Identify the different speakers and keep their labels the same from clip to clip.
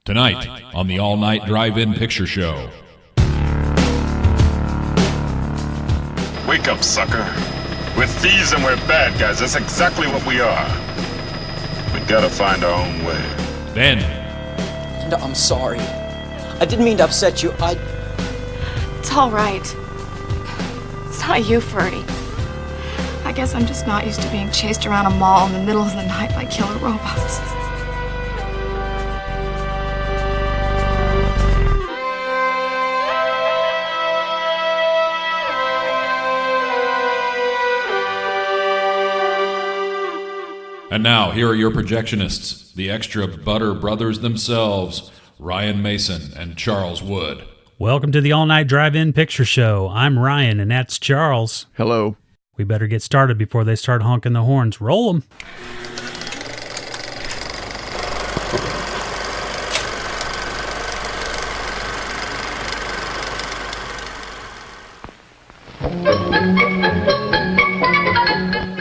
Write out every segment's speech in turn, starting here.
Speaker 1: Tonight on the all-night drive-in picture show.
Speaker 2: Wake up, sucker. We're thieves and we're bad guys. That's exactly what we are. We gotta find our own way.
Speaker 1: Then...
Speaker 3: No, I'm sorry. I didn't mean to upset you.
Speaker 4: It's all right. It's not you, Ferdy. I guess I'm just not used to being chased around a mall in the middle of the night by killer robots.
Speaker 1: And now, here are your projectionists, the extra butter brothers themselves, Ryan Mason and Charles Wood.
Speaker 5: Welcome to the all-night drive-in picture show. I'm Ryan, and that's Charles.
Speaker 6: Hello.
Speaker 5: We better get started before they start honking the horns. Roll them.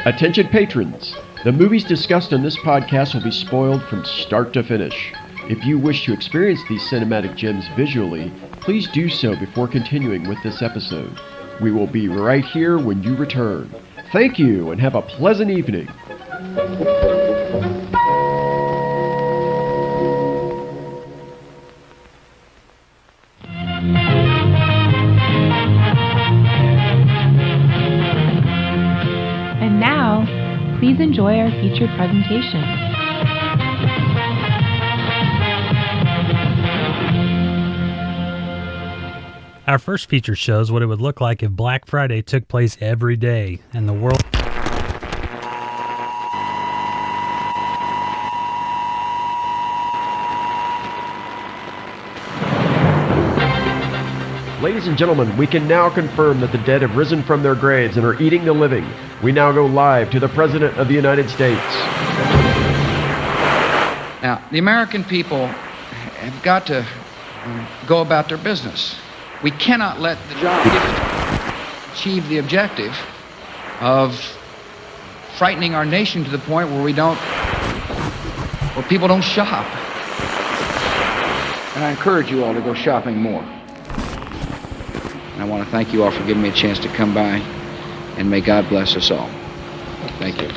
Speaker 6: Attention patrons. The movies discussed on this podcast will be spoiled from start to finish. If you wish to experience these cinematic gems visually, please do so before continuing with this episode. We will be right here when you return. Thank you and have a pleasant evening.
Speaker 7: And now, please enjoy our featured presentation.
Speaker 5: Our first feature shows what it would look like if Black Friday took place every day and the world...
Speaker 6: Ladies and gentlemen, we can now confirm that the dead have risen from their graves and are eating the living. We now go live to the President of the United States.
Speaker 8: Now, the American people have got to go about their business. We cannot let the job achieve the objective of frightening our nation to the point where where people don't shop. And I encourage you all to go shopping more. And I want to thank you all for giving me a chance to come by, and may God bless us all. Thank you.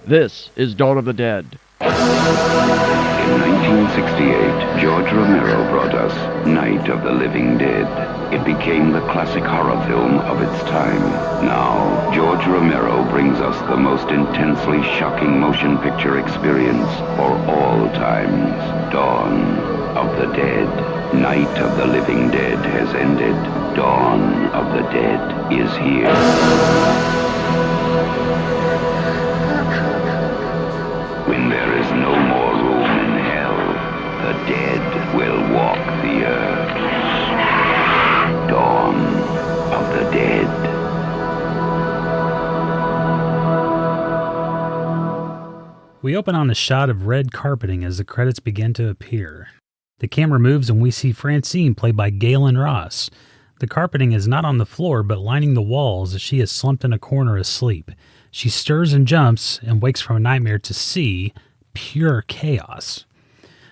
Speaker 6: This is Dawn of the Dead.
Speaker 9: In 1968, George Romero brought us Night of the Living Dead. It became the classic horror film of its time. Now, George Romero brings us the most intensely shocking motion picture experience for all times. Dawn of the Dead. Night of the Living Dead has ended. Dawn of the Dead is here. When there is no more room in hell, the dead will walk the earth. Dawn of the Dead.
Speaker 5: We open on a shot of red carpeting as the credits begin to appear. The camera moves and we see Francine, played by Galen Ross. The carpeting is not on the floor but lining the walls as she is slumped in a corner asleep. She stirs and jumps and wakes from a nightmare to see pure chaos.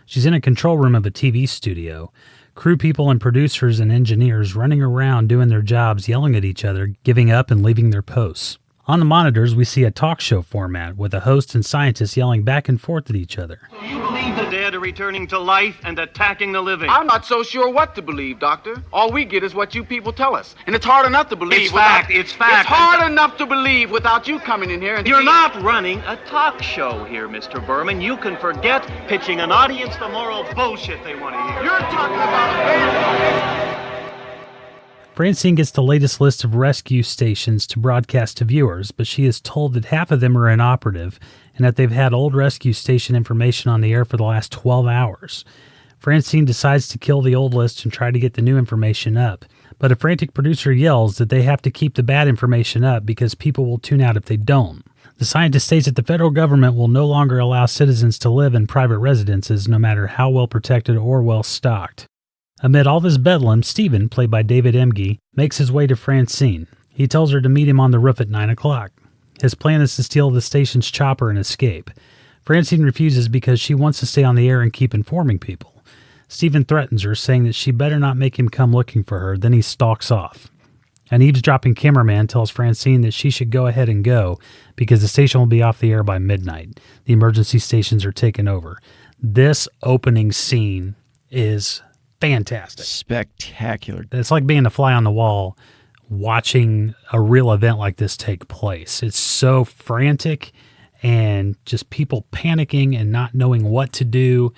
Speaker 5: She's in a control room of a TV studio. Crew people and producers and engineers running around doing their jobs, yelling at each other, giving up and leaving their posts. On the monitors, we see a talk show format with a host and scientists yelling back and forth at each other.
Speaker 10: So you believe the dead are returning to life and attacking the living?
Speaker 11: I'm not so sure what to believe, Doctor. All we get is what you people tell us. And it's hard enough to believe
Speaker 10: It's fact.
Speaker 11: It's hard enough to believe without you coming in here and...
Speaker 10: You're not running a talk show here, Mr. Berman. You can forget pitching an audience the moral bullshit they want to hear.
Speaker 11: You're talking about...
Speaker 5: Francine gets the latest list of rescue stations to broadcast to viewers, but she is told that half of them are inoperative and that they've had old rescue station information on the air for the last 12 hours. Francine decides to kill the old list and try to get the new information up, but a frantic producer yells that they have to keep the bad information up because people will tune out if they don't. The scientist states that the federal government will no longer allow citizens to live in private residences no matter how well protected or well stocked. Amid all this bedlam, Stephen, played by David Emge, makes his way to Francine. He tells her to meet him on the roof at 9 o'clock. His plan is to steal the station's chopper and escape. Francine refuses because she wants to stay on the air and keep informing people. Stephen threatens her, saying that she better not make him come looking for her, then he stalks off. An eavesdropping cameraman tells Francine that she should go ahead and go because the station will be off the air by midnight. The emergency stations are taken over. This opening scene is fantastic.
Speaker 6: Spectacular.
Speaker 5: It's like being a fly on the wall watching a real event like this take place. It's so frantic and just people panicking and not knowing what to do,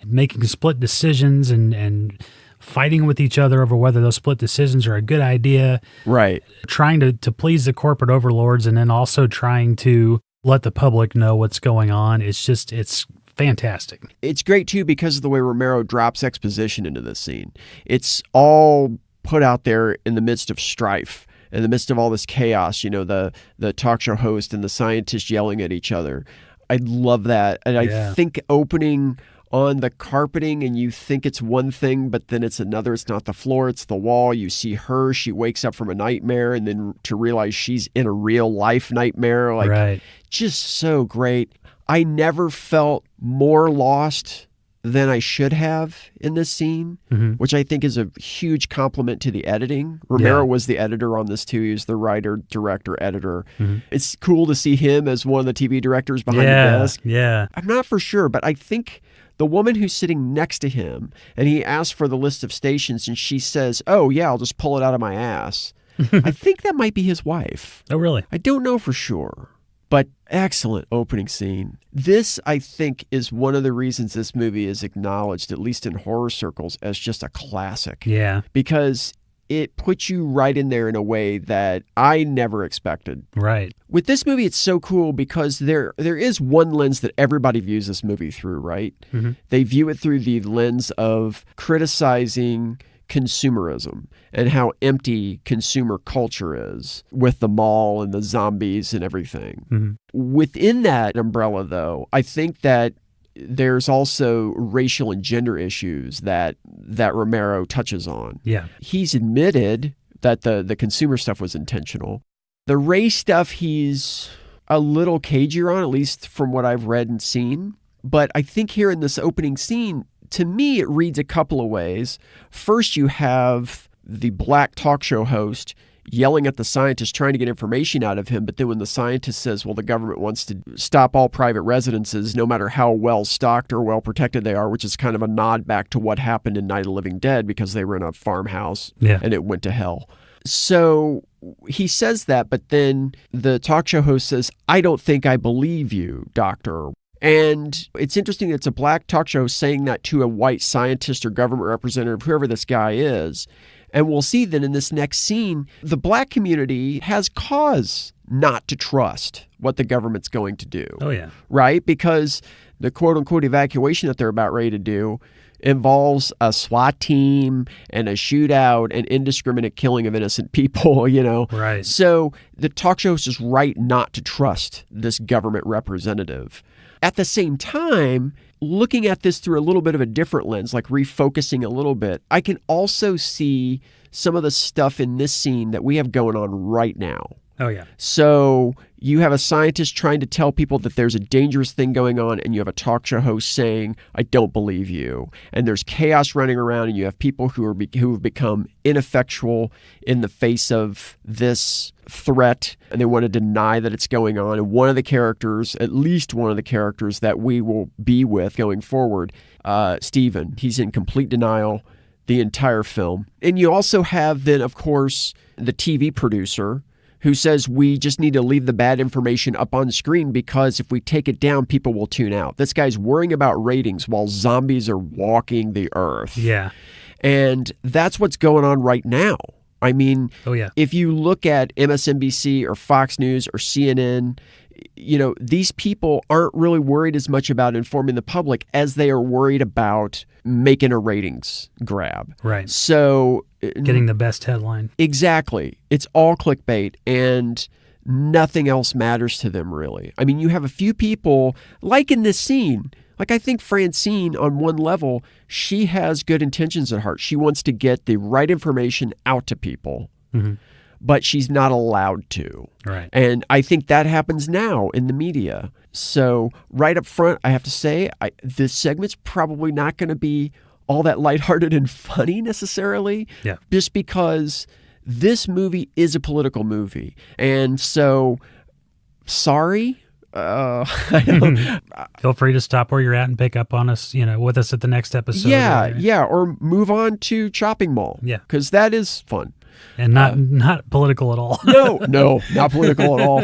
Speaker 5: making split decisions and fighting with each other over whether those split decisions are a good idea.
Speaker 6: Right.
Speaker 5: Trying to please the corporate overlords and then also trying to let the public know what's going on. It's fantastic.
Speaker 6: It's great, too, because of the way Romero drops exposition into this scene. It's all put out there in the midst of strife, in the midst of all this chaos, the talk show host and the scientist yelling at each other. I love that. And I think opening on the carpeting and you think it's one thing, but then it's another. It's not the floor, it's the wall. You see her, she wakes up from a nightmare and then to realize she's in a real life nightmare.
Speaker 5: Right.
Speaker 6: Just so great. I never felt more lost than I should have in this scene, which I think is a huge compliment to the editing. Romero was the editor on this too. He was the writer, director, editor. It's cool to see him as one of the TV directors behind the desk.
Speaker 5: Yeah.
Speaker 6: I'm not for sure, but I think the woman who's sitting next to him, and he asks for the list of stations, and she says, "Oh yeah, I'll just pull it out of my ass." I think that might be his wife.
Speaker 5: Oh, really?
Speaker 6: I don't know for sure. But excellent opening scene. This, I think, is one of the reasons this movie is acknowledged, at least in horror circles, as just a classic.
Speaker 5: Yeah.
Speaker 6: Because it puts you right in there in a way that I never expected.
Speaker 5: Right.
Speaker 6: With this movie, it's so cool because there is one lens that everybody views this movie through, right? They view it through the lens of criticizing consumerism and how empty consumer culture is with the mall and the zombies and everything. Within that umbrella, though, I think that there's also racial and gender issues that Romero touches on.
Speaker 5: Yeah.
Speaker 6: He's admitted that the consumer stuff was intentional. The race stuff, he's a little cagier on, at least from what I've read and seen. But I think here in this opening scene, to me, it reads a couple of ways. First, you have the black talk show host yelling at the scientist, trying to get information out of him. But then when the scientist says, well, the government wants to stop all private residences, no matter how well stocked or well protected they are, which is kind of a nod back to what happened in Night of the Living Dead because they were in a farmhouse and it went to hell. So he says that, but then the talk show host says, "I don't think I believe you, doctor." And it's interesting that it's a black talk show saying that to a white scientist or government representative, whoever this guy is. And we'll see that in this next scene, the black community has cause not to trust what the government's going to do.
Speaker 5: Oh, yeah.
Speaker 6: Right? Because the quote-unquote evacuation that they're about ready to do involves a SWAT team and a shootout and indiscriminate killing of innocent people,
Speaker 5: Right.
Speaker 6: So the talk show host is right not to trust this government representative. At the same time, looking at this through a little bit of a different lens, like refocusing a little bit, I can also see some of the stuff in this scene that we have going on right now.
Speaker 5: Oh, yeah.
Speaker 6: So you have a scientist trying to tell people that there's a dangerous thing going on, and you have a talk show host saying, "I don't believe you." And there's chaos running around, and you have people who have become ineffectual in the face of this threat, and they want to deny that it's going on. And one of the characters, at least one of the characters that we will be with going forward, Stephen, he's in complete denial the entire film. And you also have then, of course, the TV producer who says we just need to leave the bad information up on screen because if we take it down, people will tune out. This guy's worrying about ratings while zombies are walking the earth.
Speaker 5: Yeah.
Speaker 6: And that's what's going on right now. I mean, if you look at MSNBC or Fox News or CNN, these people aren't really worried as much about informing the public as they are worried about making a ratings grab.
Speaker 5: Right.
Speaker 6: So
Speaker 5: getting the best headline.
Speaker 6: Exactly. It's all clickbait and nothing else matters to them really. I mean, you have a few people, like in this scene, Like, I think Francine, on one level, she has good intentions at heart. She wants to get the right information out to people, but she's not allowed to.
Speaker 5: Right.
Speaker 6: And I think that happens now in the media. So right up front, I have to say, this segment's probably not going to be all that lighthearted and funny necessarily, just because this movie is a political movie. And so, sorry.
Speaker 5: Feel free to stop where you're at and pick up on us, with us at the next episode.
Speaker 6: Or move on to Chopping Mall.
Speaker 5: Yeah.
Speaker 6: Because that is fun.
Speaker 5: And not political at all.
Speaker 6: No, not political at all.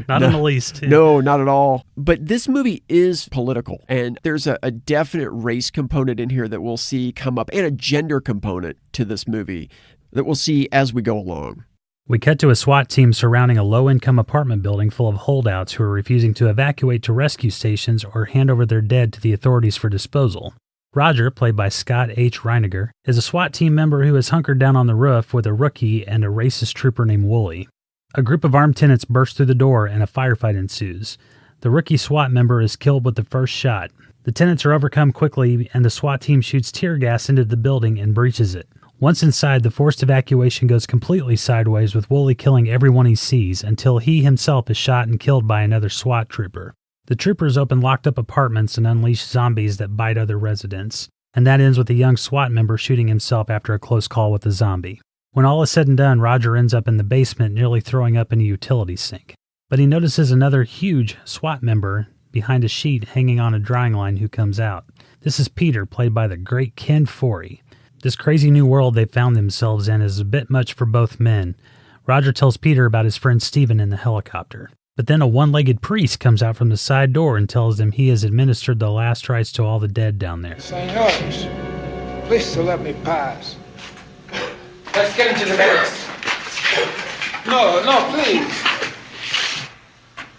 Speaker 5: Not in the least.
Speaker 6: No, not at all. But this movie is political. And there's a definite race component in here that we'll see come up, and a gender component to this movie that we'll see as we go along.
Speaker 5: We cut to a SWAT team surrounding a low-income apartment building full of holdouts who are refusing to evacuate to rescue stations or hand over their dead to the authorities for disposal. Roger, played by Scott H. Reiniger, is a SWAT team member who is hunkered down on the roof with a rookie and a racist trooper named Wooly. A group of armed tenants burst through the door and a firefight ensues. The rookie SWAT member is killed with the first shot. The tenants are overcome quickly, and the SWAT team shoots tear gas into the building and breaches it. Once inside, the forced evacuation goes completely sideways, with Wooly killing everyone he sees until he himself is shot and killed by another SWAT trooper. The troopers open locked-up apartments and unleash zombies that bite other residents, and that ends with a young SWAT member shooting himself after a close call with a zombie. When all is said and done, Roger ends up in the basement, nearly throwing up in a utility sink. But he notices another huge SWAT member behind a sheet hanging on a drying line who comes out. This is Peter, played by the great Ken Foree. This crazy new world they found themselves in is a bit much for both men. Roger tells Peter about his friend Stephen in the helicopter. But then a one-legged priest comes out from the side door and tells them he has administered the last rites to all the dead down there.
Speaker 12: Senores, please to let me pass. Let's get into the barracks. No, please.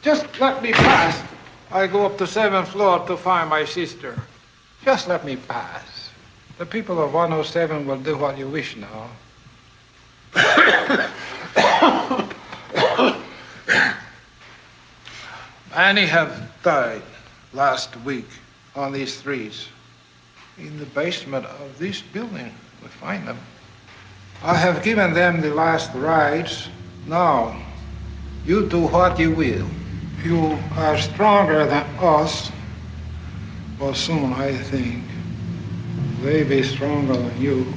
Speaker 12: Just let me pass. I go up to 7th floor to find my sister. Just let me pass. The people of 107 will do what you wish now. Many have died last week on these streets. In the basement of this building, we find them. I have given them the last rites. Now, you do what you will. You are stronger than us, but soon, I think, they be stronger than you.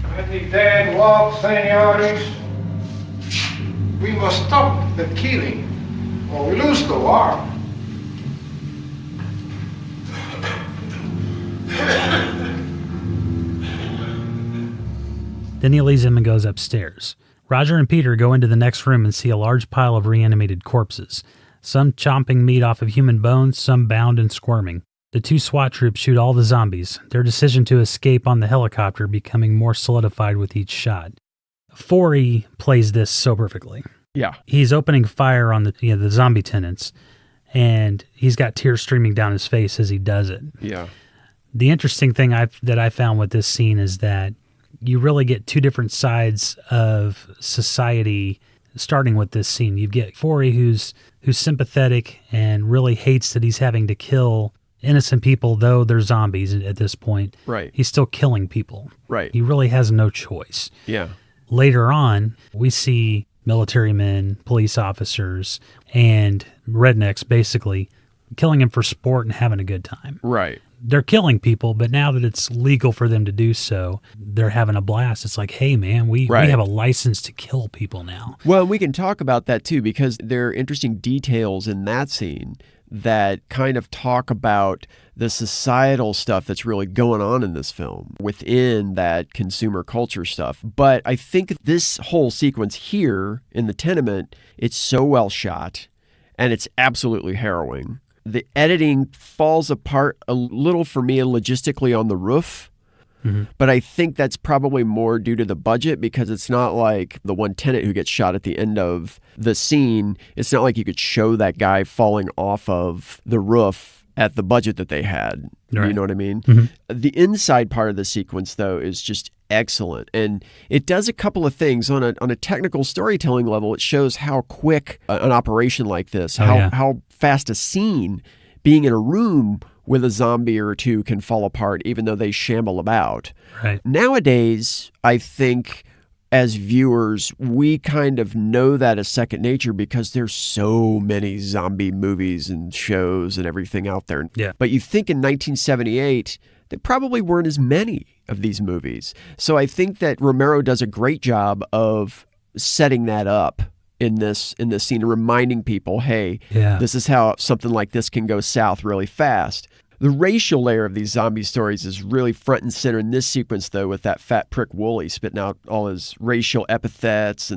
Speaker 12: Let the dead walk, senores. We must stop the killing, or we lose the war.
Speaker 5: Then he leaves him and goes upstairs. Roger and Peter go into the next room and see a large pile of reanimated corpses. Some chomping meat off of human bones, some bound and squirming. The two SWAT troops shoot all the zombies, their decision to escape on the helicopter becoming more solidified with each shot. Foree plays this so perfectly.
Speaker 6: Yeah.
Speaker 5: He's opening fire on the zombie tenants, and he's got tears streaming down his face as he does it.
Speaker 6: Yeah.
Speaker 5: The interesting thing that I found with this scene is that you really get two different sides of society starting with this scene. You get Foree who's sympathetic and really hates that he's having to kill innocent people, though they're zombies at this point.
Speaker 6: Right.
Speaker 5: He's still killing people.
Speaker 6: Right.
Speaker 5: He really has no choice.
Speaker 6: Yeah.
Speaker 5: Later on, we see military men, police officers, and rednecks basically killing him for sport and having a good time.
Speaker 6: Right.
Speaker 5: They're killing people, but now that it's legal for them to do so, they're having a blast. It's like, hey, man, we have a license to kill people now.
Speaker 6: Well, we can talk about that, too, because there are interesting details in that scene that kind of talk about the societal stuff that's really going on in this film within that consumer culture stuff. But I think this whole sequence here in the tenement, it's so well shot, and it's absolutely harrowing. The editing falls apart a little for me logistically on the roof, but I think that's probably more due to the budget, because it's not like the one tenant who gets shot at the end of the scene. It's not like you could show that guy falling off of the roof at the budget that they had.
Speaker 5: Right.
Speaker 6: You know what I mean?
Speaker 5: Mm-hmm.
Speaker 6: The inside part of the sequence, though, is just excellent. And it does a couple of things. On a technical storytelling level, it shows how quick an operation like this, how fast a scene being in a room with a zombie or two can fall apart, even though they shamble about.
Speaker 5: Right.
Speaker 6: Nowadays, I think as viewers, we kind of know that as second nature because there's so many zombie movies and shows and everything out there.
Speaker 5: Yeah.
Speaker 6: But you think in 1978, there probably weren't as many of these movies. So I think that Romero does a great job of setting that up in this scene, reminding people, hey, this is how something like this can go south really fast. The racial layer of these zombie stories is really front and center in this sequence, though, with that fat prick Wooly spitting out all his racial epithets,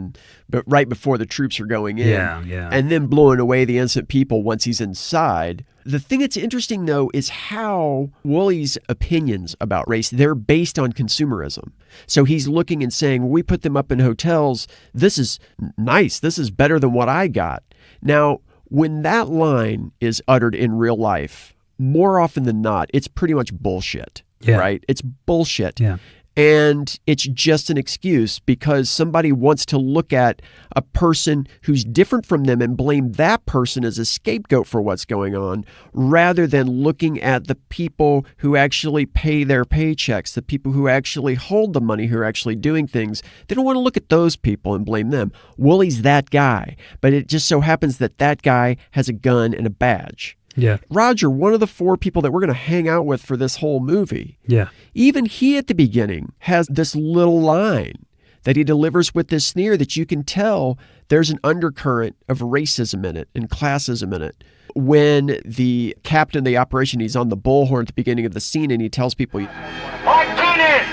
Speaker 6: but right before the troops are going in, and then blowing away the innocent people once he's inside. The thing that's interesting, though, is how Wooly's opinions about race, they're based on consumerism. So he's looking and saying, we put them up in hotels. This is nice. This is better than what I got. Now, when that line is uttered in real life, more often than not, it's pretty much bullshit, right? It's bullshit.
Speaker 5: Yeah.
Speaker 6: And it's just an excuse because somebody wants to look at a person who's different from them and blame that person as a scapegoat for what's going on, rather than looking at the people who actually pay their paychecks, the people who actually hold the money, who are actually doing things. They don't want to look at those people and blame them. Wooly's that guy, but it just so happens that that guy has a gun and a badge.
Speaker 5: Yeah.
Speaker 6: Roger, one of the four people that we're going to hang out with for this whole movie.
Speaker 5: Yeah.
Speaker 6: Even he at the beginning has this little line that he delivers with this sneer that you can tell there's an undercurrent of racism in it and classism in it. When the captain of the operation, he's on the bullhorn at the beginning of the scene and he tells people,
Speaker 13: Martinez!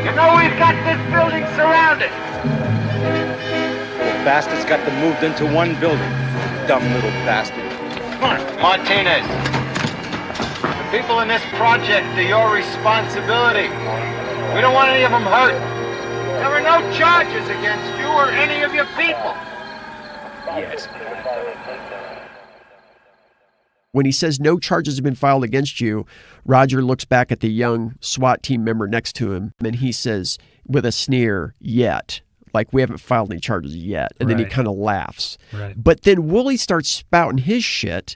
Speaker 13: You know we've got this building surrounded.
Speaker 14: The bastards got them moved into one building. Dumb little bastard.
Speaker 13: Martinez, the people in this project are your responsibility. We don't want any of them hurt. There are no charges against you or any of your people.
Speaker 14: Yes.
Speaker 6: When he says no charges have been filed against you, Roger looks back at the young SWAT team member next to him and he says with a sneer, yet. Like, we haven't filed any charges yet. And then he kind of laughs.
Speaker 5: Right.
Speaker 6: But then Wooly starts spouting his shit,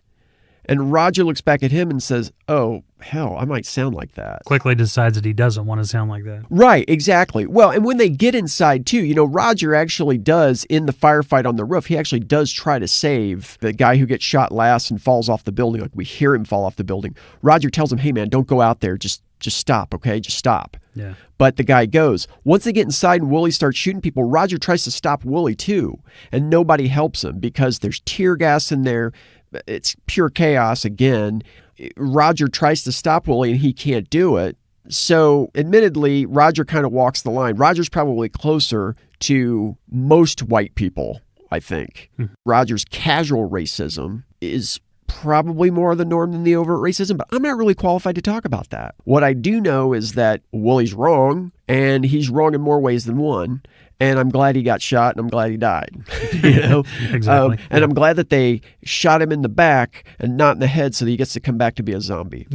Speaker 6: and Roger looks back at him and says, oh, hell, I might sound like that.
Speaker 5: Quickly decides that he doesn't want to sound like that.
Speaker 6: Right, exactly. Well, and when they get inside, too, you know, Roger actually does, in the firefight on the roof, he actually does try to save the guy who gets shot last and falls off the building. Like, we hear him fall off the building. Roger tells him, hey, man, don't go out there. Just stop, okay? Just stop.
Speaker 5: Yeah.
Speaker 6: But the guy goes. Once they get inside and Wooly starts shooting people, Roger tries to stop Wooly too. And nobody helps him because there's tear gas in there. It's pure chaos again. Roger tries to stop Wooly and he can't do it. So admittedly, Roger kind of walks the line. Roger's probably closer to most white people, I think. Roger's casual racism is probably more the norm than the overt racism, but I'm not really qualified to talk about that. What I do know is that Wooly's wrong, and he's wrong in more ways than one, and I'm glad he got shot, and I'm glad he died. You know?
Speaker 5: Exactly.
Speaker 6: And I'm glad that they shot him in the back and not in the head so that he gets to come back to be a zombie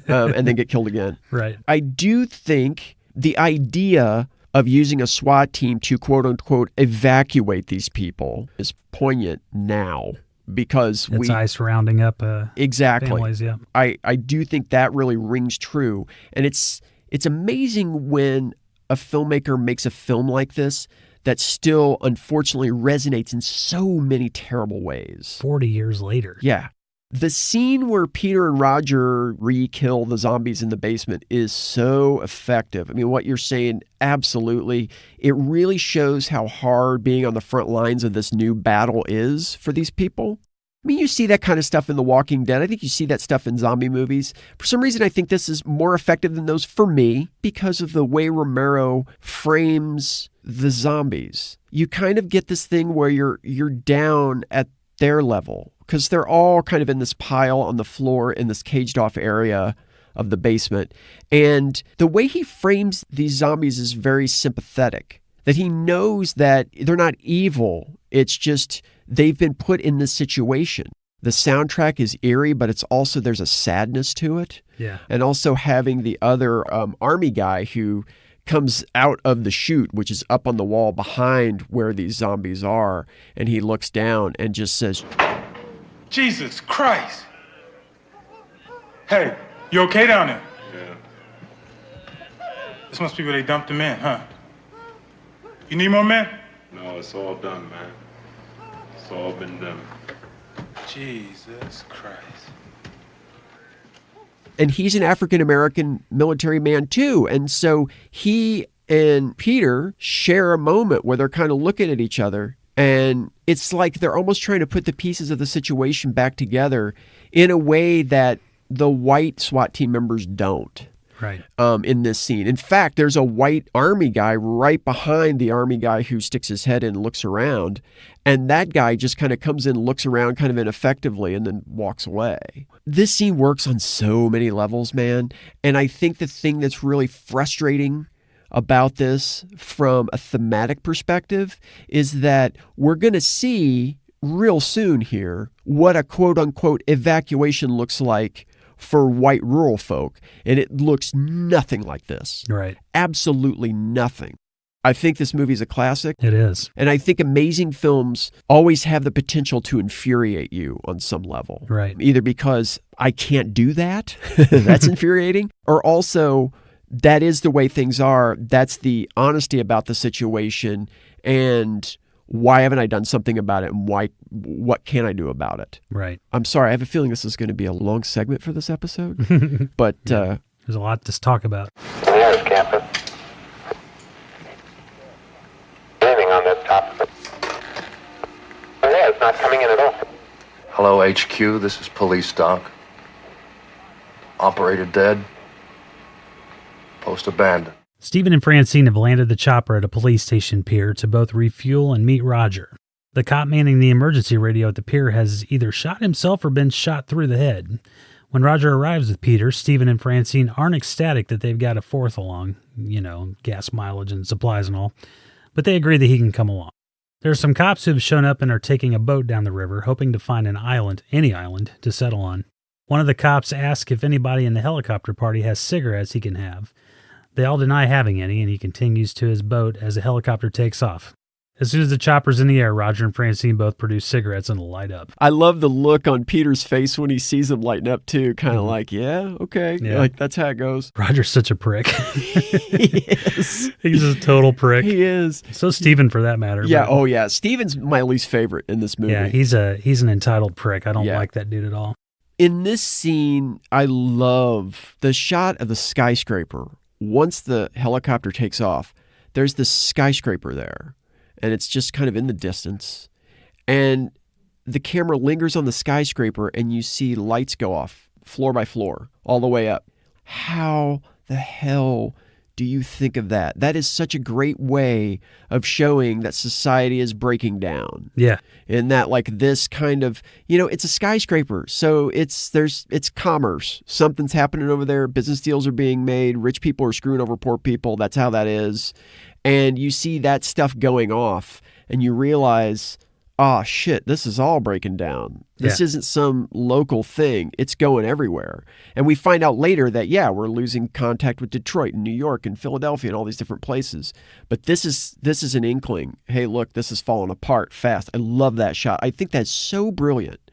Speaker 6: and then get killed again.
Speaker 5: Right.
Speaker 6: I do think the idea of using a SWAT team to quote-unquote evacuate these people is poignant now. Because
Speaker 5: it's ice rounding up
Speaker 6: exactly.
Speaker 5: families, yeah.
Speaker 6: I do think that really rings true. And it's amazing when a filmmaker makes a film like this that still unfortunately resonates in so many terrible ways.
Speaker 5: 40 years later.
Speaker 6: Yeah. The scene where Peter and Roger re-kill the zombies in the basement is so effective. I mean, what you're saying, absolutely. It really shows how hard being on the front lines of this new battle is for these people. I mean, you see that kind of stuff in The Walking Dead. I think you see that stuff in zombie movies. For some reason, I think this is more effective than those for me because of the way Romero frames the zombies. You kind of get this thing where you're down at their level because they're all kind of in this pile on the floor in this caged off area of the basement. And the way he frames these zombies is very sympathetic, that he knows that they're not evil. It's just they've been put in this situation. The soundtrack is eerie, but it's also, there's a sadness to it.
Speaker 5: Yeah.
Speaker 6: And also having the other army guy who comes out of the chute, which is up on the wall behind where these zombies are, and he looks down and just says,
Speaker 15: Jesus Christ. Hey, you okay down there?
Speaker 2: Yeah.
Speaker 15: This must be where they dumped the men, huh? You need more men?
Speaker 2: No, it's all done, man. It's all been done.
Speaker 15: Jesus Christ.
Speaker 6: and he's an African-American military man too. And so he and Peter share a moment where they're kind of looking at each other, and it's like they're almost trying to put the pieces of the situation back together in a way that the white SWAT team members don't.
Speaker 5: Right.
Speaker 6: In this scene. In fact, there's a white army guy right behind the army guy who sticks his head in and looks around. And that guy just kind of comes in, looks around kind of ineffectively, and then walks away. This scene works on so many levels, man. And I think the thing that's really frustrating about this from a thematic perspective is that we're going to see real soon here what a quote unquote evacuation looks like for white rural folk. And it looks nothing like this.
Speaker 5: Right.
Speaker 6: Absolutely nothing. I think this movie is a classic.
Speaker 5: It is.
Speaker 6: And I think amazing films always have the potential to infuriate you on some level.
Speaker 5: Right.
Speaker 6: Either because I can't do that, that's infuriating, or also that is the way things are. That's the honesty about the situation, and why haven't I done something about it, and what can I do about it?
Speaker 5: Right.
Speaker 6: I'm sorry. I have a feeling this is going to be a long segment for this episode, but
Speaker 5: there's a lot to talk about.
Speaker 16: There's campus. Anything on this top? Yeah, it's not coming in at all.
Speaker 17: Hello, HQ. This is Police Doc. Operator dead. Post abandoned.
Speaker 5: Stephen and Francine have landed the chopper at a police station pier to both refuel and meet Roger. The cop manning the emergency radio at the pier has either shot himself or been shot through the head. When Roger arrives with Peter, Stephen and Francine aren't ecstatic that they've got a fourth along, gas mileage and supplies and all, but they agree that he can come along. There are some cops who have shown up and are taking a boat down the river, hoping to find an island, any island, to settle on. One of the cops asks if anybody in the helicopter party has cigarettes he can have. They all deny having any, and he continues to his boat as the helicopter takes off. As soon as the chopper's in the air, Roger and Francine both produce cigarettes and light up.
Speaker 6: I love the look on Peter's face when he sees them lighting up too, kind of like, yeah, okay, like that's how it goes.
Speaker 5: Roger's such a prick.
Speaker 6: He is.
Speaker 5: He's a total prick.
Speaker 6: He is.
Speaker 5: So Stephen, for that matter.
Speaker 6: Yeah,
Speaker 5: but,
Speaker 6: oh yeah. Stephen's my least favorite in this movie.
Speaker 5: Yeah, he's an entitled prick. I don't like that dude at all.
Speaker 6: In this scene, I love the shot of the skyscraper. Once the helicopter takes off, there's this skyscraper there, and it's just kind of in the distance. And the camera lingers on the skyscraper, and you see lights go off floor by floor all the way up. How the hell do you think of that? That is such a great way of showing that society is breaking down.
Speaker 5: Yeah.
Speaker 6: In that, like, this kind of, it's a skyscraper. So it's commerce. Something's happening over there. Business deals are being made. Rich people are screwing over poor people. That's how that is. And you see that stuff going off, and you realize, oh shit, this is all breaking down. This isn't some local thing. It's going everywhere. And we find out later that, we're losing contact with Detroit and New York and Philadelphia and all these different places. But this is an inkling. Hey, look, this is falling apart fast. I love that shot. I think that's so brilliant.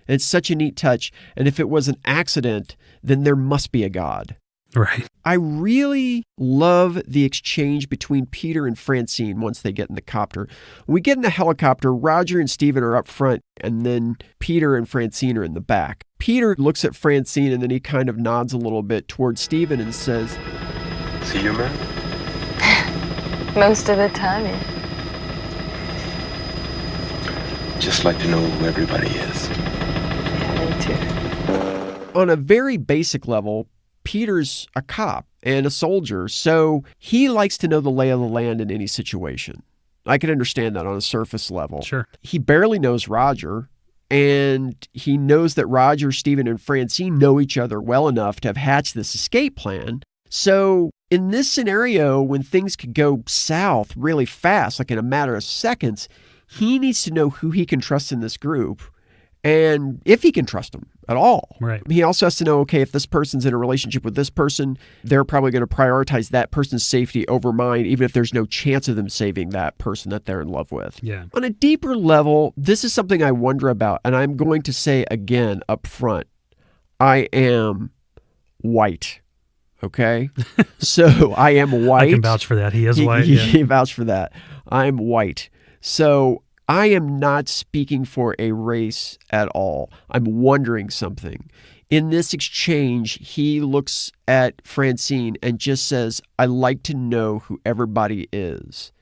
Speaker 6: It's such a neat touch. And if it was an accident, then there must be a God.
Speaker 5: Right.
Speaker 6: I really love the exchange between Peter and Francine once they get in the copter. When we get in the helicopter, Roger and Stephen are up front, and then Peter and Francine are in the back. Peter looks at Francine, and then he kind of nods a little bit towards Stephen and says,
Speaker 16: See you, man?
Speaker 4: Most of the time, yeah.
Speaker 16: Just like to know who everybody is.
Speaker 4: Yeah, me too.
Speaker 6: On a very basic level, Peter's a cop and a soldier, so he likes to know the lay of the land in any situation. I can understand that on a surface level.
Speaker 5: Sure.
Speaker 6: He barely knows Roger, and he knows that Roger, Stephen, and Francine know each other well enough to have hatched this escape plan. So in this scenario, when things could go south really fast, like in a matter of seconds, he needs to know who he can trust in this group. and if he can trust them at all.
Speaker 5: Right.
Speaker 6: He also has to know, okay, if this person's in a relationship with this person, they're probably going to prioritize that person's safety over mine, even if there's no chance of them saving that person that they're in love with.
Speaker 5: Yeah.
Speaker 6: On a deeper level, this is something I wonder about, and I'm going to say again up front, I am white. Okay? So I am white.
Speaker 5: I can vouch for that. He is white.
Speaker 6: He vouched for that. I'm white. So I am not speaking for a race at all. I'm wondering something. In this exchange, he looks at Francine and just says, I like to know who everybody is.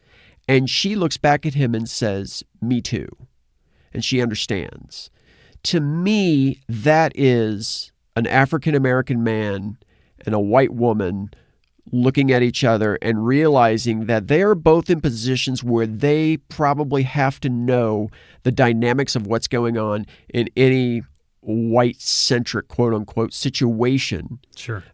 Speaker 6: And she looks back at him and says, me too. And she understands. To me, that is an African-American man and a white woman looking at each other and realizing that they are both in positions where they probably have to know the dynamics of what's going on in any white-centric, quote-unquote, situation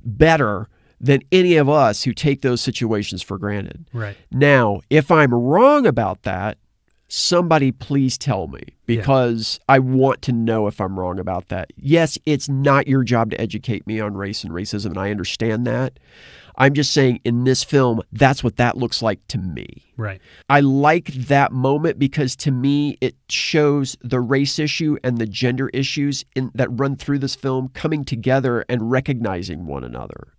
Speaker 6: better than any of us who take those situations for granted.
Speaker 5: Right.
Speaker 6: Now, if I'm wrong about that, somebody please tell me, because I want to know if I'm wrong about that. Yes, it's not your job to educate me on race and racism, and I understand that. I'm just saying in this film, that's what that looks like to me.
Speaker 5: Right.
Speaker 6: I like that moment because to me, it shows the race issue and the gender issues that run through this film coming together and recognizing one another.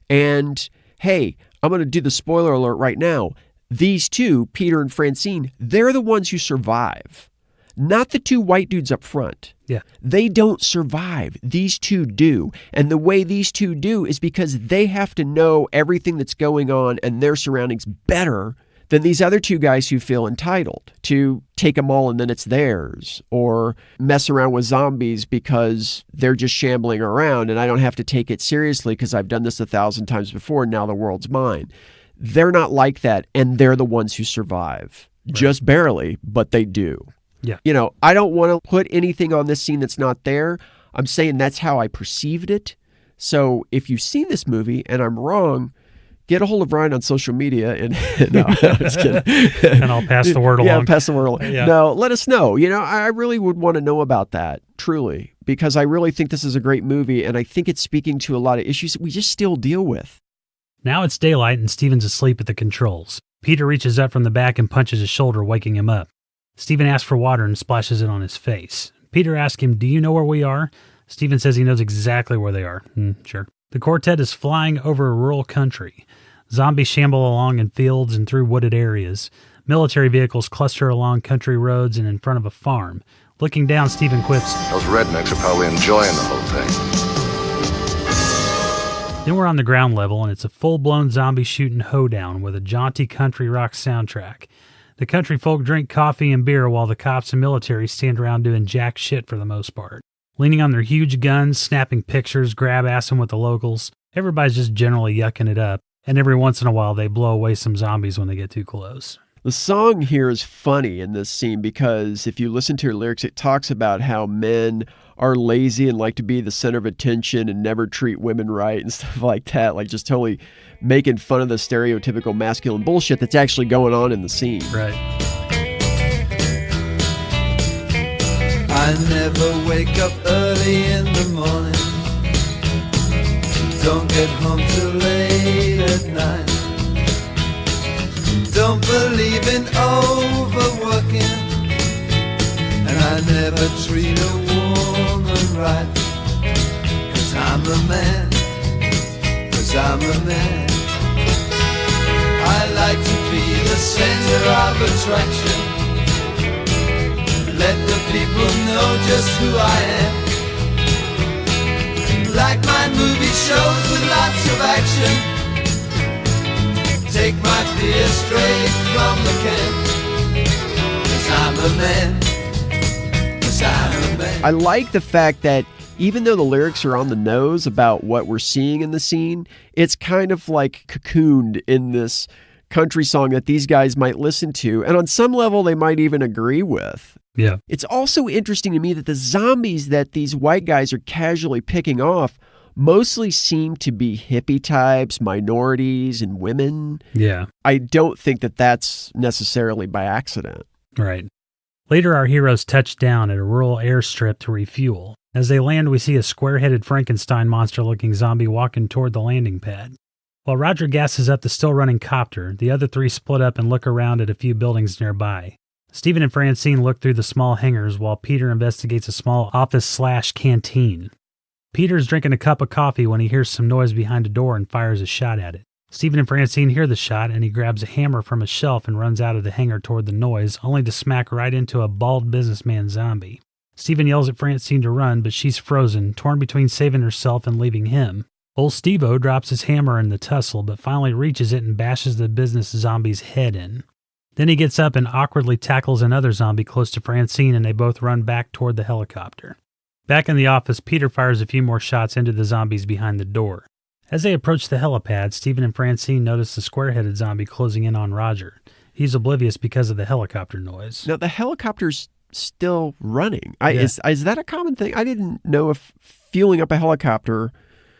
Speaker 6: And hey, I'm going to do the spoiler alert right now. These two, Peter and Francine, they're the ones who survive. Not the two white dudes up front.
Speaker 5: Yeah.
Speaker 6: They don't survive. These two do. And the way these two do is because they have to know everything that's going on and their surroundings better than these other two guys who feel entitled to take them all and then it's theirs, or mess around with zombies because they're just shambling around and I don't have to take it seriously because I've done this 1,000 times before and now the world's mine. They're not like that, and they're the ones who survive. Right. Just barely, but they do.
Speaker 5: Yeah.
Speaker 6: You know, I don't want to put anything on this scene that's not there. I'm saying that's how I perceived it. So if you've seen this movie and I'm wrong, get a hold of Ryan on social media and no, I'm just kidding.
Speaker 5: And I'll pass the word along.
Speaker 6: Yeah, pass the word along. Yeah. No, let us know. You know, I really would want to know about that, truly, because I really think this is a great movie, and I think it's speaking to a lot of issues that we just still deal with.
Speaker 5: Now it's daylight and Steven's asleep at the controls. Peter reaches up from the back and punches his shoulder, waking him up. Steven asks for water and splashes it on his face. Peter asks him, do you know where we are? Steven says he knows exactly where they are. Sure. The quartet is flying over a rural country. Zombies shamble along in fields and through wooded areas. Military vehicles cluster along country roads and in front of a farm. Looking down, Steven quips,
Speaker 17: those rednecks are probably enjoying the whole thing.
Speaker 5: Then we're on the ground level, and it's a full-blown zombie shooting hoedown with a jaunty country rock soundtrack. The country folk drink coffee and beer while the cops and military stand around doing jack shit for the most part. Leaning on their huge guns, snapping pictures, grab-assing with the locals. Everybody's just generally yucking it up, and every once in a while they blow away some zombies when they get too close.
Speaker 6: The song here is funny in this scene because if you listen to your lyrics, it talks about how men are lazy and like to be the center of attention and never treat women right and stuff like that. Like just totally making fun of the stereotypical masculine bullshit that's actually going on in the scene.
Speaker 5: Right.
Speaker 18: I never wake up early in the morning. Don't get home till late at night. Don't believe in overworking, and I never treat a woman right. 'Cause I'm a man, 'cause I'm a man. I like to be the center of attraction. Let the people know just who I am. Like my movie shows with lots of action. Take my fear straight from the can. 'Cause I'm a man. 'Cause I'm a man.
Speaker 6: I like the fact that even though the lyrics are on the nose about what we're seeing in the scene, it's kind of like cocooned in this country song that these guys might listen to, and on some level they might even agree with.
Speaker 5: Yeah.
Speaker 6: It's also interesting to me that the zombies that these white guys are casually picking off mostly seem to be hippie types, minorities, and women.
Speaker 5: Yeah.
Speaker 6: I don't think that that's necessarily by accident.
Speaker 5: Right. Later, our heroes touch down at a rural airstrip to refuel. As they land, we see a square-headed Frankenstein monster-looking zombie walking toward the landing pad. While Roger gasses up the still-running copter, the other three split up and look around at a few buildings nearby. Stephen and Francine look through the small hangars while Peter investigates a small office/canteen. Peter's drinking a cup of coffee when he hears some noise behind a door and fires a shot at it. Stephen and Francine hear the shot, and he grabs a hammer from a shelf and runs out of the hangar toward the noise, only to smack right into a bald businessman zombie. Stephen yells at Francine to run, but she's frozen, torn between saving herself and leaving him. Old Steve-O drops his hammer in the tussle, but finally reaches it and bashes the business zombie's head in. Then he gets up and awkwardly tackles another zombie close to Francine, and they both run back toward the helicopter. Back in the office, Peter fires a few more shots into the zombies behind the door. As they approach the helipad, Stephen and Francine notice the square-headed zombie closing in on Roger. He's oblivious because of the helicopter noise.
Speaker 6: Now, the helicopter's still running. Is that a common thing? I didn't know if fueling up a helicopter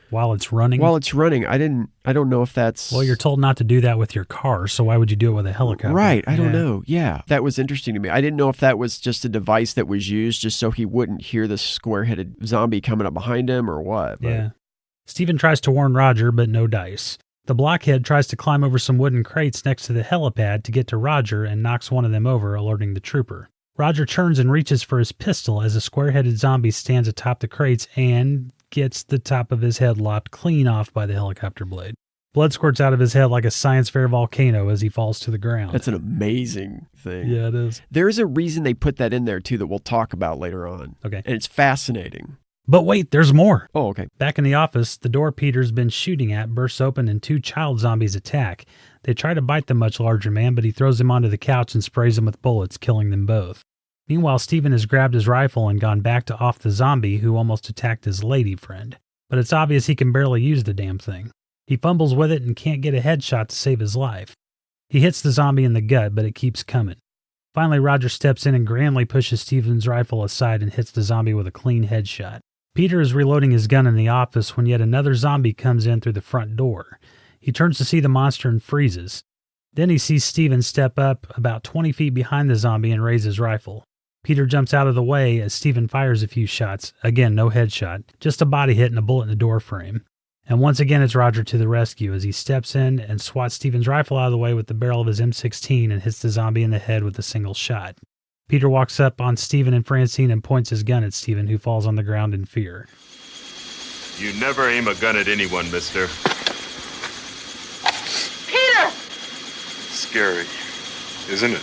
Speaker 5: while it's running.
Speaker 6: I don't know if that's...
Speaker 5: Well, you're told not to do that with your car, so why would you do it with a helicopter?
Speaker 6: Right. I don't know. Yeah. That was interesting to me. I didn't know if that was just a device that was used just so he wouldn't hear the square-headed zombie coming up behind him or what. But...
Speaker 5: Yeah. Stephen tries to warn Roger, but no dice. The blockhead tries to climb over some wooden crates next to the helipad to get to Roger and knocks one of them over, alerting the trooper. Roger turns and reaches for his pistol as a square-headed zombie stands atop the crates and gets the top of his head lopped clean off by the helicopter blade. Blood squirts out of his head like a science fair volcano as he falls to the ground.
Speaker 6: That's an amazing thing.
Speaker 5: Yeah, it is.
Speaker 6: There's a reason they put that in there, too, that we'll talk about later on.
Speaker 5: Okay.
Speaker 6: And it's fascinating.
Speaker 5: But wait, there's more.
Speaker 6: Oh, okay.
Speaker 5: Back in the office, the door Peter's been shooting at bursts open and two child zombies attack. They try to bite the much larger man, but he throws them onto the couch and sprays them with bullets, killing them both. Meanwhile, Stephen has grabbed his rifle and gone back to off the zombie who almost attacked his lady friend. But it's obvious he can barely use the damn thing. He fumbles with it and can't get a headshot to save his life. He hits the zombie in the gut, but it keeps coming. Finally, Roger steps in and grandly pushes Stephen's rifle aside and hits the zombie with a clean headshot. Peter is reloading his gun in the office when yet another zombie comes in through the front door. He turns to see the monster and freezes. Then he sees Stephen step up about 20 feet behind the zombie and raise his rifle. Peter jumps out of the way as Stephen fires a few shots. Again, no headshot, just a body hit and a bullet in the door frame. And once again, it's Roger to the rescue as he steps in and swats Stephen's rifle out of the way with the barrel of his M16 and hits the zombie in the head with a single shot. Peter walks up on Stephen and Francine and points his gun at Stephen, who falls on the ground in fear.
Speaker 2: You never aim a gun at anyone, mister.
Speaker 4: Peter!
Speaker 2: Scary, isn't it?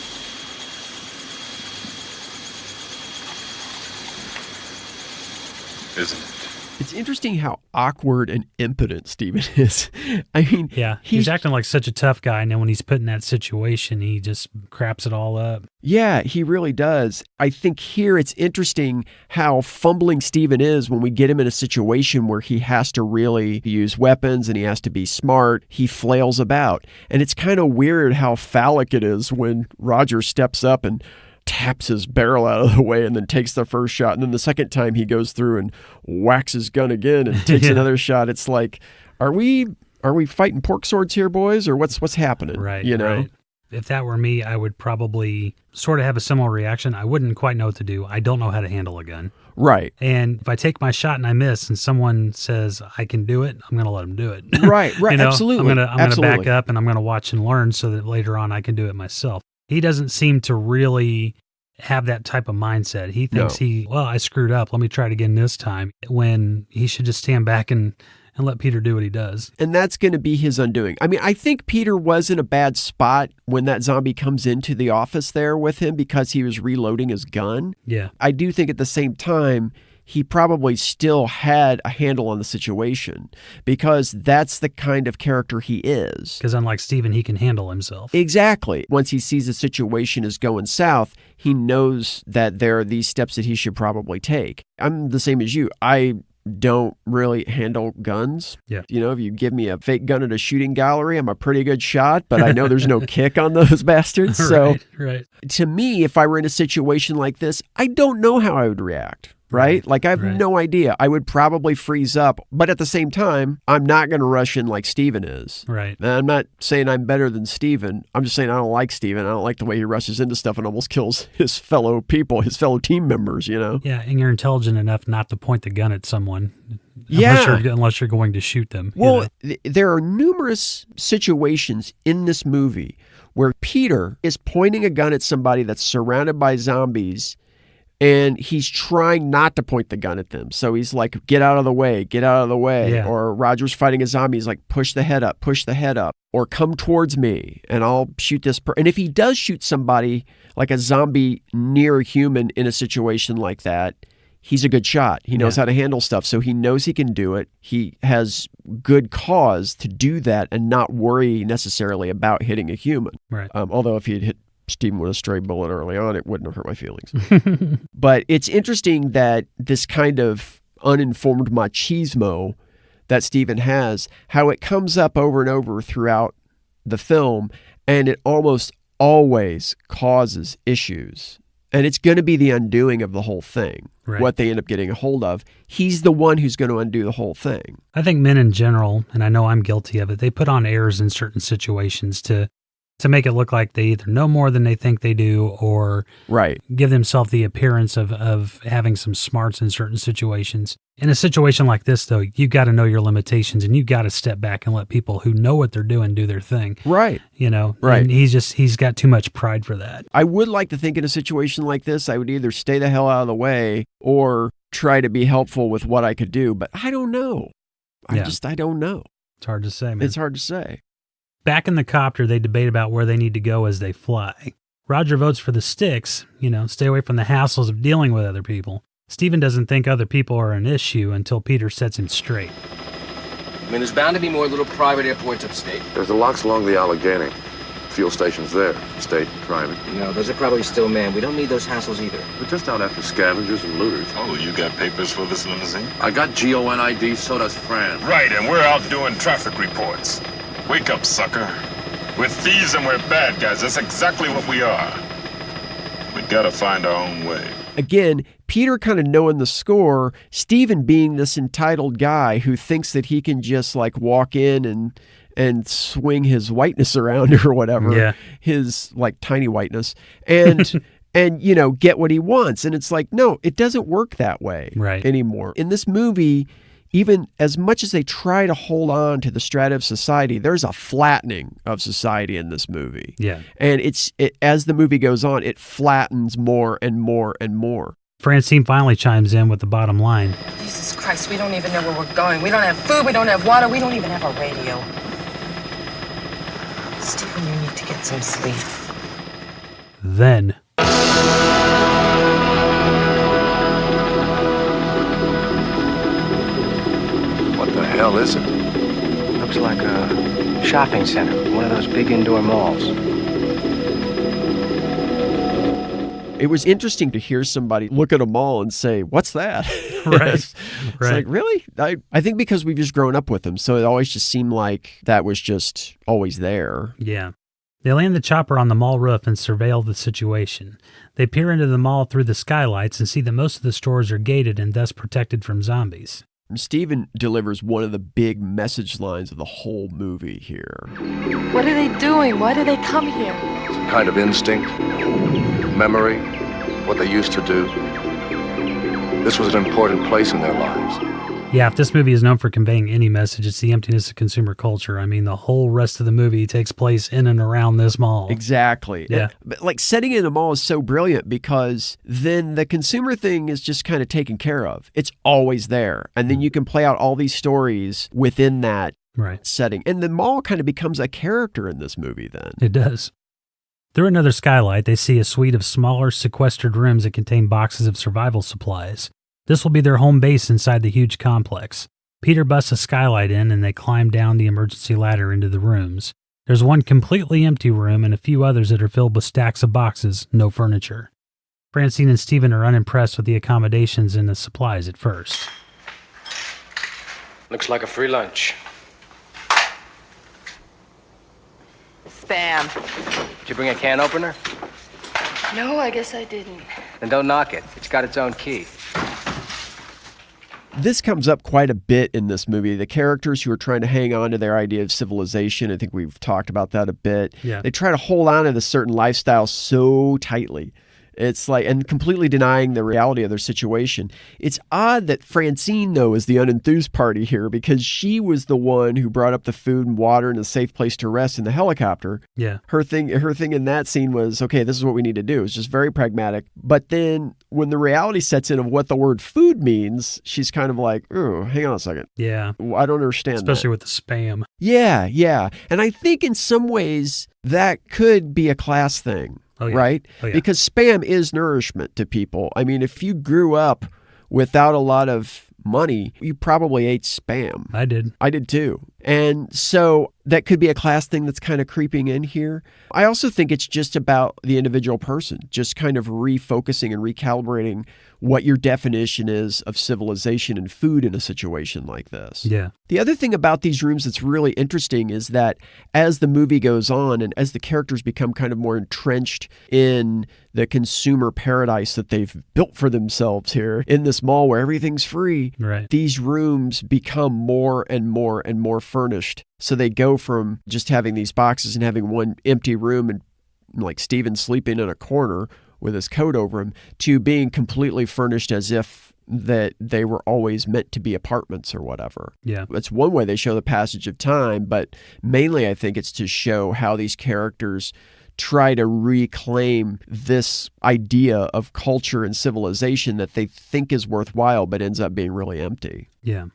Speaker 2: Isn't it?
Speaker 6: It's interesting how awkward and impotent Stephen is. I mean,
Speaker 5: yeah, he's acting like such a tough guy, and then when he's put in that situation, he just craps it all up.
Speaker 6: Yeah, he really does. I think here it's interesting how fumbling Stephen is when we get him in a situation where he has to really use weapons and he has to be smart. He flails about. And it's kind of weird how phallic it is when Roger steps up and taps his barrel out of the way and then takes the first shot. And then the second time he goes through and whacks his gun again and takes another shot. It's like, are we fighting pork swords here, boys? Or what's happening?
Speaker 5: Right.
Speaker 6: You know?
Speaker 5: Right. If that were me, I would probably sort of have a similar reaction. I wouldn't quite know what to do. I don't know how to handle a gun.
Speaker 6: Right.
Speaker 5: And if I take my shot and I miss and someone says I can do it, I'm going to let them do it.
Speaker 6: Right.
Speaker 5: You know,
Speaker 6: Absolutely.
Speaker 5: I'm going to back up and I'm going to watch and learn so that later on I can do it myself. He doesn't seem to really have that type of mindset. He thinks I screwed up. Let me try it again this time, when he should just stand back and let Peter do what he does.
Speaker 6: And that's going to be his undoing. I mean, I think Peter was in a bad spot when that zombie comes into the office there with him because he was reloading his gun.
Speaker 5: Yeah.
Speaker 6: I do think at the same time, he probably still had a handle on the situation because that's the kind of character he is.
Speaker 5: Because unlike Stephen, he can handle himself.
Speaker 6: Exactly. Once he sees the situation is going south, he knows that there are these steps that he should probably take. I'm the same as you. I don't really handle guns.
Speaker 5: Yeah.
Speaker 6: You know, if you give me a fake gun at a shooting gallery, I'm a pretty good shot, but I know there's no kick on those bastards. So
Speaker 5: right.
Speaker 6: To me, if I were in a situation like this, I don't know how I would react. right? Like, I have no idea. I would probably freeze up, but at the same time, I'm not going to rush in like Steven is.
Speaker 5: Right.
Speaker 6: And I'm not saying I'm better than Steven. I'm just saying I don't like Steven. I don't like the way he rushes into stuff and almost kills his fellow people, his fellow team members, you know?
Speaker 5: Yeah, and you're intelligent enough not to point the gun at someone.
Speaker 6: Yeah.
Speaker 5: Unless you're going to shoot them.
Speaker 6: Well, there are numerous situations in this movie where Peter is pointing a gun at somebody that's surrounded by zombies, and he's trying not to point the gun at them. So he's like, get out of the way, get out of the way.
Speaker 5: Yeah.
Speaker 6: Or Roger's fighting a zombie. He's like, push the head up. Or come towards me, and I'll shoot this person. And if he does shoot somebody, like a zombie near a human in a situation like that, he's a good shot. He knows how to handle stuff. So he knows he can do it. He has good cause to do that and not worry necessarily about hitting a human.
Speaker 5: Right.
Speaker 6: Although if he'd hit Steven with a stray bullet early on, it wouldn't have hurt my feelings. But it's interesting that this kind of uninformed machismo that Steven has, how it comes up over and over throughout the film, and it almost always causes issues. And it's going to be the undoing of the whole thing, what they end up getting a hold of. He's the one who's going to undo the whole thing.
Speaker 5: I think men in general, and I know I'm guilty of it, they put on airs in certain situations to make it look like they either know more than they think they do, or give themselves the appearance of having some smarts in certain situations. In a situation like this, though, you got to know your limitations, and you got to step back and let people who know what they're doing do their thing.
Speaker 6: Right.
Speaker 5: You know?
Speaker 6: Right.
Speaker 5: And he's got too much pride for that.
Speaker 6: I would like to think in a situation like this, I would either stay the hell out of the way or try to be helpful with what I could do, but I don't know. I don't know.
Speaker 5: It's hard to say, man.
Speaker 6: It's hard to say.
Speaker 5: Back in the copter, they debate about where they need to go as they fly. Roger votes for the sticks, stay away from the hassles of dealing with other people. Steven doesn't think other people are an issue until Peter sets him straight.
Speaker 19: I mean, there's bound to be more little private airports upstate.
Speaker 17: There's the locks along the Allegheny. Fuel stations there, state, private.
Speaker 19: No, those are probably still manned. We don't need those hassles either.
Speaker 17: We're just out after scavengers and looters.
Speaker 2: Oh, you got papers for this limousine?
Speaker 17: I got GONID, so does Fran.
Speaker 2: Right, and we're out doing traffic reports. Wake up, sucker. We're thieves and we're bad guys. That's exactly what we are. We gotta find our own way.
Speaker 6: Again, Peter kind of knowing the score, Steven being this entitled guy who thinks that he can just like walk in and swing his whiteness around or whatever, his like tiny whiteness, and and get what he wants. And it's like, no, it doesn't work that way anymore. In this movie, even as much as they try to hold on to the strata of society, there's a flattening of society in this movie.
Speaker 5: Yeah.
Speaker 6: And as the movie goes on, it flattens more and more and more.
Speaker 5: Francine finally chimes in with the bottom line.
Speaker 20: Jesus Christ, we don't even know where we're going. We don't have food, we don't have water, we don't even have a radio. Stephen, you need to get some sleep.
Speaker 5: Then...
Speaker 17: What the hell is it?
Speaker 19: Looks like a shopping center, one of those big indoor malls.
Speaker 6: It was interesting to hear somebody look at a mall and say, what's that? It's like, really? I think because we've just grown up with them, so it always just seemed like that was just always there.
Speaker 5: Yeah. They land the chopper on the mall roof and surveil the situation. They peer into the mall through the skylights and see that most of the stores are gated and thus protected from zombies.
Speaker 6: Steven delivers one of the big message lines of the whole movie here.
Speaker 4: What are they doing? Why do they come here?
Speaker 17: It's a kind of instinct, memory, what they used to do. This was an important place in their lives.
Speaker 5: Yeah, if this movie is known for conveying any message, it's the emptiness of consumer culture. I mean, the whole rest of the movie takes place in and around this mall.
Speaker 6: Exactly.
Speaker 5: Yeah.
Speaker 6: But like setting it in a mall is so brilliant because then the consumer thing is just kind of taken care of. It's always there. And then you can play out all these stories within that setting. And the mall kind of becomes a character in this movie then.
Speaker 5: It does. Through another skylight, they see a suite of smaller, sequestered rooms that contain boxes of survival supplies. This will be their home base inside the huge complex. Peter busts a skylight in and they climb down the emergency ladder into the rooms. There's one completely empty room and a few others that are filled with stacks of boxes, no furniture. Francine and Steven are unimpressed with the accommodations and the supplies at first.
Speaker 19: Looks like a free lunch.
Speaker 20: Spam.
Speaker 19: Did you bring a can opener?
Speaker 4: No, I guess I didn't.
Speaker 19: Then don't knock it. It's got its own key.
Speaker 6: This comes up quite a bit in this movie. The characters who are trying to hang on to their idea of civilization, I think we've talked about that a bit.
Speaker 5: Yeah.
Speaker 6: They try to hold on to this certain lifestyle so tightly. It's like, and completely denying the reality of their situation. It's odd that Francine, though, is the unenthused party here because she was the one who brought up the food and water and a safe place to rest in the helicopter.
Speaker 5: Yeah.
Speaker 6: Her thing in that scene was, okay, this is what we need to do. It's just very pragmatic. But then when the reality sets in of what the word food means, she's kind of like, oh, hang on a second.
Speaker 5: Yeah.
Speaker 6: I don't understand
Speaker 5: Especially
Speaker 6: that.
Speaker 5: with the spam.
Speaker 6: Yeah, yeah. And I think in some ways that could be a class thing.
Speaker 5: Oh, yeah.
Speaker 6: Right?
Speaker 5: Oh, yeah.
Speaker 6: Because spam is nourishment to people. I mean, if you grew up without a lot of money, you probably ate spam.
Speaker 5: I did.
Speaker 6: I did too. And so that could be a class thing that's kind of creeping in here. I also think it's just about the individual person, just kind of refocusing and recalibrating what your definition is of civilization and food in a situation like this.
Speaker 5: Yeah.
Speaker 6: The other thing about these rooms that's really interesting is that as the movie goes on and as the characters become kind of more entrenched in the consumer paradise that they've built for themselves here in this mall where everything's free,
Speaker 5: right,
Speaker 6: these rooms become more and more and more furnished. So they go from just having these boxes and having one empty room and like Steven sleeping in a corner with his coat over him to being completely furnished as if that they were always meant to be apartments or whatever.
Speaker 5: Yeah.
Speaker 6: That's one way they show the passage of time, but mainly I think it's to show how these characters try to reclaim this idea of culture and civilization that they think is worthwhile but ends up being really empty.
Speaker 5: Yeah.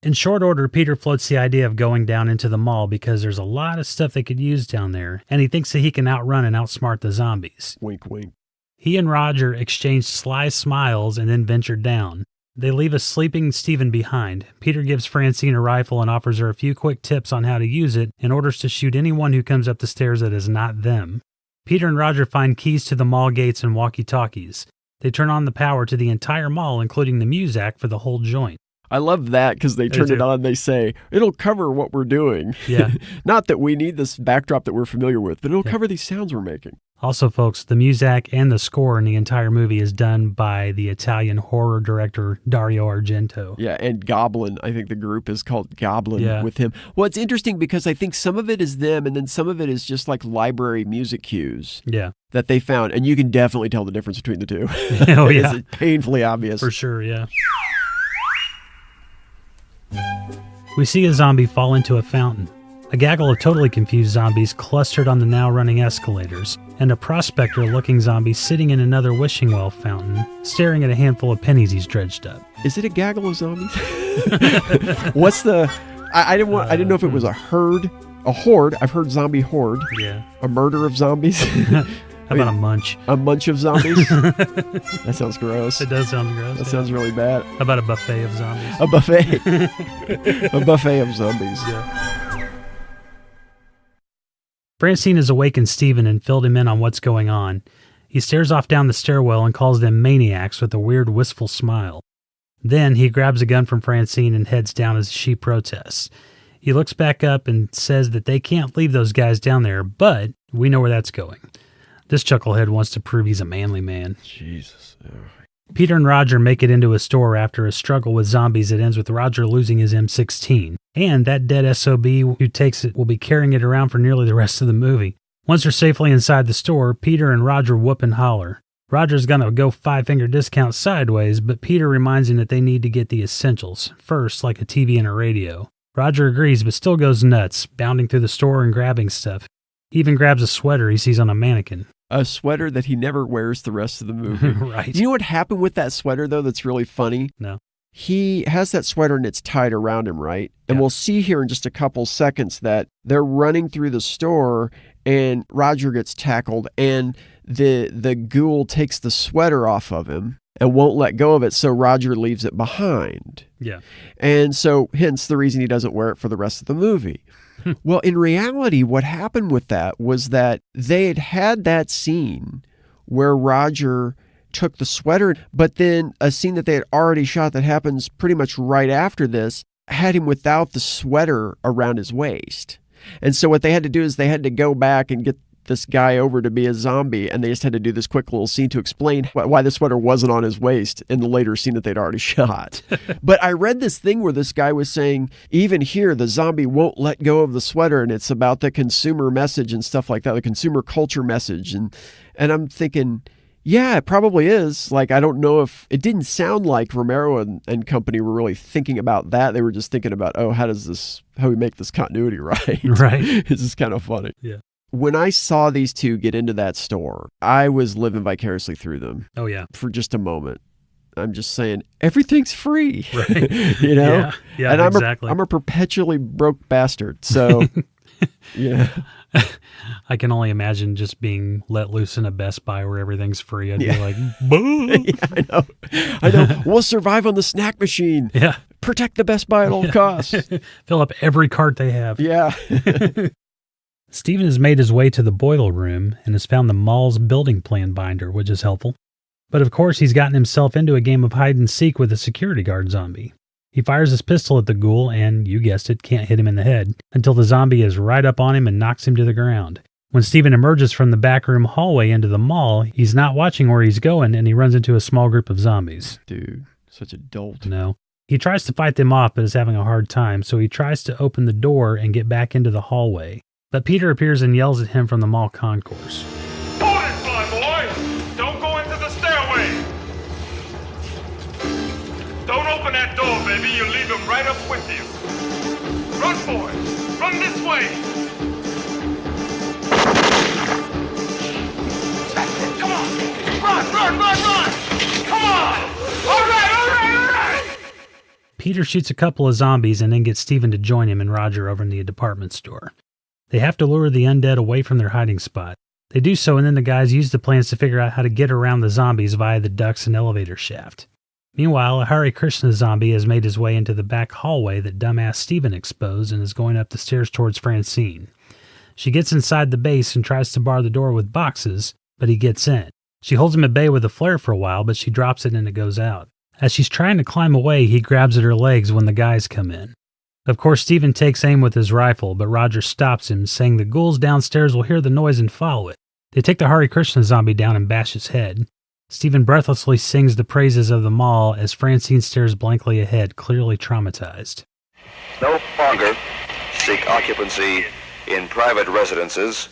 Speaker 5: In short order, Peter floats the idea of going down into the mall because there's a lot of stuff they could use down there, and he thinks that he can outrun and outsmart the zombies.
Speaker 6: Wink, wink.
Speaker 5: He and Roger exchanged sly smiles and then ventured down. They leave a sleeping Steven behind. Peter gives Francine a rifle and offers her a few quick tips on how to use it and orders to shoot anyone who comes up the stairs that is not them. Peter and Roger find keys to the mall gates and walkie-talkies. They turn on the power to the entire mall, including the Muzak for the whole joint.
Speaker 6: I love that because they turn it on. They say, it'll cover what we're doing.
Speaker 5: Yeah.
Speaker 6: Not that we need this backdrop that we're familiar with, but it'll cover these sounds we're making.
Speaker 5: Also, folks, the Muzak and the score in the entire movie is done by the Italian horror director Dario Argento.
Speaker 6: Yeah, and Goblin. I think the group is called Goblin with him. Well, it's interesting because I think some of it is them and then some of it is just like library music cues.
Speaker 5: Yeah.
Speaker 6: That they found. And you can definitely tell the difference between the two.
Speaker 5: Oh, yeah.
Speaker 6: It's painfully obvious.
Speaker 5: For sure, yeah. We see a zombie fall into a fountain. A gaggle of totally confused zombies clustered on the now running escalators, and a prospector-looking zombie sitting in another wishing well fountain, staring at a handful of pennies he's dredged up.
Speaker 6: Is it a gaggle of zombies? What's the... I didn't know if it was a horde. A horde. I've heard zombie horde.
Speaker 5: Yeah.
Speaker 6: A murder of zombies.
Speaker 5: How about a munch?
Speaker 6: A munch of zombies? That sounds gross.
Speaker 5: It does sound gross.
Speaker 6: That sounds really bad.
Speaker 5: How about a buffet of zombies?
Speaker 6: A buffet. A buffet of zombies.
Speaker 5: Yeah. Francine has awakened Steven and filled him in on what's going on. He stares off down the stairwell and calls them maniacs with a weird, wistful smile. Then he grabs a gun from Francine and heads down as she protests. He looks back up and says that they can't leave those guys down there, but we know where that's going. This chucklehead wants to prove he's a manly man.
Speaker 6: Jesus.
Speaker 5: Peter and Roger make it into a store after a struggle with zombies that ends with Roger losing his M16. And that dead SOB who takes it will be carrying it around for nearly the rest of the movie. Once they're safely inside the store, Peter and Roger whoop and holler. Roger's gonna go 5-finger discount sideways, but Peter reminds him that they need to get the essentials first, like a TV and a radio. Roger agrees, but still goes nuts, bounding through the store and grabbing stuff. He even grabs a sweater he sees on a mannequin.
Speaker 6: A sweater that he never wears the rest of the movie.
Speaker 5: Right.
Speaker 6: You know what happened with that sweater, though, that's really funny?
Speaker 5: No.
Speaker 6: He has that sweater and it's tied around him, right? And we'll see here in just a couple seconds that they're running through the store and Roger gets tackled and the ghoul takes the sweater off of him and won't let go of it, so Roger leaves it behind.
Speaker 5: Yeah.
Speaker 6: And so, hence the reason he doesn't wear it for the rest of the movie. Well, in reality, what happened with that was that they had that scene where Roger took the sweater, but then a scene that they had already shot that happens pretty much right after this had him without the sweater around his waist. And so what they had to do is they had to go back and get this guy over to be a zombie, and they just had to do this quick little scene to explain why the sweater wasn't on his waist in the later scene that they'd already shot. But I read this thing where this guy was saying, even here, the zombie won't let go of the sweater, and it's about the consumer message and stuff like that, the consumer culture message. And I'm thinking, yeah, it probably is. Like, I don't know if it didn't sound like Romero and company were really thinking about that. They were just thinking about, how we make this continuity right.
Speaker 5: Right.
Speaker 6: This is kind of funny.
Speaker 5: Yeah.
Speaker 6: When I saw these two get into that store, I was living vicariously through them.
Speaker 5: Oh, yeah.
Speaker 6: For just a moment. I'm just saying, everything's free.
Speaker 5: Right.
Speaker 6: You know?
Speaker 5: Yeah,
Speaker 6: and
Speaker 5: exactly.
Speaker 6: I'm a perpetually broke bastard. So, yeah.
Speaker 5: I can only imagine just being let loose in a Best Buy where everything's free. I'd be like,
Speaker 6: boo! Yeah, I know. We'll survive on the snack machine.
Speaker 5: Yeah.
Speaker 6: Protect the Best Buy at all costs.
Speaker 5: Fill up every cart they have.
Speaker 6: Yeah.
Speaker 5: Stephen has made his way to the boiler room and has found the mall's building plan binder, which is helpful. But of course, he's gotten himself into a game of hide and seek with a security guard zombie. He fires his pistol at the ghoul and, you guessed it, can't hit him in the head until the zombie is right up on him and knocks him to the ground. When Stephen emerges from the backroom hallway into the mall, he's not watching where he's going and he runs into a small group of zombies.
Speaker 6: Dude, such a dolt.
Speaker 5: No. He tries to fight them off but is having a hard time, so he tries to open the door and get back into the hallway. But Peter appears and yells at him from the mall concourse.
Speaker 15: Hold it, fly boy! Don't go into the stairway! Don't open that door, baby. You'll leave him right up with you. Run, boy! Run this way! Come on! Run! Come on! All right!
Speaker 5: Peter shoots a couple of zombies and then gets Stephen to join him and Roger over in the department store. They have to lure the undead away from their hiding spot. They do so, and then the guys use the plans to figure out how to get around the zombies via the ducts and elevator shaft. Meanwhile, a Hare Krishna zombie has made his way into the back hallway that dumbass Stephen exposed and is going up the stairs towards Francine. She gets inside the base and tries to bar the door with boxes, but he gets in. She holds him at bay with a flare for a while, but she drops it and it goes out. As she's trying to climb away, he grabs at her legs when the guys come in. Of course, Stephen takes aim with his rifle, but Roger stops him, saying the ghouls downstairs will hear the noise and follow it. They take the Hare Krishna zombie down and bash his head. Stephen breathlessly sings the praises of the mall as Francine stares blankly ahead, clearly traumatized.
Speaker 21: No longer seek occupancy in private residences,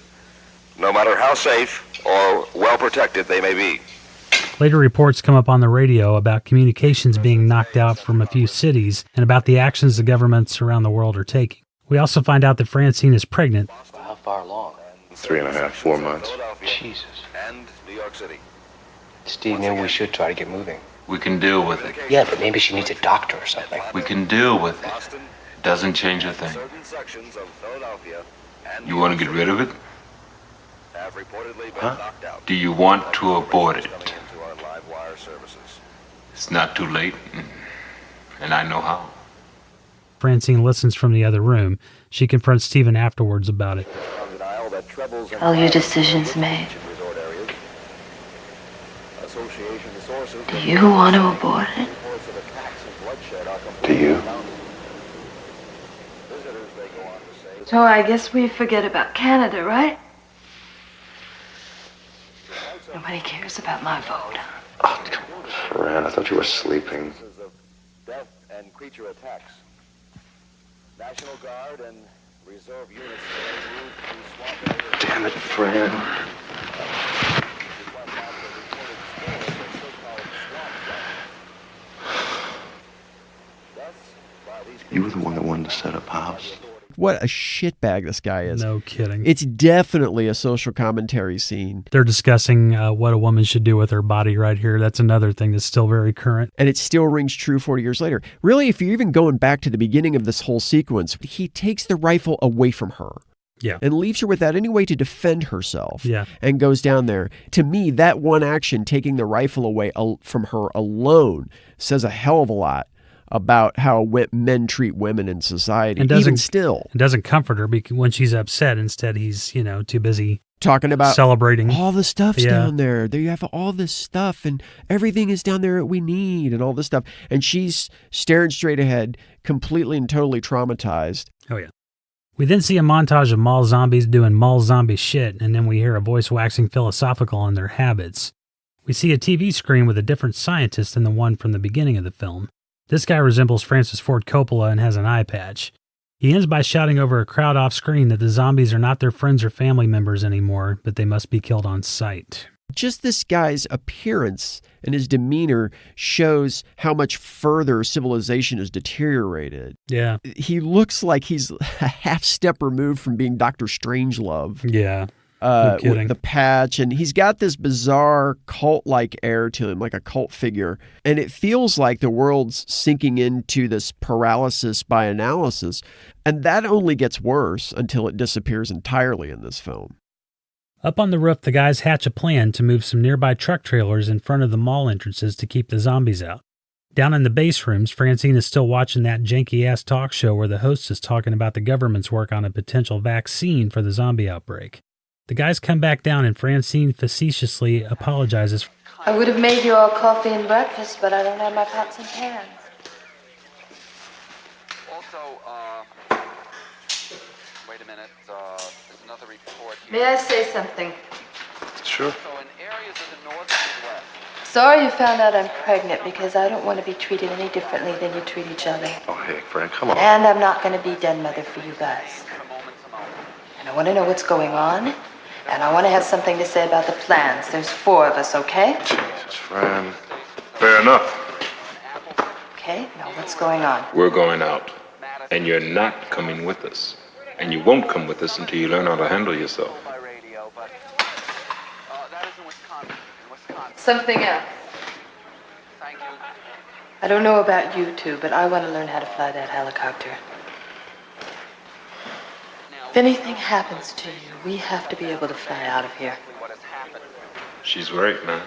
Speaker 21: no matter how safe or well protected they may be.
Speaker 5: Later reports come up on the radio about communications being knocked out from a few cities and about the actions the governments around the world are taking. We also find out that Francine is pregnant.
Speaker 19: How far along?
Speaker 17: 3.5, 4 months.
Speaker 19: Jesus.
Speaker 21: And New York City.
Speaker 19: Steve, maybe we should try to get moving.
Speaker 22: We can deal with it.
Speaker 19: Yeah, but maybe she needs a doctor or something.
Speaker 22: We can deal with it. Doesn't change a thing. You want to get rid of it?
Speaker 19: Huh?
Speaker 22: Do you want to abort it? It's not too late, and I know how.
Speaker 5: Francine listens from the other room. She confronts Stephen afterwards about it.
Speaker 23: All your decisions made. Do you want to abort it?
Speaker 19: Do you?
Speaker 23: So I guess we forget about Canada, right? Nobody cares about my vote.
Speaker 19: Oh, come on, Fran, I thought you were sleeping.
Speaker 21: Death and creature attacks. National Guard and reserve units moved to swamp areas.
Speaker 19: Damn it, Fran. You were the one that wanted to set up house.
Speaker 6: What a shitbag this guy is.
Speaker 5: No kidding.
Speaker 6: It's definitely a social commentary scene.
Speaker 5: They're discussing what a woman should do with her body right here. That's another thing that's still very current.
Speaker 6: And it still rings true 40 years later. Really, if you're even going back to the beginning of this whole sequence, he takes the rifle away from her.
Speaker 5: Yeah.
Speaker 6: And leaves her without any way to defend herself.
Speaker 5: Yeah.
Speaker 6: And goes down there. To me, that one action, taking the rifle away from her alone, says a hell of a lot about how men treat women in society,
Speaker 5: and
Speaker 6: even still.
Speaker 5: It doesn't comfort her when she's upset. Instead, he's, too busy
Speaker 6: talking about
Speaker 5: celebrating.
Speaker 6: All the stuff's down there. There you have all this stuff, and everything is down there that we need, and all this stuff. And she's staring straight ahead, completely and totally traumatized.
Speaker 5: Oh, yeah. We then see a montage of mall zombies doing mall zombie shit, and then we hear a voice waxing philosophical on their habits. We see a TV screen with a different scientist than the one from the beginning of the film. This guy resembles Francis Ford Coppola and has an eye patch. He ends by shouting over a crowd off-screen that the zombies are not their friends or family members anymore, but they must be killed on sight.
Speaker 6: Just this guy's appearance and his demeanor shows how much further civilization has deteriorated.
Speaker 5: Yeah.
Speaker 6: He looks like he's a half step removed from being Dr. Strangelove.
Speaker 5: Yeah. No kidding.
Speaker 6: With the patch, and he's got this bizarre cult-like air to him, like a cult figure. And it feels like the world's sinking into this paralysis by analysis. And that only gets worse until it disappears entirely in this film.
Speaker 5: Up on the roof, the guys hatch a plan to move some nearby truck trailers in front of the mall entrances to keep the zombies out. Down in the base rooms, Francine is still watching that janky-ass talk show where the host is talking about the government's work on a potential vaccine for the zombie outbreak. The guys come back down and Francine facetiously apologizes.
Speaker 23: I would have made you all coffee and breakfast, but I don't have my pots and pans.
Speaker 11: Also, wait a minute, there's another report here.
Speaker 23: May I say something?
Speaker 17: Sure.
Speaker 11: So in areas of the north and west.
Speaker 23: Sorry you found out I'm pregnant because I don't want to be treated any differently than you treat each other.
Speaker 17: Oh, hey, Fran, come on.
Speaker 23: And I'm not going to be den mother for you guys. And I want to know what's going on, and I want to have something to say about the plans. There's 4 of us, okay?
Speaker 17: Jesus, Fran.
Speaker 2: Fair enough.
Speaker 23: Okay, now what's going on?
Speaker 2: We're going out. And you're not coming with us. And you won't come with us until you learn how to handle yourself.
Speaker 23: Something else. I don't know about you two, but I want to learn how to fly that helicopter. If anything happens to you, we have to be able to fly out of here.
Speaker 2: She's right, man.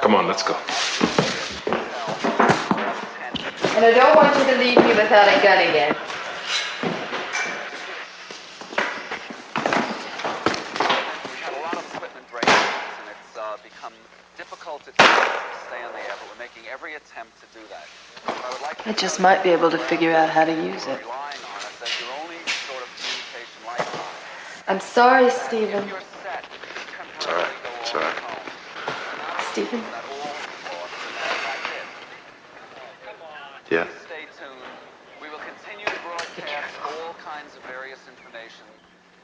Speaker 2: Come on, let's go.
Speaker 23: And I don't want you to leave me without a gun again.
Speaker 11: We've had a lot of equipment break-ins, and it's become difficult to stay on the air, but we're making every attempt to do that. I would like to
Speaker 23: I just might be able to figure out how to use it.
Speaker 11: relying on us as your only sort of communication lifeline.
Speaker 23: I'm sorry, Stephen.
Speaker 17: It's all right. It's all right.
Speaker 23: Stephen?
Speaker 17: Yeah.
Speaker 11: Stay tuned. We will continue to broadcast all kinds of various information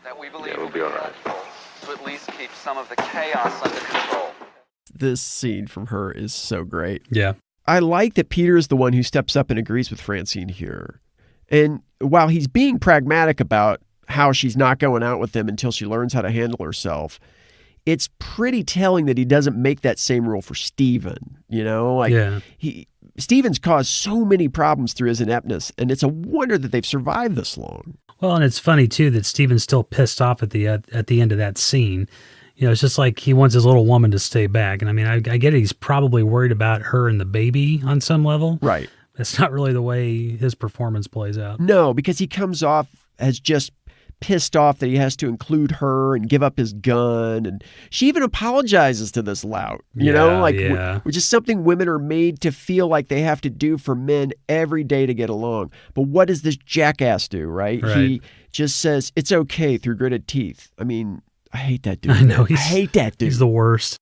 Speaker 11: that we believe
Speaker 17: we'll be all right.
Speaker 11: to at least keep some of the chaos under control.
Speaker 6: This scene from her is so great.
Speaker 5: Yeah.
Speaker 6: I like that Peter is the one who steps up and agrees with Francine here. And while he's being pragmatic about how she's not going out with them until she learns how to handle herself, it's pretty telling that he doesn't make that same rule for Steven. You know, like Steven's caused so many problems through his ineptness, and it's a wonder that they've survived this long.
Speaker 5: Well, and it's funny too that Steven's still pissed off at the end of that scene. You know, it's just like he wants his little woman to stay back. And I mean, I get it. He's probably worried about her and the baby on some level.
Speaker 6: Right.
Speaker 5: That's not really the way his performance plays out.
Speaker 6: No, because he comes off as just pissed off that he has to include her and give up his gun. And she even apologizes to this lout, you know, like, which is something women are made to feel like they have to do for men every day to get along. But what does this jackass do, right? He just says, it's okay through gritted teeth. I mean, I hate that dude.
Speaker 5: I know.
Speaker 6: I hate that dude.
Speaker 5: He's the worst.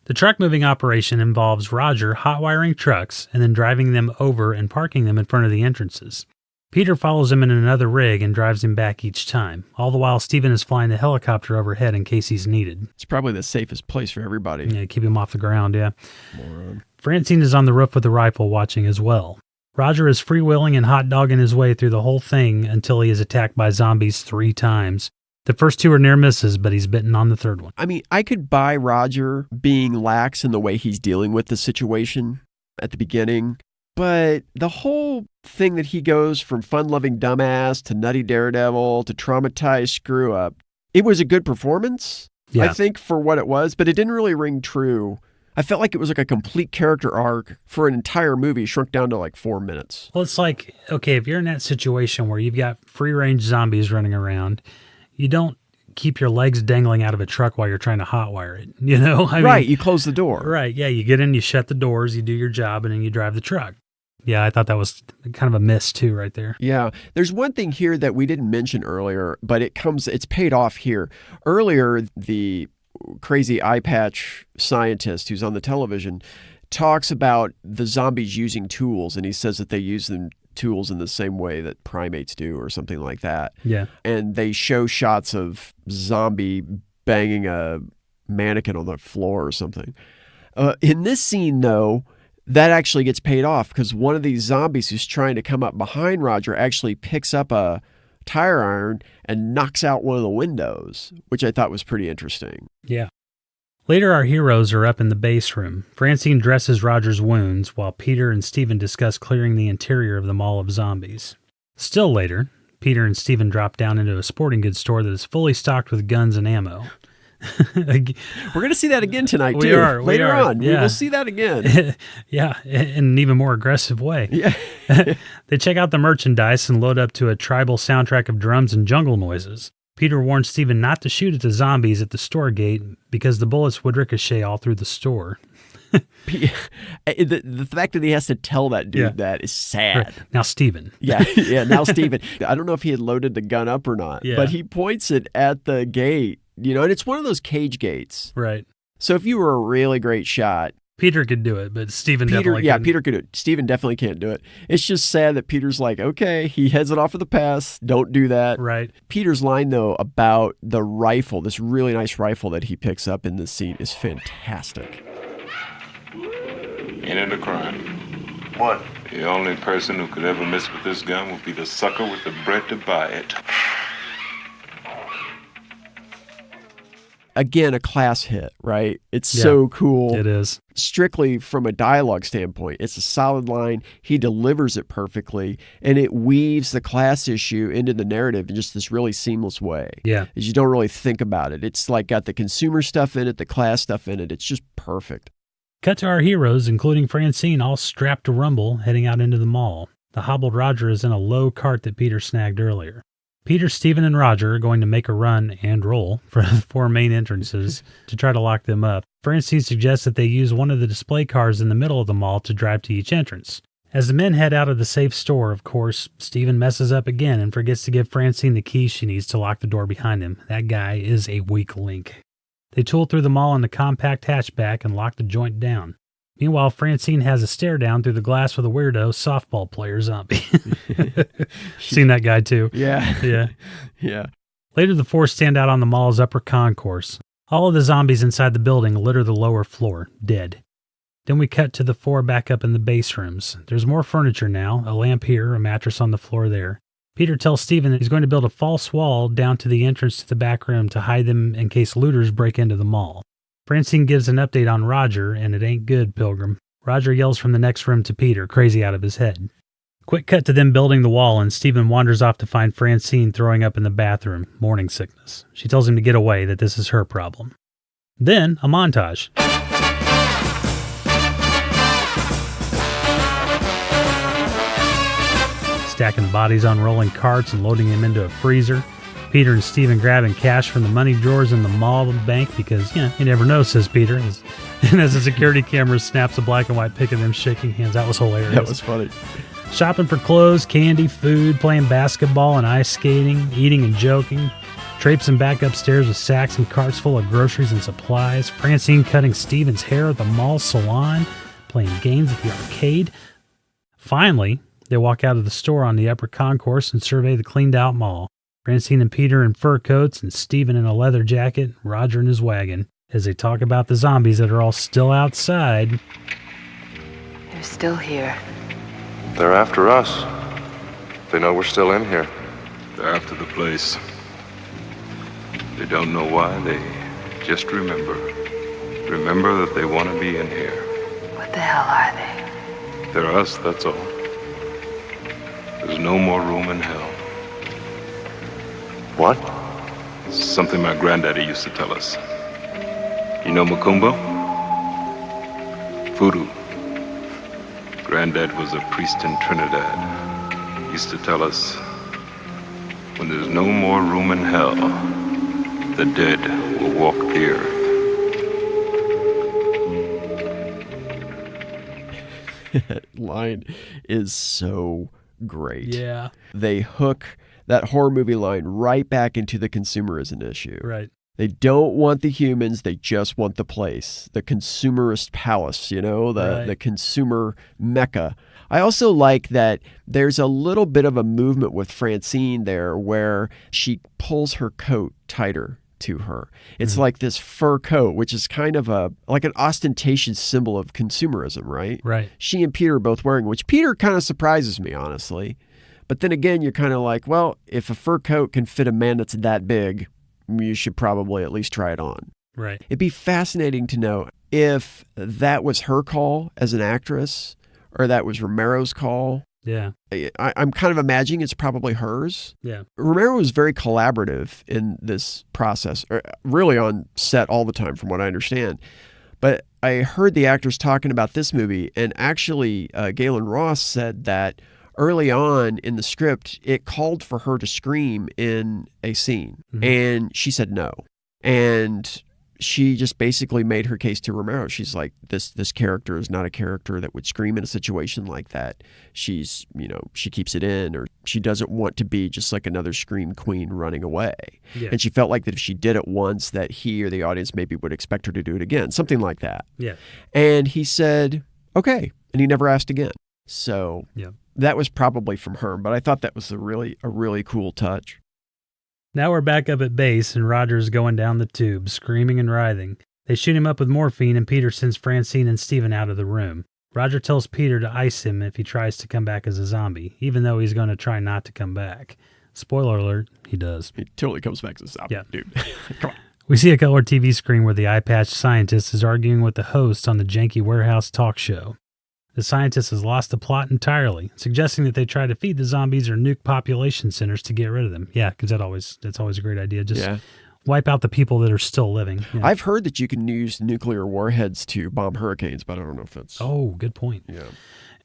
Speaker 5: The truck moving operation involves Roger hot-wiring trucks and then driving them over and parking them in front of the entrances. Peter follows him in another rig and drives him back each time, all the while Stephen is flying the helicopter overhead in case he's needed.
Speaker 6: It's probably the safest place for everybody.
Speaker 5: Yeah, keep him off the ground, yeah.
Speaker 6: Moron.
Speaker 5: Francine is on the roof with a rifle watching as well. Roger is freewheeling and hot-dogging his way through the whole thing until he is attacked by zombies 3 times. The first 2 are near misses, but he's bitten on the 3rd one.
Speaker 6: I mean, I could buy Roger being lax in the way he's dealing with the situation at the beginning, but the whole thing that he goes from fun-loving dumbass to nutty daredevil to traumatized screw-up, it was a good performance, I think, for what it was, but it didn't really ring true. I felt like it was like a complete character arc for an entire movie shrunk down to like 4 minutes.
Speaker 5: Well, it's like, okay, if you're in that situation where you've got free-range zombies running around, you don't keep your legs dangling out of a truck while you're trying to hotwire it, you know? I mean,
Speaker 6: you close the door.
Speaker 5: Right, yeah, you get in, you shut the doors, you do your job, and then you drive the truck. Yeah, I thought that was kind of a miss too right there.
Speaker 6: Yeah. There's one thing here that we didn't mention earlier, but it's paid off here. Earlier, the crazy eye patch scientist who's on the television talks about the zombies using tools, and he says that they use them tools in the same way that primates do or something like that.
Speaker 5: Yeah.
Speaker 6: And they show shots of zombie banging a mannequin on the floor or something. In this scene, though, that actually gets paid off because one of these zombies who's trying to come up behind Roger actually picks up a tire iron and knocks out one of the windows, which I thought was pretty interesting.
Speaker 5: Yeah. Later, our heroes are up in the base room. Francine dresses Roger's wounds while Peter and Stephen discuss clearing the interior of the mall of zombies. Still later, Peter and Stephen drop down into a sporting goods store that is fully stocked with guns and ammo.
Speaker 6: We're going to see that again tonight, too.
Speaker 5: Later on.
Speaker 6: Yeah. We will see that again.
Speaker 5: Yeah, in an even more aggressive way.
Speaker 6: Yeah.
Speaker 5: They check out the merchandise and load up to a tribal soundtrack of drums and jungle noises. Peter warns Stephen not to shoot at the zombies at the store gate because the bullets would ricochet all through the store.
Speaker 6: The fact that he has to tell that dude that is sad.
Speaker 5: Right. Now, Stephen.
Speaker 6: Now Stephen. I don't know if he had loaded the gun up or not, but he points it at the gate. And it's one of those cage gates.
Speaker 5: Right.
Speaker 6: So if you were a really great shot,
Speaker 5: Peter could do it, but Stephen definitely couldn't.
Speaker 6: Peter could do it. Stephen definitely can't do it. It's just sad that Peter's like, okay, he heads it off of the pass. Don't do that.
Speaker 5: Right.
Speaker 6: Peter's line, though, about the rifle, this really nice rifle that he picks up in this scene is fantastic.
Speaker 2: Ain't it a crime?
Speaker 17: What?
Speaker 2: The only person who could ever mess with this gun would be the sucker with the bread to buy it.
Speaker 6: Again, a class hit, right? It's so cool.
Speaker 5: It is.
Speaker 6: Strictly from a dialogue standpoint, it's a solid line. He delivers it perfectly, and it weaves the class issue into the narrative in just this really seamless way.
Speaker 5: Yeah.
Speaker 6: As you don't really think about it. It's like got the consumer stuff in it, the class stuff in it. It's just perfect.
Speaker 5: Cut to our heroes, including Francine, all strapped to Rumble, heading out into the mall. The hobbled Roger is in a low cart that Peter snagged earlier. Peter, Stephen, and Roger are going to make a run and roll for the 4 main entrances to try to lock them up. Francine suggests that they use one of the display cars in the middle of the mall to drive to each entrance. As the men head out of the safe store, of course, Stephen messes up again and forgets to give Francine the key she needs to lock the door behind him. That guy is a weak link. They tool through the mall in the compact hatchback and lock the joint down. Meanwhile, Francine has a stare down through the glass with a weirdo softball player zombie. Seen that guy too.
Speaker 6: Yeah.
Speaker 5: Later, the 4 stand out on the mall's upper concourse. All of the zombies inside the building litter the lower floor, dead. Then we cut to the 4 back up in the base rooms. There's more furniture now, a lamp here, a mattress on the floor there. Peter tells Stephen that he's going to build a false wall down to the entrance to the back room to hide them in case looters break into the mall. Francine gives an update on Roger, and it ain't good, Pilgrim. Roger yells from the next room to Peter, crazy out of his head. Quick cut to them building the wall, and Stephen wanders off to find Francine throwing up in the bathroom, morning sickness. She tells him to get away, that this is her problem. Then, a montage. Stacking bodies on rolling carts and loading them into a freezer. Peter and Stephen grabbing cash from the money drawers in the mall bank because, you never know, says Peter. And as the security camera snaps a black and white pic of them shaking hands, that was hilarious.
Speaker 6: That was funny.
Speaker 5: Shopping for clothes, candy, food, playing basketball and ice skating, eating and joking. Traipsing back upstairs with sacks and carts full of groceries and supplies. Francine cutting Stephen's hair at the mall salon. Playing games at the arcade. Finally, they walk out of the store on the upper concourse and survey the cleaned out mall. Francine and Peter in fur coats and Stephen in a leather jacket, Roger in his wagon, as they talk about the zombies that are all still outside.
Speaker 23: They're still here.
Speaker 17: They're after us. They know we're still in here.
Speaker 2: They're after the place. They don't know why, they just remember. Remember that they want to be in here.
Speaker 23: What the hell are they?
Speaker 2: They're us, that's all. There's no more room in hell.
Speaker 17: What?
Speaker 2: Something my granddaddy used to tell us. You know Macumba? Voodoo. Granddad was a priest in Trinidad. He used to tell us, when there's no more room in hell, the dead will walk the earth.
Speaker 6: line is so great.
Speaker 5: Yeah.
Speaker 6: They hook that horror movie line right back into the consumerism issue.
Speaker 5: Right.
Speaker 6: They don't want the humans, they just want the place, the consumerist palace, the consumer mecca. I also like that there's a little bit of a movement with Francine there where she pulls her coat tighter to her. It's like this fur coat, which is kind of like an ostentatious symbol of consumerism, right?
Speaker 5: Right.
Speaker 6: She and Peter are both wearing, which Peter kind of surprises me, honestly. But then again, you're kind of like, well, if a fur coat can fit a man that's that big, you should probably at least try it on.
Speaker 5: Right.
Speaker 6: It'd be fascinating to know if that was her call as an actress or that was Romero's call.
Speaker 5: Yeah.
Speaker 6: I'm kind of imagining it's probably hers.
Speaker 5: Yeah.
Speaker 6: Romero was very collaborative in this process, really on set all the time from what I understand. But I heard the actors talking about this movie, and actually Galen Ross said that early on in the script, it called for her to scream in a scene, and she said no. And she just basically made her case to Romero. She's like, this character is not a character that would scream in a situation like that. She's, she keeps it in, or she doesn't want to be just like another scream queen running away.
Speaker 5: Yeah.
Speaker 6: And she felt like that if she did it once, that he or the audience maybe would expect her to do it again, something like that.
Speaker 5: Yeah.
Speaker 6: And he said, okay. And he never asked again. So
Speaker 5: yeah.
Speaker 6: That was probably from her, but I thought that was a really cool touch.
Speaker 5: Now we're back up at base, and Roger's going down the tube, screaming and writhing. They shoot him up with morphine, and Peter sends Francine and Steven out of the room. Roger tells Peter to ice him if he tries to come back as a zombie, even though he's going to try not to come back. Spoiler alert, he does.
Speaker 6: He totally comes back as a zombie, dude. Come on.
Speaker 5: We see a color TV screen where the eye-patched scientist is arguing with the host on the janky warehouse talk show. The scientist has lost the plot entirely, suggesting that they try to feed the zombies or nuke population centers to get rid of them. Yeah, because that's always a great idea. Just wipe out the people that are still living. Yeah.
Speaker 6: I've heard that you can use nuclear warheads to bomb hurricanes, but I don't know if that's...
Speaker 5: Oh, good point.
Speaker 6: Yeah.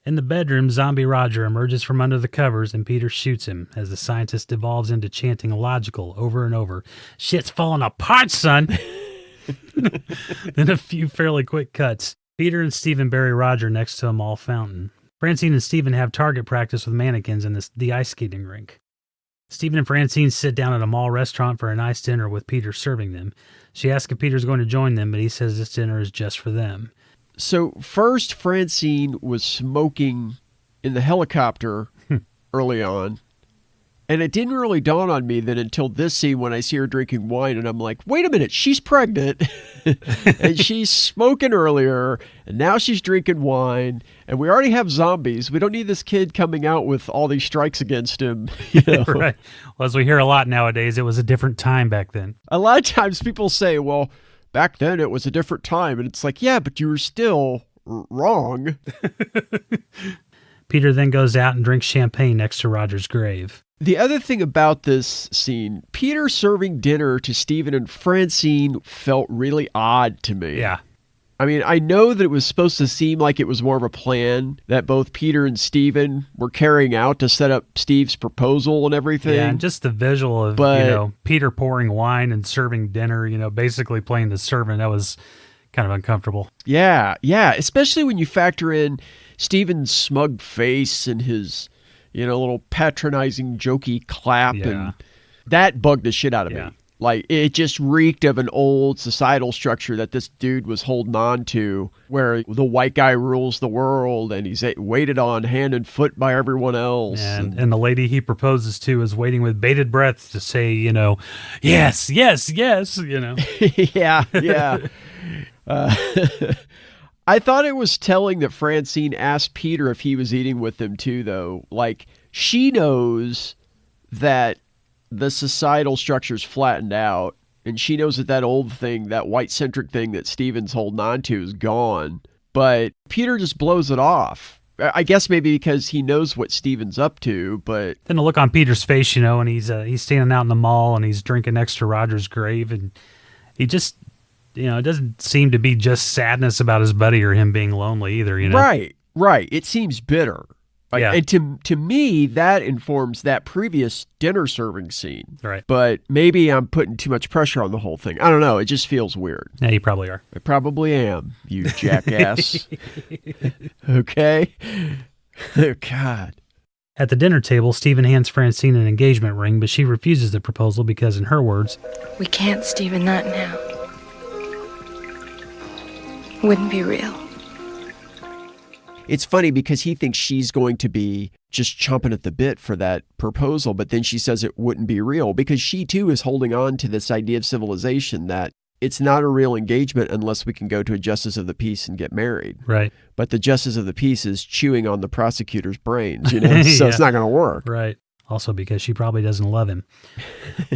Speaker 5: In the bedroom, zombie Roger emerges from under the covers and Peter shoots him as the scientist devolves into chanting illogical over and over. Shit's falling apart, son! Then a few fairly quick cuts. Peter and Steven bury Roger next to a mall fountain. Francine and Steven have target practice with mannequins in the ice skating rink. Steven and Francine sit down at a mall restaurant for a nice dinner with Peter serving them. She asks if Peter's going to join them, but he says this dinner is just for them.
Speaker 6: So first, Francine was smoking in the helicopter early on. And it didn't really dawn on me that until this scene when I see her drinking wine and I'm like, wait a minute, she's pregnant and she's smoking earlier and now she's drinking wine and we already have zombies. We don't need this kid coming out with all these strikes against him.
Speaker 5: Right. Well, as we hear a lot nowadays, it was a different time back then.
Speaker 6: A lot of times people say, well, back then it was a different time. And it's like, yeah, but you were still wrong.
Speaker 5: Peter then goes out and drinks champagne next to Roger's grave.
Speaker 6: The other thing about this scene, Peter serving dinner to Steven and Francine felt really odd to me.
Speaker 5: Yeah.
Speaker 6: I mean, I know that it was supposed to seem like it was more of a plan that both Peter and Steven were carrying out to set up Steve's proposal and everything.
Speaker 5: Yeah, and just the visual of, Peter pouring wine and serving dinner, basically playing the servant, that was kind of uncomfortable.
Speaker 6: Yeah, especially when you factor in Steven's smug face and his... little patronizing, jokey clap, and that bugged the shit out of me. Like, it just reeked of an old societal structure that this dude was holding on to, where the white guy rules the world, and he's waited on hand and foot by everyone else.
Speaker 5: And the lady he proposes to is waiting with bated breath to say, yes, yes, yes,
Speaker 6: Yeah. I thought it was telling that Francine asked Peter if he was eating with them too, though. Like, she knows that the societal structure's flattened out, and she knows that old thing, that white-centric thing that Steven's holding on to is gone. But Peter just blows it off. I guess maybe because he knows what Steven's up to, but...
Speaker 5: Then the look on Peter's face, and he's standing out in the mall, and he's drinking next to Roger's grave, and he just... it doesn't seem to be just sadness about his buddy or him being lonely either,
Speaker 6: Right. It seems bitter.
Speaker 5: Yeah.
Speaker 6: And to me, that informs that previous dinner serving scene.
Speaker 5: Right.
Speaker 6: But maybe I'm putting too much pressure on the whole thing. I don't know. It just feels weird.
Speaker 5: Yeah, you probably are.
Speaker 6: I probably am, you jackass. Okay? Oh, God.
Speaker 5: At the dinner table, Stephen hands Francine an engagement ring, but she refuses the proposal because, in her words,
Speaker 4: We can't, Stephen, not now. Wouldn't be real.
Speaker 6: It's funny because he thinks she's going to be just chomping at the bit for that proposal, but then she says it wouldn't be real because she too is holding on to this idea of civilization that it's not a real engagement unless we can go to a justice of the peace and get married.
Speaker 5: Right.
Speaker 6: But the justice of the peace is chewing on the prosecutor's brains, so it's not going to work.
Speaker 5: Right. Also because she probably doesn't love him.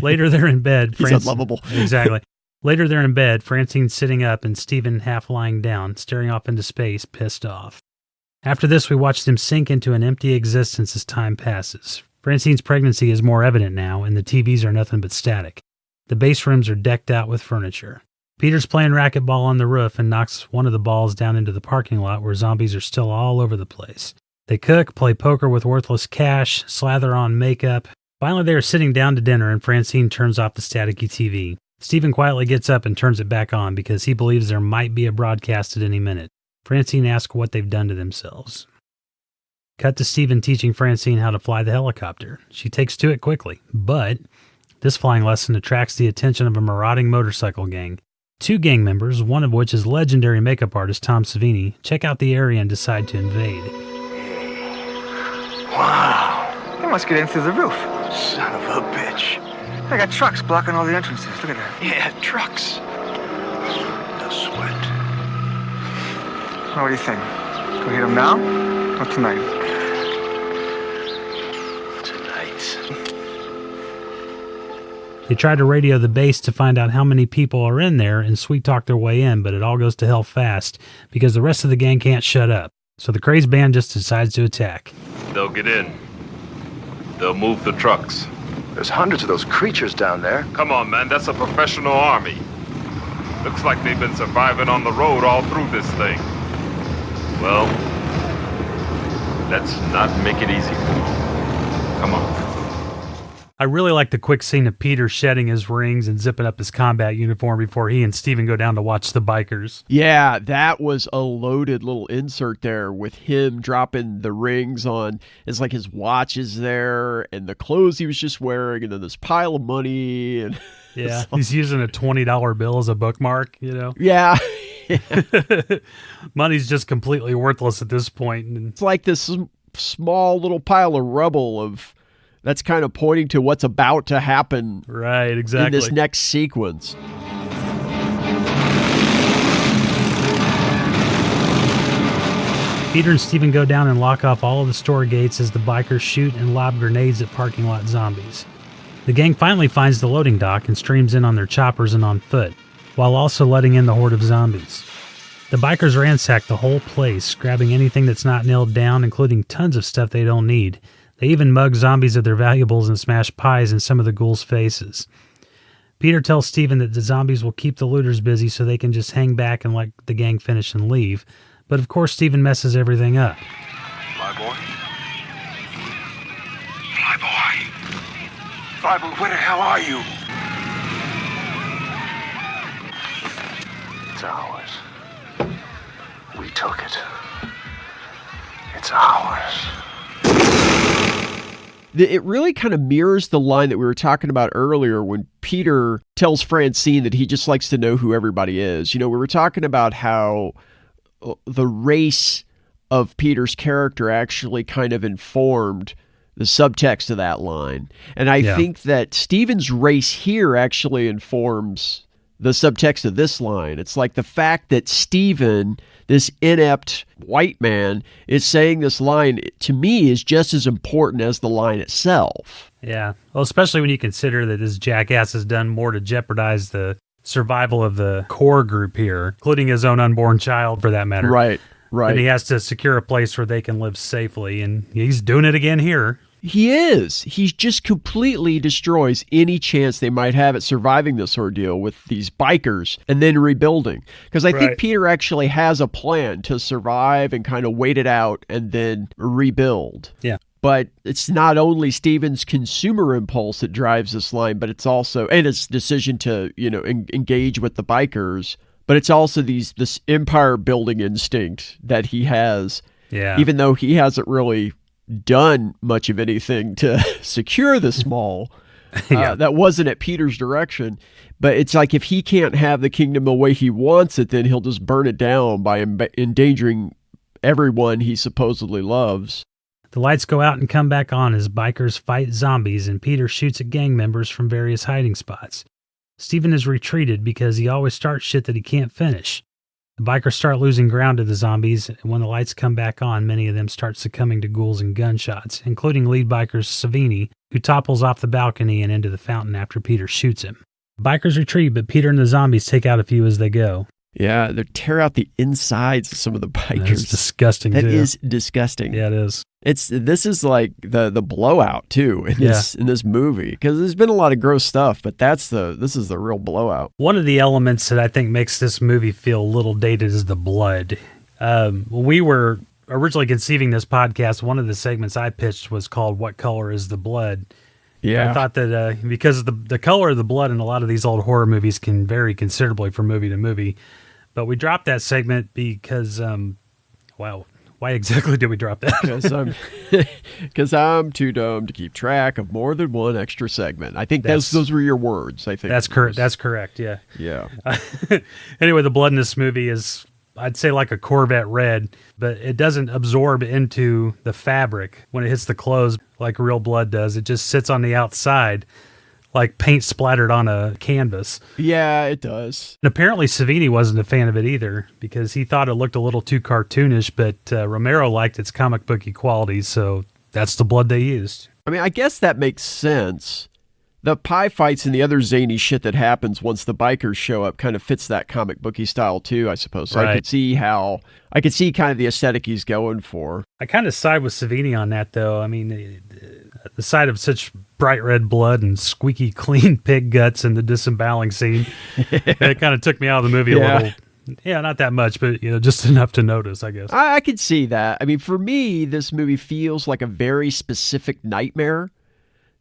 Speaker 5: Later they're in bed.
Speaker 6: He's unlovable.
Speaker 5: Exactly. Later they're in bed, Francine's sitting up and Stephen half lying down, staring off into space, pissed off. After this, we watch them sink into an empty existence as time passes. Francine's pregnancy is more evident now, and the TVs are nothing but static. The base rooms are decked out with furniture. Peter's playing racquetball on the roof and knocks one of the balls down into the parking lot where zombies are still all over the place. They cook, play poker with worthless cash, slather on makeup. Finally, they are sitting down to dinner, and Francine turns off the staticky TV. Stephen quietly gets up and turns it back on because he believes there might be a broadcast at any minute. Francine asks what they've done to themselves. Cut to Stephen teaching Francine how to fly the helicopter. She takes to it quickly, but this flying lesson attracts the attention of a marauding motorcycle gang. 2 gang members, one of which is legendary makeup artist Tom Savini, check out the area and decide to invade.
Speaker 1: Wow. They must get in through the roof. Son of a bitch. They got trucks blocking all the entrances. Look at that. Yeah, trucks. No sweat. What do you think? Go hit them now or tonight? Tonight.
Speaker 5: They try to radio the base to find out how many people are in there and sweet-talk their way in, but it all goes to hell fast because the rest of the gang can't shut up. So the crazed band just decides to attack.
Speaker 2: They'll get in. They'll move the trucks.
Speaker 17: There's hundreds of those creatures down there.
Speaker 2: Come on, man, that's a professional army. Looks like they've been surviving on the road all through this thing. Well, let's not make it easy for them. Come on.
Speaker 5: I really like the quick scene of Peter shedding his rings and zipping up his combat uniform before he and Stephen go down to watch the bikers.
Speaker 6: Yeah, that was a loaded little insert there with him dropping the rings on. It's like his watch is there and the clothes he was just wearing and then this pile of money. And
Speaker 5: yeah, he's using a $20 bill as a bookmark, you know?
Speaker 6: Yeah.
Speaker 5: Money's just completely worthless at this point. And
Speaker 6: it's like this small little pile of rubble of that's kind of pointing to what's about to happen.
Speaker 5: Right, exactly.
Speaker 6: In this next sequence.
Speaker 5: Peter and Stephen go down and lock off all of the store gates as the bikers shoot and lob grenades at parking lot zombies. The gang finally finds the loading dock and streams in on their choppers and on foot, while also letting in the horde of zombies. The bikers ransack the whole place, grabbing anything that's not nailed down, including tons of stuff they don't need. They even mug zombies of their valuables and smash pies in some of the ghouls' faces. Peter tells Stephen that the zombies will keep the looters busy so they can just hang back and let the gang finish and leave. But of course Stephen messes everything up.
Speaker 17: Flyboy? Flyboy! Flyboy, where the hell are you? It's ours. We took it. It's ours.
Speaker 6: It really kind of mirrors the line that we were talking about earlier when Peter tells Francine that he just likes to know who everybody is. You know, we were talking about how the race of Peter's character actually kind of informed the subtext of that line. And I think that Stephen's race here actually informs the subtext of this line. It's like the fact that Stephen, this inept white man, is saying this line, to me, is just as important as the line itself.
Speaker 5: Yeah. Well, especially when you consider that this jackass has done more to jeopardize the survival of the core group here, including his own unborn child, for that matter.
Speaker 6: Right, right.
Speaker 5: And he has to secure a place where they can live safely, and he's doing it again here.
Speaker 6: He is. He just completely destroys any chance they might have at surviving this ordeal with these bikers and then rebuilding. Because I think Peter actually has a plan to survive and kind of wait it out and then rebuild.
Speaker 5: Yeah.
Speaker 6: But it's not only Steven's consumer impulse that drives this line, but it's also, and his decision to, engage with the bikers, but it's also this empire building instinct that he has.
Speaker 5: Yeah.
Speaker 6: Even though he hasn't really done much of anything to secure this mall. That wasn't at Peter's direction. But it's like if he can't have the kingdom the way he wants it, then he'll just burn it down by endangering everyone he supposedly loves.
Speaker 5: The lights go out and come back on as bikers fight zombies and Peter shoots at gang members from various hiding spots. Steven has retreated because he always starts shit that he can't finish. The bikers start losing ground to the zombies, and when the lights come back on, many of them start succumbing to ghouls and gunshots, including lead biker Savini, who topples off the balcony and into the fountain after Peter shoots him. Bikers retreat, but Peter and the zombies take out a few as they go.
Speaker 6: Yeah, they tear out the insides of some of the bikers.
Speaker 5: That's disgusting,
Speaker 6: That
Speaker 5: too.
Speaker 6: is disgusting.
Speaker 5: Yeah, it is.
Speaker 6: This is like the blowout too in this movie, because there's been a lot of gross stuff, but this is the real blowout.
Speaker 5: One of the elements that I think makes this movie feel a little dated is the blood. When we were originally conceiving this podcast, one of the segments I pitched was called "What Color Is the Blood?"
Speaker 6: Yeah,
Speaker 5: I thought that because the color of the blood in a lot of these old horror movies can vary considerably from movie to movie, but we dropped that segment because wow. Why exactly did we drop that?
Speaker 6: Because I'm too dumb to keep track of more than one extra segment. I think those were your words. I think
Speaker 5: that's correct. That's correct. Yeah.
Speaker 6: Yeah.
Speaker 5: Anyway, the blood in this movie is, I'd say, like a Corvette red, but it doesn't absorb into the fabric when it hits the clothes like real blood does. It just sits on the outside, like paint splattered on a canvas.
Speaker 6: Yeah, it does.
Speaker 5: And apparently Savini wasn't a fan of it either because he thought it looked a little too cartoonish, but Romero liked its comic booky qualities, so that's the blood they used.
Speaker 6: I mean, I guess that makes sense. The pie fights and the other zany shit that happens once the bikers show up kind of fits that comic booky style too, I suppose. So I could see kind of the aesthetic he's going for.
Speaker 5: I kind of side with Savini on that, though. I mean, the sight of such bright red blood and squeaky clean pig guts in the disemboweling scene, it kind of took me out of the movie a little. Yeah, not that much, but just enough to notice, I guess.
Speaker 6: I could see that. I mean, for me, this movie feels like a very specific nightmare.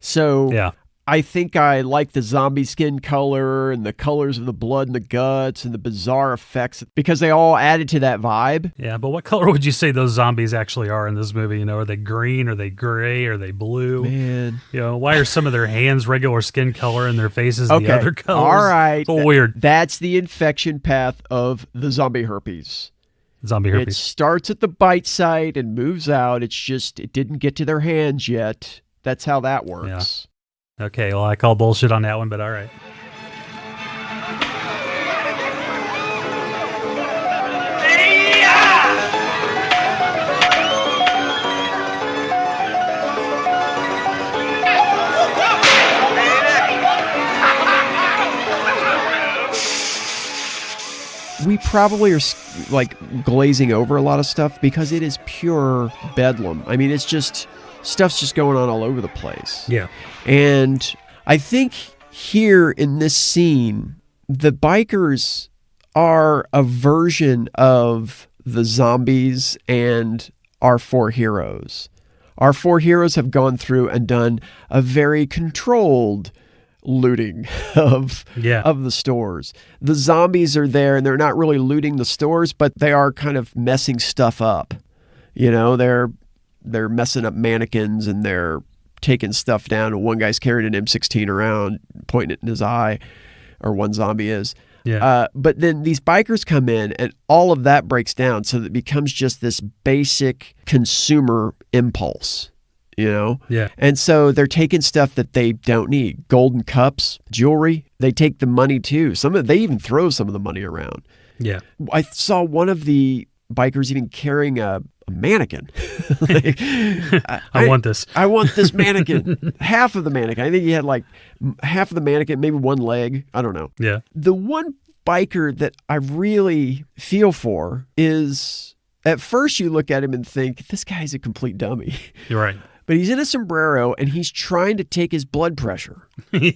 Speaker 6: So
Speaker 5: yeah.
Speaker 6: I think I like the zombie skin color and the colors of the blood and the guts and the bizarre effects because they all added to that vibe.
Speaker 5: Yeah, but what color would you say those zombies actually are in this movie? Are they green? Are they gray? Are they blue?
Speaker 6: Man.
Speaker 5: Why are some of their hands regular skin color and their faces the other colors?
Speaker 6: All right.
Speaker 5: It's a little weird.
Speaker 6: That's the infection path of the zombie herpes.
Speaker 5: Zombie herpes.
Speaker 6: It starts at the bite site and moves out. It's just, it didn't get to their hands yet. That's how that works.
Speaker 5: Yeah. Okay, well, I call bullshit on that one, but all right.
Speaker 6: We probably are like glazing over a lot of stuff because it is pure bedlam. I mean, it's just... stuff's just going on all over the place.
Speaker 5: Yeah.
Speaker 6: And I think here in this scene, the bikers are a version of the zombies and our four heroes. Our four heroes have gone through and done a very controlled looting of the stores. The zombies are there and they're not really looting the stores, but they are kind of messing stuff up. They're messing up mannequins and they're taking stuff down. And one guy's carrying an M16 around, pointing it in his eye, or one zombie is.
Speaker 5: Yeah.
Speaker 6: But then these bikers come in and all of that breaks down so that it becomes just this basic consumer impulse,
Speaker 5: Yeah.
Speaker 6: And so they're taking stuff that they don't need. Golden cups, jewelry. They take the money too. They even throw some of the money around.
Speaker 5: Yeah.
Speaker 6: I saw one of the bikers even carrying a mannequin.
Speaker 5: I want this.
Speaker 6: I want this mannequin. Half of the mannequin. I think he had like half of the mannequin, maybe one leg. I don't know.
Speaker 5: Yeah.
Speaker 6: The one biker that I really feel for is, at first you look at him and think, this guy's a complete dummy.
Speaker 5: You're right.
Speaker 6: but he's in a sombrero and he's trying to take his blood pressure. And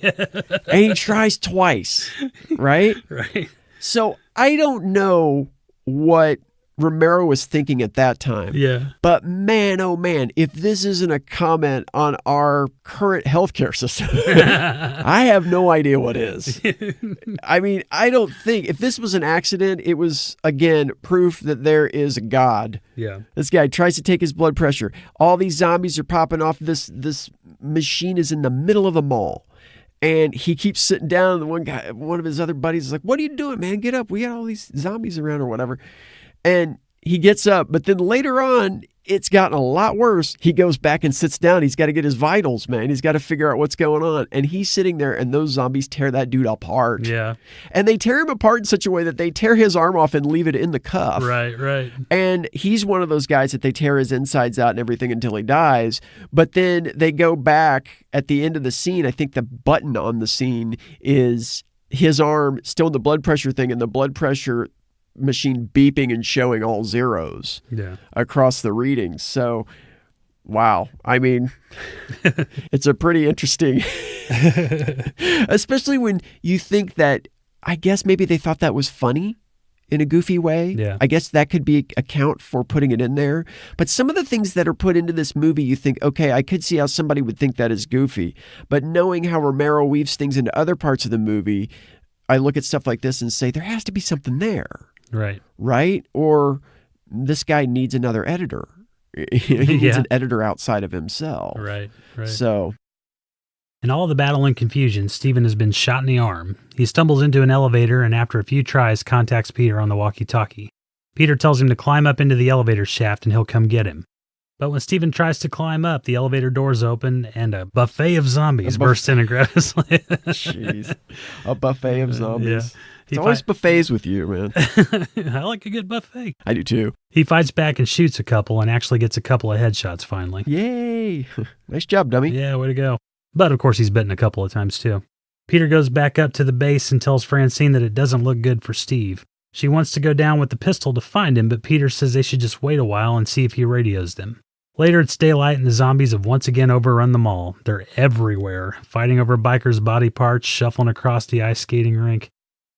Speaker 6: he tries twice, right?
Speaker 5: Right.
Speaker 6: So I don't know what Romero was thinking at that time.
Speaker 5: Yeah.
Speaker 6: But man, oh man, if this isn't a comment on our current healthcare system, I have no idea what is. I mean, I don't think, if this was an accident, it was, again, proof that there is a God.
Speaker 5: Yeah.
Speaker 6: This guy tries to take his blood pressure. All these zombies are popping off. This machine is in the middle of the mall. And he keeps sitting down, and one of his other buddies is like, "What are you doing, man? Get up. We got all these zombies around," or whatever. And he gets up, but then later on, it's gotten a lot worse. He goes back and sits down. He's got to get his vitals, man. He's got to figure out what's going on. And he's sitting there, and those zombies tear that dude apart.
Speaker 5: Yeah.
Speaker 6: And they tear him apart in such a way that they tear his arm off and leave it in the cuff.
Speaker 5: Right.
Speaker 6: And he's one of those guys that they tear his insides out and everything until he dies. But then they go back at the end of the scene. I think the button on the scene is his arm still in the blood pressure thing, and the blood pressure machine beeping and showing all zeros across the readings. So, wow. I mean, it's a pretty interesting, especially when you think that, I guess maybe they thought that was funny in a goofy way.
Speaker 5: Yeah.
Speaker 6: I guess that could be account for putting it in there. But some of the things that are put into this movie, you think, okay, I could see how somebody would think that is goofy. But knowing how Romero weaves things into other parts of the movie, I look at stuff like this and say, there has to be something there. Right? Or this guy needs another editor. He needs an editor outside of himself.
Speaker 5: Right.
Speaker 6: So,
Speaker 5: in all the battle and confusion, Stephen has been shot in the arm. He stumbles into an elevator and after a few tries contacts Peter on the walkie-talkie. Peter tells him to climb up into the elevator shaft and he'll come get him. But when Stephen tries to climb up, the elevator doors open and a buffet of zombies bursts in and grabs his leg.
Speaker 6: Jeez. A buffet of zombies.
Speaker 5: Yeah.
Speaker 6: It's always buffets with you, man.
Speaker 5: I like a good buffet.
Speaker 6: I do too.
Speaker 5: He fights back and shoots a couple and actually gets a couple of headshots finally.
Speaker 6: Yay. Nice job, dummy.
Speaker 5: Yeah, way to go. But of course he's bitten a couple of times too. Peter goes back up to the base and tells Francine that it doesn't look good for Steve. She wants to go down with the pistol to find him, but Peter says they should just wait a while and see if he radios them. Later, it's daylight and the zombies have once again overrun the mall. They're everywhere, fighting over bikers' body parts, shuffling across the ice skating rink.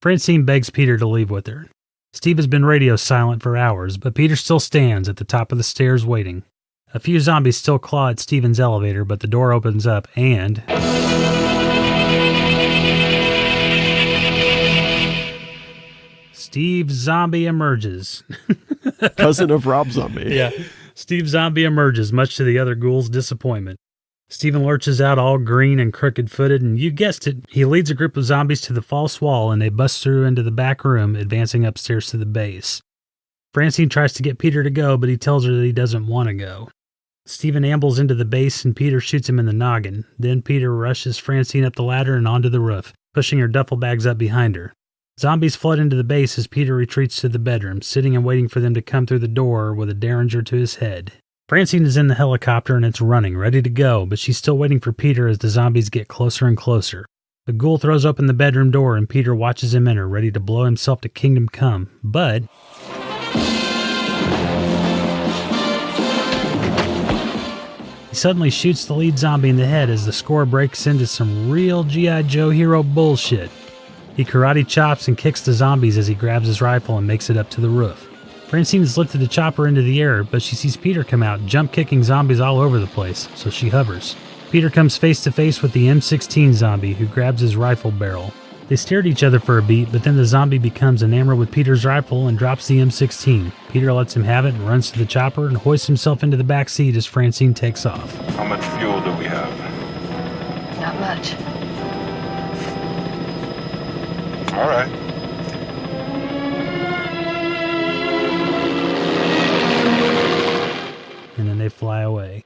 Speaker 5: Francine begs Peter to leave with her. Steve has been radio silent for hours, but Peter still stands at the top of the stairs waiting. A few zombies still claw at Steven's elevator, but the door opens up and... Steve Zombie emerges.
Speaker 6: Cousin of Rob Zombie.
Speaker 5: Yeah. Steve Zombie emerges, much to the other ghouls' disappointment. Stephen lurches out all green and crooked-footed, and you guessed it, he leads a group of zombies to the false wall, and they bust through into the back room, advancing upstairs to the base. Francine tries to get Peter to go, but he tells her that he doesn't want to go. Stephen ambles into the base, and Peter shoots him in the noggin. Then Peter rushes Francine up the ladder and onto the roof, pushing her duffel bags up behind her. Zombies flood into the base as Peter retreats to the bedroom, sitting and waiting for them to come through the door with a derringer to his head. Francine is in the helicopter and it's running, ready to go, but she's still waiting for Peter as the zombies get closer and closer. The ghoul throws open the bedroom door and Peter watches him enter, ready to blow himself to kingdom come. But... he suddenly shoots the lead zombie in the head as the score breaks into some real G.I. Joe hero bullshit. He karate chops and kicks the zombies as he grabs his rifle and makes it up to the roof. Francine has lifted the chopper into the air, but she sees Peter come out, jump-kicking zombies all over the place, so she hovers. Peter comes face-to-face with the M16 zombie, who grabs his rifle barrel. They stare at each other for a beat, but then the zombie becomes enamored with Peter's rifle and drops the M16. Peter lets him have it and runs to the chopper and hoists himself into the back seat as Francine takes off.
Speaker 2: How much fuel do we have?
Speaker 23: Not much.
Speaker 2: All right.
Speaker 5: And then they fly away.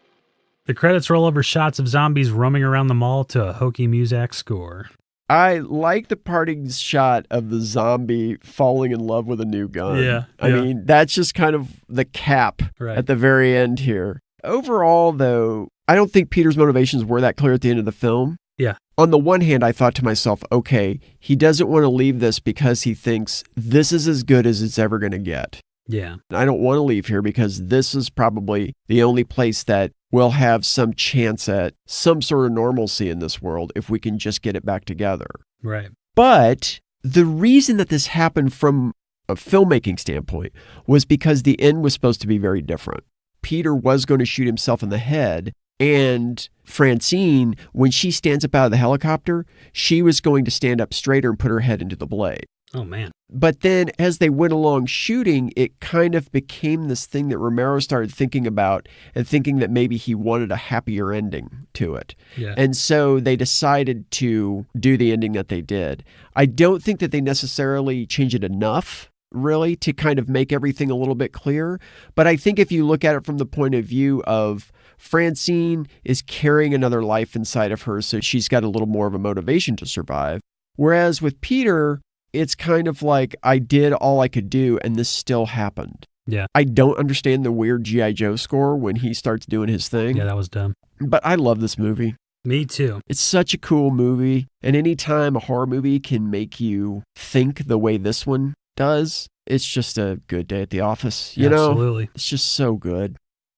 Speaker 5: The credits roll over shots of zombies roaming around the mall to a hokey Muzak score.
Speaker 6: I like the parting shot of the zombie falling in love with a new gun.
Speaker 5: Yeah.
Speaker 6: I mean, that's just kind of the cap at the very end here. Overall, though, I don't think Peter's motivations were that clear at the end of the film.
Speaker 5: Yeah.
Speaker 6: On the one hand, I thought to myself, okay, he doesn't want to leave this because he thinks this is as good as it's ever going to get.
Speaker 5: Yeah.
Speaker 6: I don't want to leave here because this is probably the only place that we'll have some chance at some sort of normalcy in this world if we can just get it back together.
Speaker 5: Right.
Speaker 6: But the reason that this happened from a filmmaking standpoint was because the end was supposed to be very different. Peter was going to shoot himself in the head, and Francine, when she stands up out of the helicopter, she was going to stand up straighter and put her head into the blade.
Speaker 5: Oh, man.
Speaker 6: But then as they went along shooting, it kind of became this thing that Romero started thinking about and thinking that maybe he wanted a happier ending to it.
Speaker 5: Yeah.
Speaker 6: And so they decided to do the ending that they did. I don't think that they necessarily changed it enough, really, to kind of make everything a little bit clearer. But I think if you look at it from the point of view of Francine is carrying another life inside of her, so she's got a little more of a motivation to survive. Whereas with Peter, it's kind of like, I did all I could do, and this still happened.
Speaker 5: Yeah.
Speaker 6: I don't understand the weird G.I. Joe score when he starts doing his thing.
Speaker 5: Yeah, that was dumb.
Speaker 6: But I love this movie.
Speaker 5: Me too.
Speaker 6: It's such a cool movie. And anytime a horror movie can make you think the way this one does, it's just a good day at the office. You know?
Speaker 5: Absolutely.
Speaker 6: It's just so good.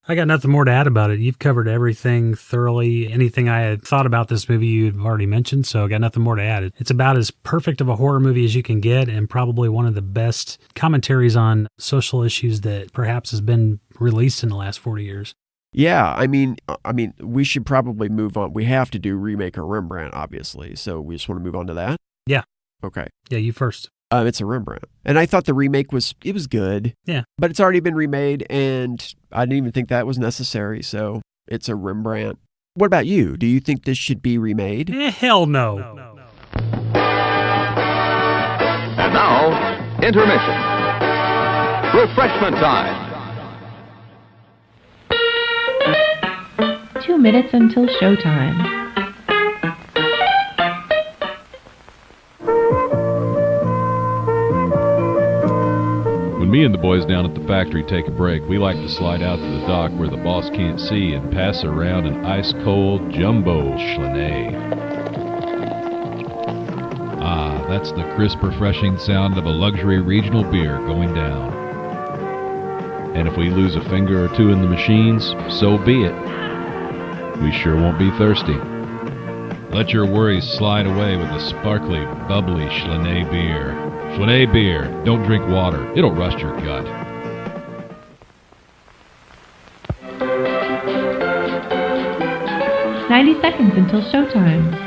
Speaker 5: I got nothing more to add about it. You've covered everything thoroughly. Anything I had thought about this movie, you've already mentioned, so I got nothing more to add. It's about as perfect of a horror movie as you can get, and probably one of the best commentaries on social issues that perhaps has been released in the last 40 years.
Speaker 6: Yeah, I mean, we should probably move on. We have to do Remake or Rembrandt, obviously, so we just want to move on to that?
Speaker 5: Yeah.
Speaker 6: Okay.
Speaker 5: Yeah, you first.
Speaker 6: It's a Rembrandt. And I thought the remake was good.
Speaker 5: Yeah.
Speaker 6: But it's already been remade, and I didn't even think that was necessary, so it's a Rembrandt. What about you? Do you think this should be remade?
Speaker 5: Hell no.
Speaker 3: And now, intermission. Refreshment time.
Speaker 7: 2 minutes until showtime.
Speaker 8: When me and the boys down at the factory take a break, we like to slide out to the dock where the boss can't see and pass around an ice-cold jumbo Schlenay. Ah, that's the crisp, refreshing sound of a luxury regional beer going down. And if we lose a finger or two in the machines, so be it. We sure won't be thirsty. Let your worries slide away with the sparkly, bubbly Schlenay beer. Schlenay beer. Don't drink water. It'll rust your gut.
Speaker 7: "90 seconds until showtime."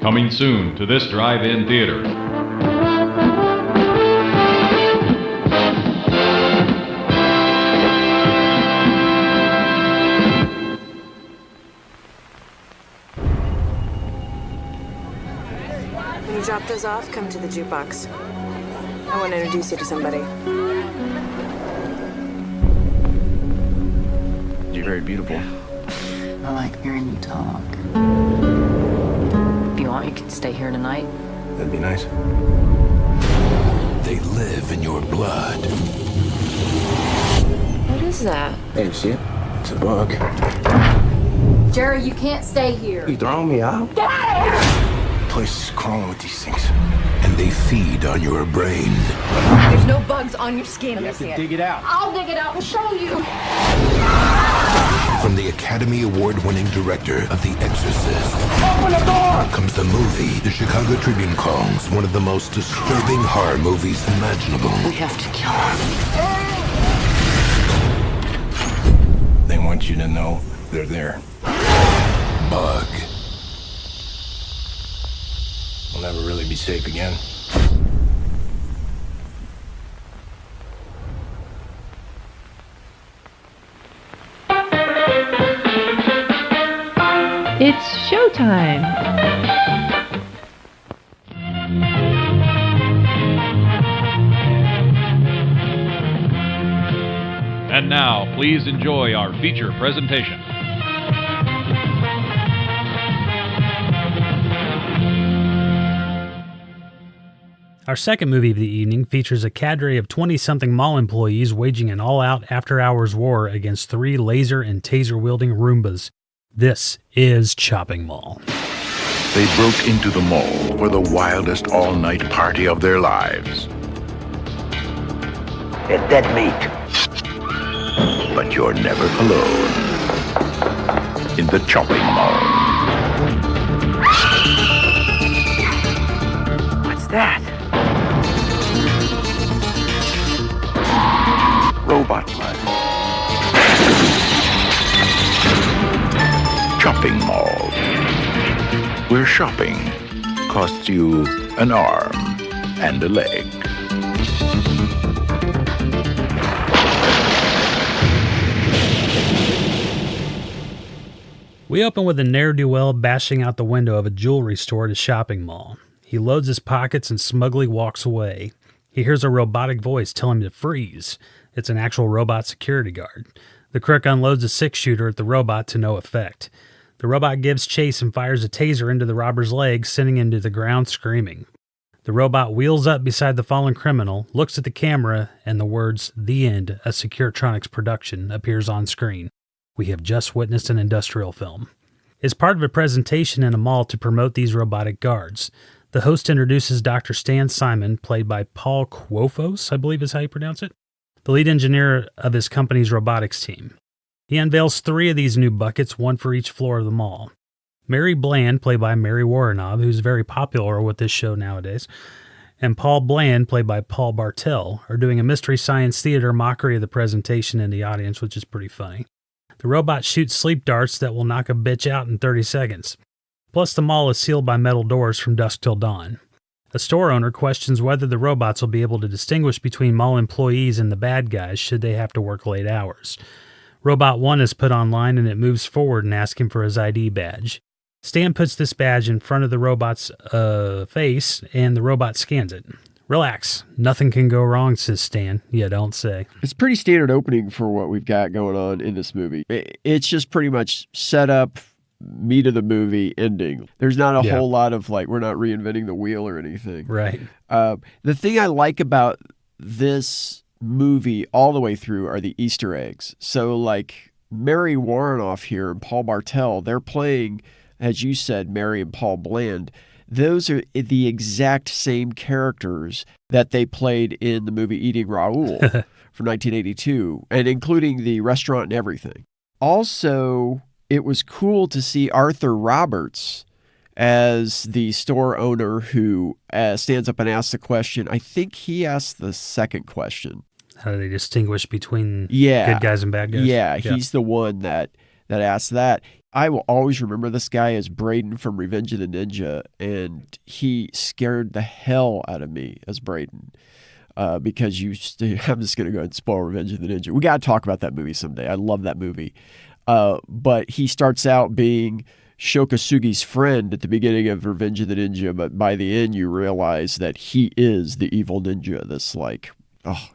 Speaker 8: Coming soon to this drive-in theater.
Speaker 24: When you drop those off, come to the jukebox. I want to introduce you to somebody.
Speaker 19: You're very beautiful.
Speaker 23: I like hearing you talk. If you want, you can stay here tonight.
Speaker 19: That'd be nice.
Speaker 25: They live in your blood.
Speaker 24: What is that?
Speaker 19: Hey, you see it? It's a bug.
Speaker 24: Jerry, you can't stay here.
Speaker 19: You throwing me out?
Speaker 24: Get out of here!
Speaker 25: The place is crawling with these things. And they feed on your brain.
Speaker 24: There's no bugs on your skin.
Speaker 19: You have to dig it out.
Speaker 24: I'll dig it out and show you.
Speaker 25: From the Academy Award-winning director of The Exorcist.
Speaker 24: Open the door!
Speaker 25: Comes the movie the Chicago Tribune calls one of the most disturbing horror movies imaginable.
Speaker 23: We have to kill him.
Speaker 25: They want you to know they're there. Bug. We'll never really be safe again.
Speaker 7: It's showtime.
Speaker 8: And now, please enjoy our feature presentation.
Speaker 5: Our second movie of the evening features a cadre of 20-something mall employees waging an all-out after-hours war against 3 laser and taser-wielding Roombas. This is Chopping Mall.
Speaker 9: They broke into the mall for the wildest all-night party of their lives.
Speaker 10: It's dead meat.
Speaker 9: But you're never alone in the chopping mall.
Speaker 10: What's that?
Speaker 9: Robot blood. Chopping mall. Where shopping costs you an arm and a leg.
Speaker 5: We open with a ne'er-do-well bashing out the window of a jewelry store at a shopping mall. He loads his pockets and smugly walks away. He hears a robotic voice tell him to freeze. It's an actual robot security guard. The crook unloads a six-shooter at the robot to no effect. The robot gives chase and fires a taser into the robber's leg, sending him to the ground screaming. The robot wheels up beside the fallen criminal, looks at the camera, and the words, "The End, a Securitronics production," appears on screen. We have just witnessed an industrial film. It's part of a presentation in a mall to promote these robotic guards. The host introduces Dr. Stan Simon, played by Paul Quofos, I believe is how you pronounce it, the lead engineer of his company's robotics team. He unveils 3 of these new buckets, one for each floor of the mall. Mary Bland, played by Mary Woronov, who's very popular with this show nowadays, and Paul Bland, played by Paul Bartel, are doing a Mystery Science Theater mockery of the presentation in the audience, which is pretty funny. The robot shoots sleep darts that will knock a bitch out in 30 seconds. Plus, the mall is sealed by metal doors from dusk till dawn. A store owner questions whether the robots will be able to distinguish between mall employees and the bad guys should they have to work late hours. Robot 1 is put online and it moves forward and asks him for his ID badge. Stan puts this badge in front of the robot's face and the robot scans it. "Relax. Nothing can go wrong," says Stan. Yeah, don't say.
Speaker 6: It's pretty standard opening for what we've got going on in this movie. It's just pretty much set up, meat of the movie, ending. There's not a whole lot of we're not reinventing the wheel or anything.
Speaker 5: Right.
Speaker 6: The thing I like about this movie all the way through are the Easter eggs. So Mary Woronov here and Paul Bartel, they're playing, as you said, Mary and Paul Bland. Those are the exact same characters that they played in the movie Eating Raoul from 1982, and including the restaurant and everything. Also, it was cool to see Arthur Roberts as the store owner who stands up and asks the question. I think he asked the second question.
Speaker 5: How do they distinguish between good guys and bad guys?
Speaker 6: Yeah, he's the one that asked that. I will always remember this guy as Braden from Revenge of the Ninja, and he scared the hell out of me as Braden because I'm just going to go and spoil Revenge of the Ninja. We got to talk about that movie someday. I love that movie. But he starts out being Shokasugi's friend at the beginning of Revenge of the Ninja, but by the end you realize that he is the evil ninja that's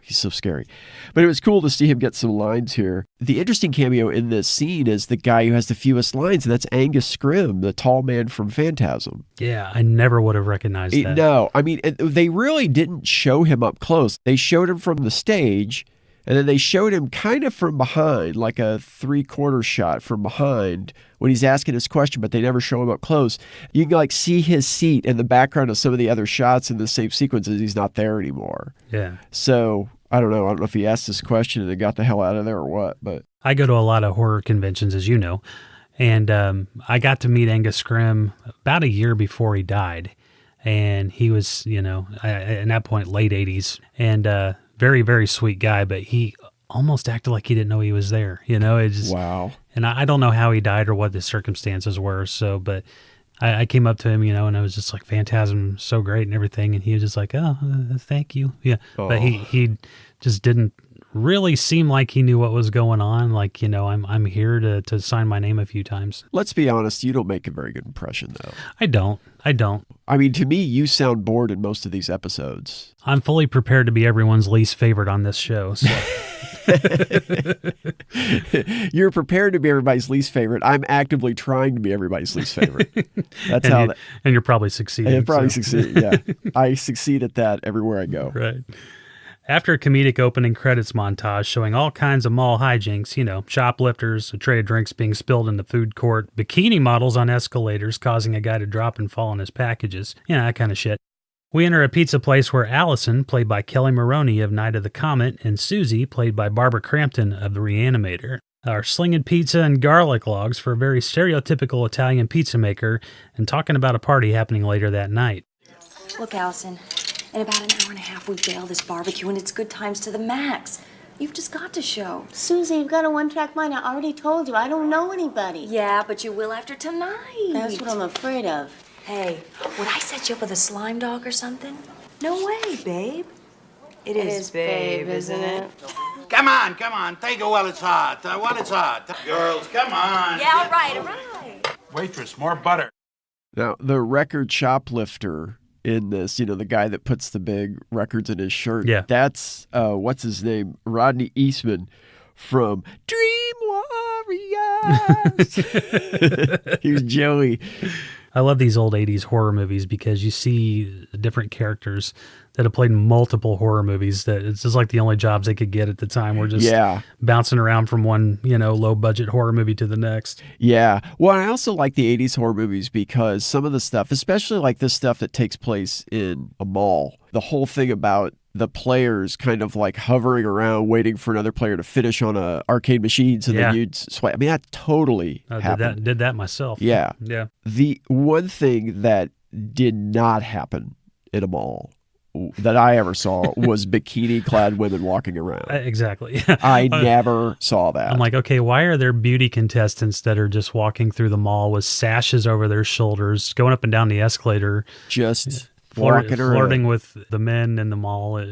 Speaker 6: he's so scary. But it was cool to see him get some lines here. The interesting cameo in this scene is the guy who has the fewest lines, and that's Angus Scrimm, the tall man from Phantasm.
Speaker 5: Yeah, I never would have recognized that.
Speaker 6: No, I mean, they really didn't show him up close. They showed him from the stage, and then they showed him kind of from behind, like a 3/4 shot from behind when he's asking his question, but they never show him up close. You can see his seat in the background of some of the other shots in the same sequences. He's not there anymore.
Speaker 5: Yeah.
Speaker 6: So I don't know if he asked this question and they got the hell out of there or what, but
Speaker 5: I go to a lot of horror conventions, as you know, and I got to meet Angus Scrimm about a year before he died. And he was, at that point, late 80s, and very, very sweet guy, but he almost acted like he didn't know he was there. It just,
Speaker 6: wow.
Speaker 5: And I don't know how he died or what the circumstances were. So, but I came up to him, and I was just like, "Phantasm, so great," and everything. And he was just like, "Oh, thank you." Yeah. Oh. But he just didn't really seem like he knew what was going on. I'm here to sign my name a few times.
Speaker 6: Let's be honest, you don't make a very good impression, though.
Speaker 5: I don't.
Speaker 6: I mean, to me, you sound bored in most of these episodes.
Speaker 5: I'm fully prepared to be everyone's least favorite on this show. So.
Speaker 6: You're prepared to be everybody's least favorite. I'm actively trying to be everybody's least favorite. That's
Speaker 5: and you're probably succeeding.
Speaker 6: Succeed. Yeah, I succeed at that everywhere I go.
Speaker 5: Right. After a comedic opening credits montage showing all kinds of mall hijinks, shoplifters, a tray of drinks being spilled in the food court, bikini models on escalators causing a guy to drop and fall on his packages, that kind of shit. We enter a pizza place where Allison, played by Kelly Maroney of Night of the Comet, and Susie, played by Barbara Crampton of The Reanimator, are slinging pizza and garlic logs for a very stereotypical Italian pizza maker and talking about a party happening later that night.
Speaker 10: Look, Allison, in about an hour and a half we bail this barbecue and it's good times to the max. You've just got to show.
Speaker 12: Susie, you've got a one-track mind. I already told you. I don't know anybody.
Speaker 10: Yeah, but you will after tonight.
Speaker 12: That's what I'm afraid of.
Speaker 10: Hey, would I set you up with a slime dog or something? No way, babe. It is babe, isn't it?
Speaker 13: Come on, take it while it's hot. Girls, come on.
Speaker 10: Yeah, all right.
Speaker 13: Waitress, more butter.
Speaker 6: Now, the record shoplifter in this, the guy that puts the big records in his shirt, that's, what's his name? Rodney Eastman from Dream Warriors. He was Joey.
Speaker 5: I love these old 80s horror movies because you see different characters that have played in multiple horror movies that it's just like the only jobs they could get at the time were just bouncing around from one, low budget horror movie to the next.
Speaker 6: Yeah. Well, I also like the 80s horror movies because some of the stuff, especially like this stuff that takes place in a mall, the whole thing about the players kind of like hovering around waiting for another player to finish on a arcade machine so then you'd swipe. I mean, that totally happened.
Speaker 5: Did that myself.
Speaker 6: Yeah.
Speaker 5: Yeah.
Speaker 6: The one thing that did not happen in a mall that I ever saw was bikini-clad women walking around.
Speaker 5: Exactly.
Speaker 6: I never saw that.
Speaker 5: I'm like, okay, why are there beauty contestants that are just walking through the mall with sashes over their shoulders, going up and down the escalator?
Speaker 6: Just flirting
Speaker 5: with the men in the mall.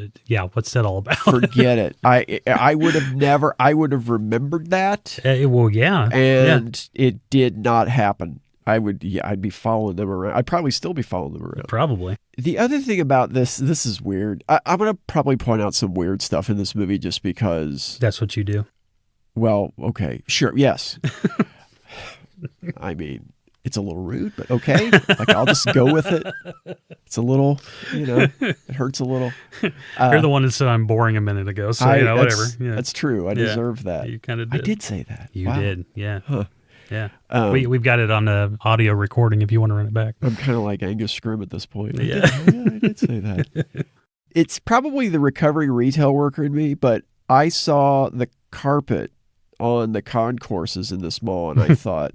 Speaker 5: What's that all about?
Speaker 6: Forget it. I would have remembered that.
Speaker 5: And
Speaker 6: it did not happen. I'd be following them around. I'd probably still be following them around.
Speaker 5: Probably.
Speaker 6: The other thing about this is weird. I'm going to probably point out some weird stuff in this movie just because.
Speaker 5: That's what you do.
Speaker 6: Well, okay. Sure. Yes. I mean, it's a little rude, but okay. Like, I'll just go with it. It's a little, it hurts a little.
Speaker 5: You're the one that said I'm boring a minute ago, so, whatever. Yeah.
Speaker 6: That's true. I deserve that.
Speaker 5: You kind of did.
Speaker 6: I did say that.
Speaker 5: You did, yeah.
Speaker 6: Huh.
Speaker 5: Yeah. We've got it on the audio recording if you want to run it back.
Speaker 6: I'm kind of like Angus Scrim at this point.
Speaker 5: Yeah.
Speaker 6: I did say that. It's probably the recovering retail worker in me, but I saw the carpet on the concourses in this mall and I thought,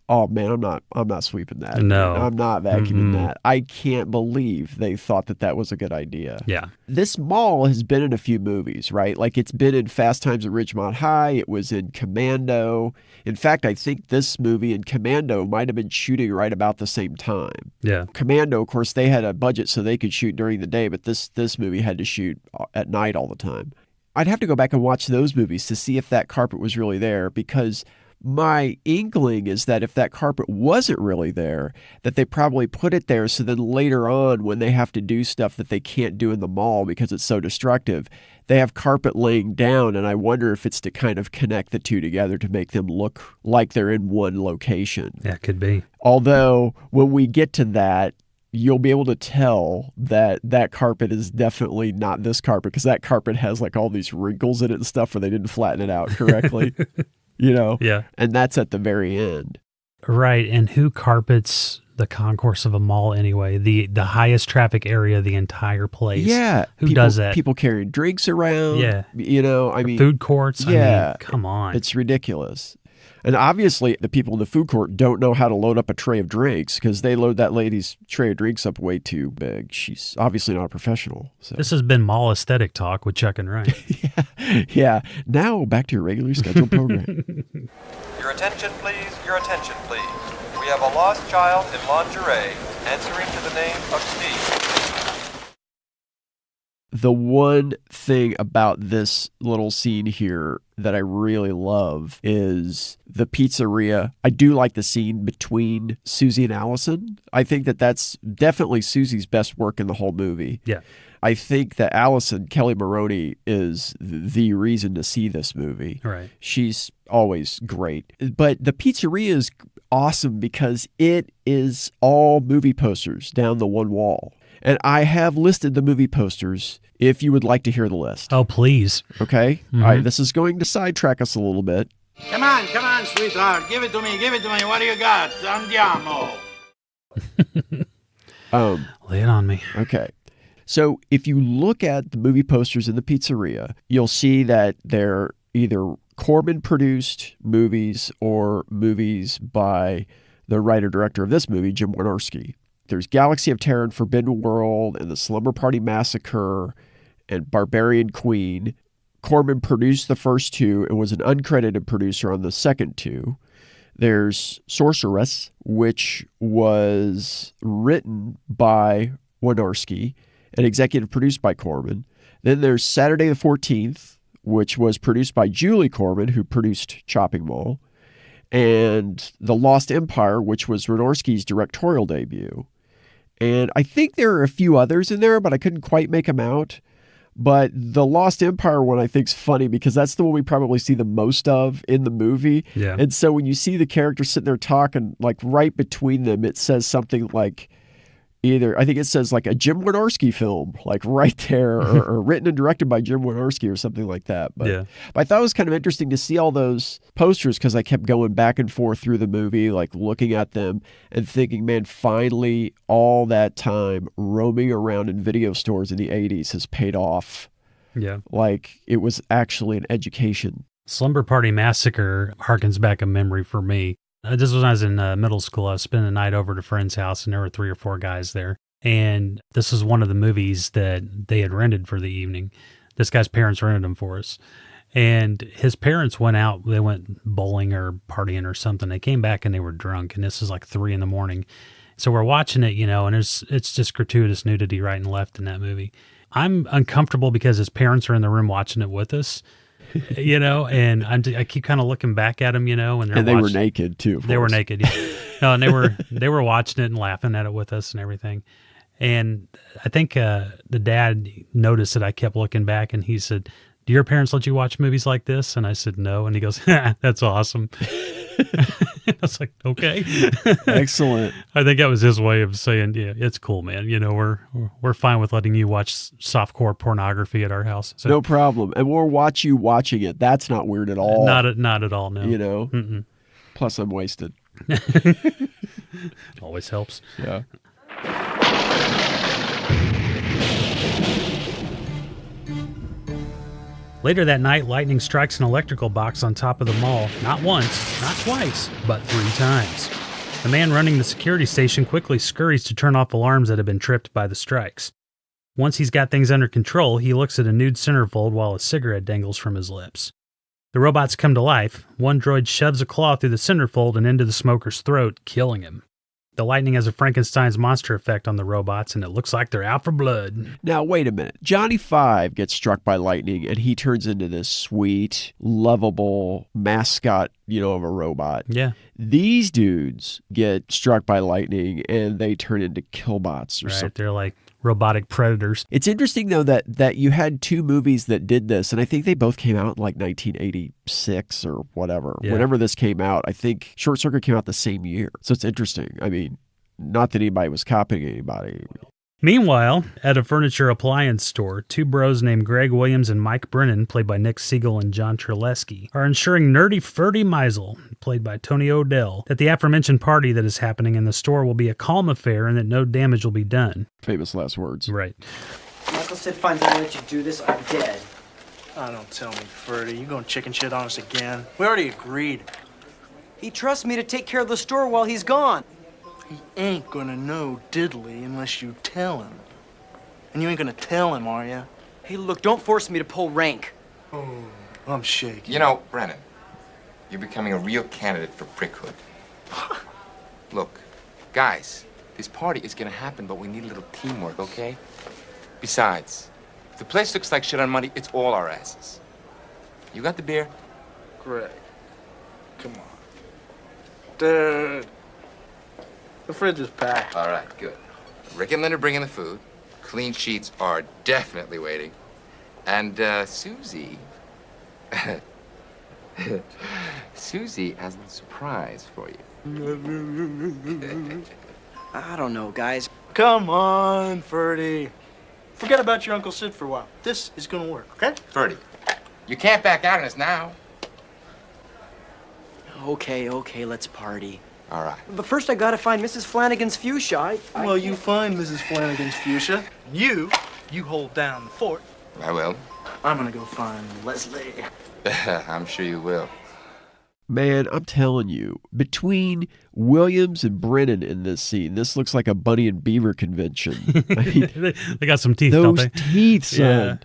Speaker 6: oh man, I'm not sweeping that.
Speaker 5: No.
Speaker 6: I'm not vacuuming that. I can't believe they thought that was a good idea.
Speaker 5: Yeah.
Speaker 6: This mall has been in a few movies, right? Like it's been in Fast Times at Ridgemont High. It was in Commando. In fact, I think this movie and Commando might have been shooting right about the same time.
Speaker 5: Yeah.
Speaker 6: Commando, of course, they had a budget so they could shoot during the day, but this movie had to shoot at night all the time. I'd have to go back and watch those movies to see if that carpet was really there because my inkling is that if that carpet wasn't really there, that they probably put it there so then later on when they have to do stuff that they can't do in the mall because it's so destructive, they have carpet laying down, and I wonder if it's to kind of connect the two together to make them look like they're in one location.
Speaker 5: Yeah, could be.
Speaker 6: Although when we get to that, you'll be able to tell that that carpet is definitely not this carpet because that carpet has like all these wrinkles in it and stuff where they didn't flatten it out correctly.
Speaker 5: Yeah.
Speaker 6: And that's at the very end.
Speaker 5: Right. And who carpets the concourse of a mall anyway? The highest traffic area of the entire place.
Speaker 6: Yeah.
Speaker 5: Who does that?
Speaker 6: People carrying drinks around.
Speaker 5: Yeah.
Speaker 6: I mean.
Speaker 5: Food courts.
Speaker 6: Yeah.
Speaker 5: I mean, come on.
Speaker 6: It's ridiculous. And obviously, the people in the food court don't know how to load up a tray of drinks because they load that lady's tray of drinks up way too big. She's obviously not a professional. So.
Speaker 5: This has been Mall Aesthetic Talk with Chuck and Ryan.
Speaker 6: Yeah. Now, back to your regularly scheduled program.
Speaker 14: Your attention, please. Your attention, please. We have a lost child in lingerie answering to the name of Steve.
Speaker 6: The one thing about this little scene here that I really love is the pizzeria. I do like the scene between Susie and Allison. I think that's definitely Susie's best work in the whole movie.
Speaker 5: Yeah.
Speaker 6: I think that Allison, Kelly Maroney, is the reason to see this movie.
Speaker 5: Right.
Speaker 6: She's always great. But the pizzeria is awesome because it is all movie posters down the one wall. And I have listed the movie posters if you would like to hear the list.
Speaker 5: Oh, please.
Speaker 6: Okay? All right, this is going to sidetrack us a little bit.
Speaker 13: Come on, sweetheart. Give it to me. What do you got? Andiamo.
Speaker 5: Lay it on me.
Speaker 6: Okay. So if you look at the movie posters in the pizzeria, you'll see that they're either Corman-produced movies or movies by the writer-director of this movie, Jim Wynorski. There's Galaxy of Terror and Forbidden World and The Slumber Party Massacre and Barbarian Queen. Corman produced the first two and was an uncredited producer on the second two. There's Sorceress, which was written by Wynorski and executive produced by Corman. Then there's Saturday the 14th, which was produced by Julie Corman, who produced Chopping Mall. And The Lost Empire, which was Wynorski's directorial debut. And I think there are a few others in there, but I couldn't quite make them out. But the Lost Empire one I think is funny because that's the one we probably see the most of in the movie.
Speaker 5: Yeah.
Speaker 6: And so when you see the characters sitting there talking, like right between them, it says something like I think it says like a Jim Wynorski film, like right there, or written and directed by Jim Wynorski or something like that. But I thought it was kind of interesting to see all those posters because I kept going back and forth through the movie, like looking at them and thinking, man, finally all that time roaming around in video stores in the 80s has paid off.
Speaker 5: Yeah.
Speaker 6: Like it was actually an education.
Speaker 5: Slumber Party Massacre harkens back a memory for me. This was when I was in middle school. I was spending the night over at a friend's house, and there were 3 or 4 guys there. And this was one of the movies that they had rented for the evening. This guy's parents rented them for us. And his parents went out. They went bowling or partying or something. They came back, and they were drunk. And this is like 3 a.m. So we're watching it, and it's just gratuitous nudity right and left in that movie. I'm uncomfortable because his parents are in the room watching it with us. And I keep kind of looking back at them, and
Speaker 6: they were naked too.
Speaker 5: They were naked, yeah. No, and they were watching it and laughing at it with us and everything. And I think the dad noticed that I kept looking back, and he said, "Do your parents let you watch movies like this?" And I said, "No." And he goes, "That's awesome." I was like, okay.
Speaker 6: Excellent.
Speaker 5: I think that was his way of saying, yeah, it's cool, man. We're fine with letting you watch softcore pornography at our house. So,
Speaker 6: no problem. And we'll watch you watching it. That's not weird at all.
Speaker 5: Not at all, no.
Speaker 6: Mm-mm. Plus I'm wasted.
Speaker 5: Always helps.
Speaker 6: Yeah.
Speaker 5: Later that night, lightning strikes an electrical box on top of the mall, not once, not twice, but 3 times. The man running the security station quickly scurries to turn off alarms that have been tripped by the strikes. Once he's got things under control, he looks at a nude centerfold while a cigarette dangles from his lips. The robots come to life. One droid shoves a claw through the centerfold and into the smoker's throat, killing him. The lightning has a Frankenstein's monster effect on the robots, and it looks like they're out for blood.
Speaker 6: Now, wait a minute. Johnny Five gets struck by lightning, and he turns into this sweet, lovable mascot, of a robot.
Speaker 5: Yeah.
Speaker 6: These dudes get struck by lightning, and they turn into killbots or something.
Speaker 5: They're like robotic predators.
Speaker 6: It's interesting, though, that you had 2 movies that did this, and I think they both came out in like 1986 or whatever.
Speaker 5: Yeah.
Speaker 6: Whenever this came out, I think Short Circuit came out the same year. So it's interesting. I mean, not that anybody was copying anybody.
Speaker 5: Meanwhile, at a furniture appliance store, 2 bros named Greg Williams and Mike Brennan, played by Nick Siegel and John Terlesky, are ensuring Nerdy Ferdy Meisel, played by Tony O'Dell, that the aforementioned party that is happening in the store will be a calm affair and that no damage will be done.
Speaker 6: Famous last words.
Speaker 5: Right.
Speaker 15: Michael said finds out I let you do this, I'm dead.
Speaker 16: Oh, don't tell me, Ferdy. You going chicken shit on us again? We already agreed.
Speaker 15: He trusts me to take care of the store while he's gone.
Speaker 16: He ain't gonna know diddly unless you tell him. And you ain't gonna tell him, are ya?
Speaker 15: Hey, look, don't force me to pull rank.
Speaker 16: Oh, I'm shaking.
Speaker 18: You know, Brennan, you're becoming a real candidate for prickhood. Look, guys, this party is gonna happen, but we need a little teamwork, okay? Besides, if the place looks like shit on Monday, it's all our asses. You got the beer?
Speaker 16: Greg, come on. Dude. The fridge is packed.
Speaker 18: All right, good. Rick and Lynn are bringing the food. Clean sheets are definitely waiting. And, Susie... Susie has a surprise for you.
Speaker 15: I don't know, guys.
Speaker 16: Come on, Ferdy. Forget about your Uncle Sid for a while. This is gonna work, okay?
Speaker 18: Ferdy, you can't back out on us now.
Speaker 15: Okay, let's party.
Speaker 18: All right.
Speaker 15: But first I gotta find Mrs. Flanagan's fuchsia.
Speaker 16: Well, you find Mrs. Flanagan's fuchsia. You hold down the fort.
Speaker 18: I will.
Speaker 16: I'm gonna go find Leslie.
Speaker 18: I'm sure you will.
Speaker 6: Man, I'm telling you, between Williams and Brennan in this scene, this looks like a Bunny and Beaver convention. I mean,
Speaker 5: they got some teeth,
Speaker 6: those
Speaker 5: don't they?
Speaker 6: teeth, son.
Speaker 5: Yeah.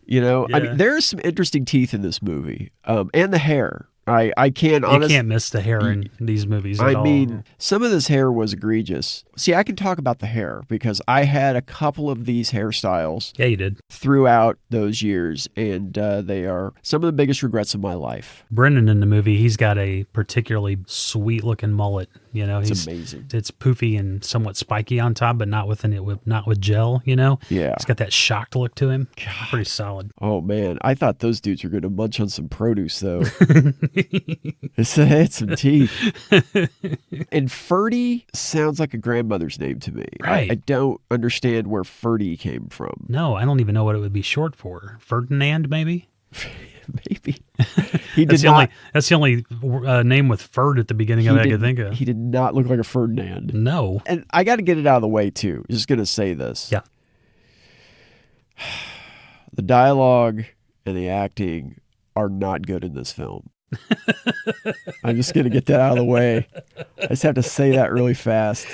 Speaker 6: You know, I
Speaker 5: Yeah.
Speaker 6: mean, there's some interesting teeth in this movie, and the hair. I can't honestly.
Speaker 5: You can't miss the hair in these movies at all.
Speaker 6: I mean, some of this hair was egregious. See, I can talk about the hair because I had a couple of these hairstyles.
Speaker 5: Yeah, you did.
Speaker 6: Throughout those years, and they are some of the biggest regrets of my life.
Speaker 5: Brendan in the movie, he's got a particularly sweet-looking mullet. You know,
Speaker 6: It's amazing.
Speaker 5: It's poofy and somewhat spiky on top, but not with gel. You know,
Speaker 6: Yeah.
Speaker 5: He's got that shocked look to him. Pretty solid.
Speaker 6: Oh man, I thought those dudes were going to munch on some produce though. It had some teeth. And Ferdy sounds like a grandmother's name to me.
Speaker 5: Right.
Speaker 6: I don't understand where Ferdy came from.
Speaker 5: No, I don't even know what it would be short for. Ferdinand, maybe?
Speaker 6: Maybe.
Speaker 5: That's the only name with Ferd at the beginning of it I could think of.
Speaker 6: He did not look like a Ferdinand.
Speaker 5: No.
Speaker 6: And I got to get it out of the way too. Just going to say this.
Speaker 5: Yeah.
Speaker 6: The dialogue and the acting are not good in this film. I'm just going to get that out of the way. I just have to say that really fast.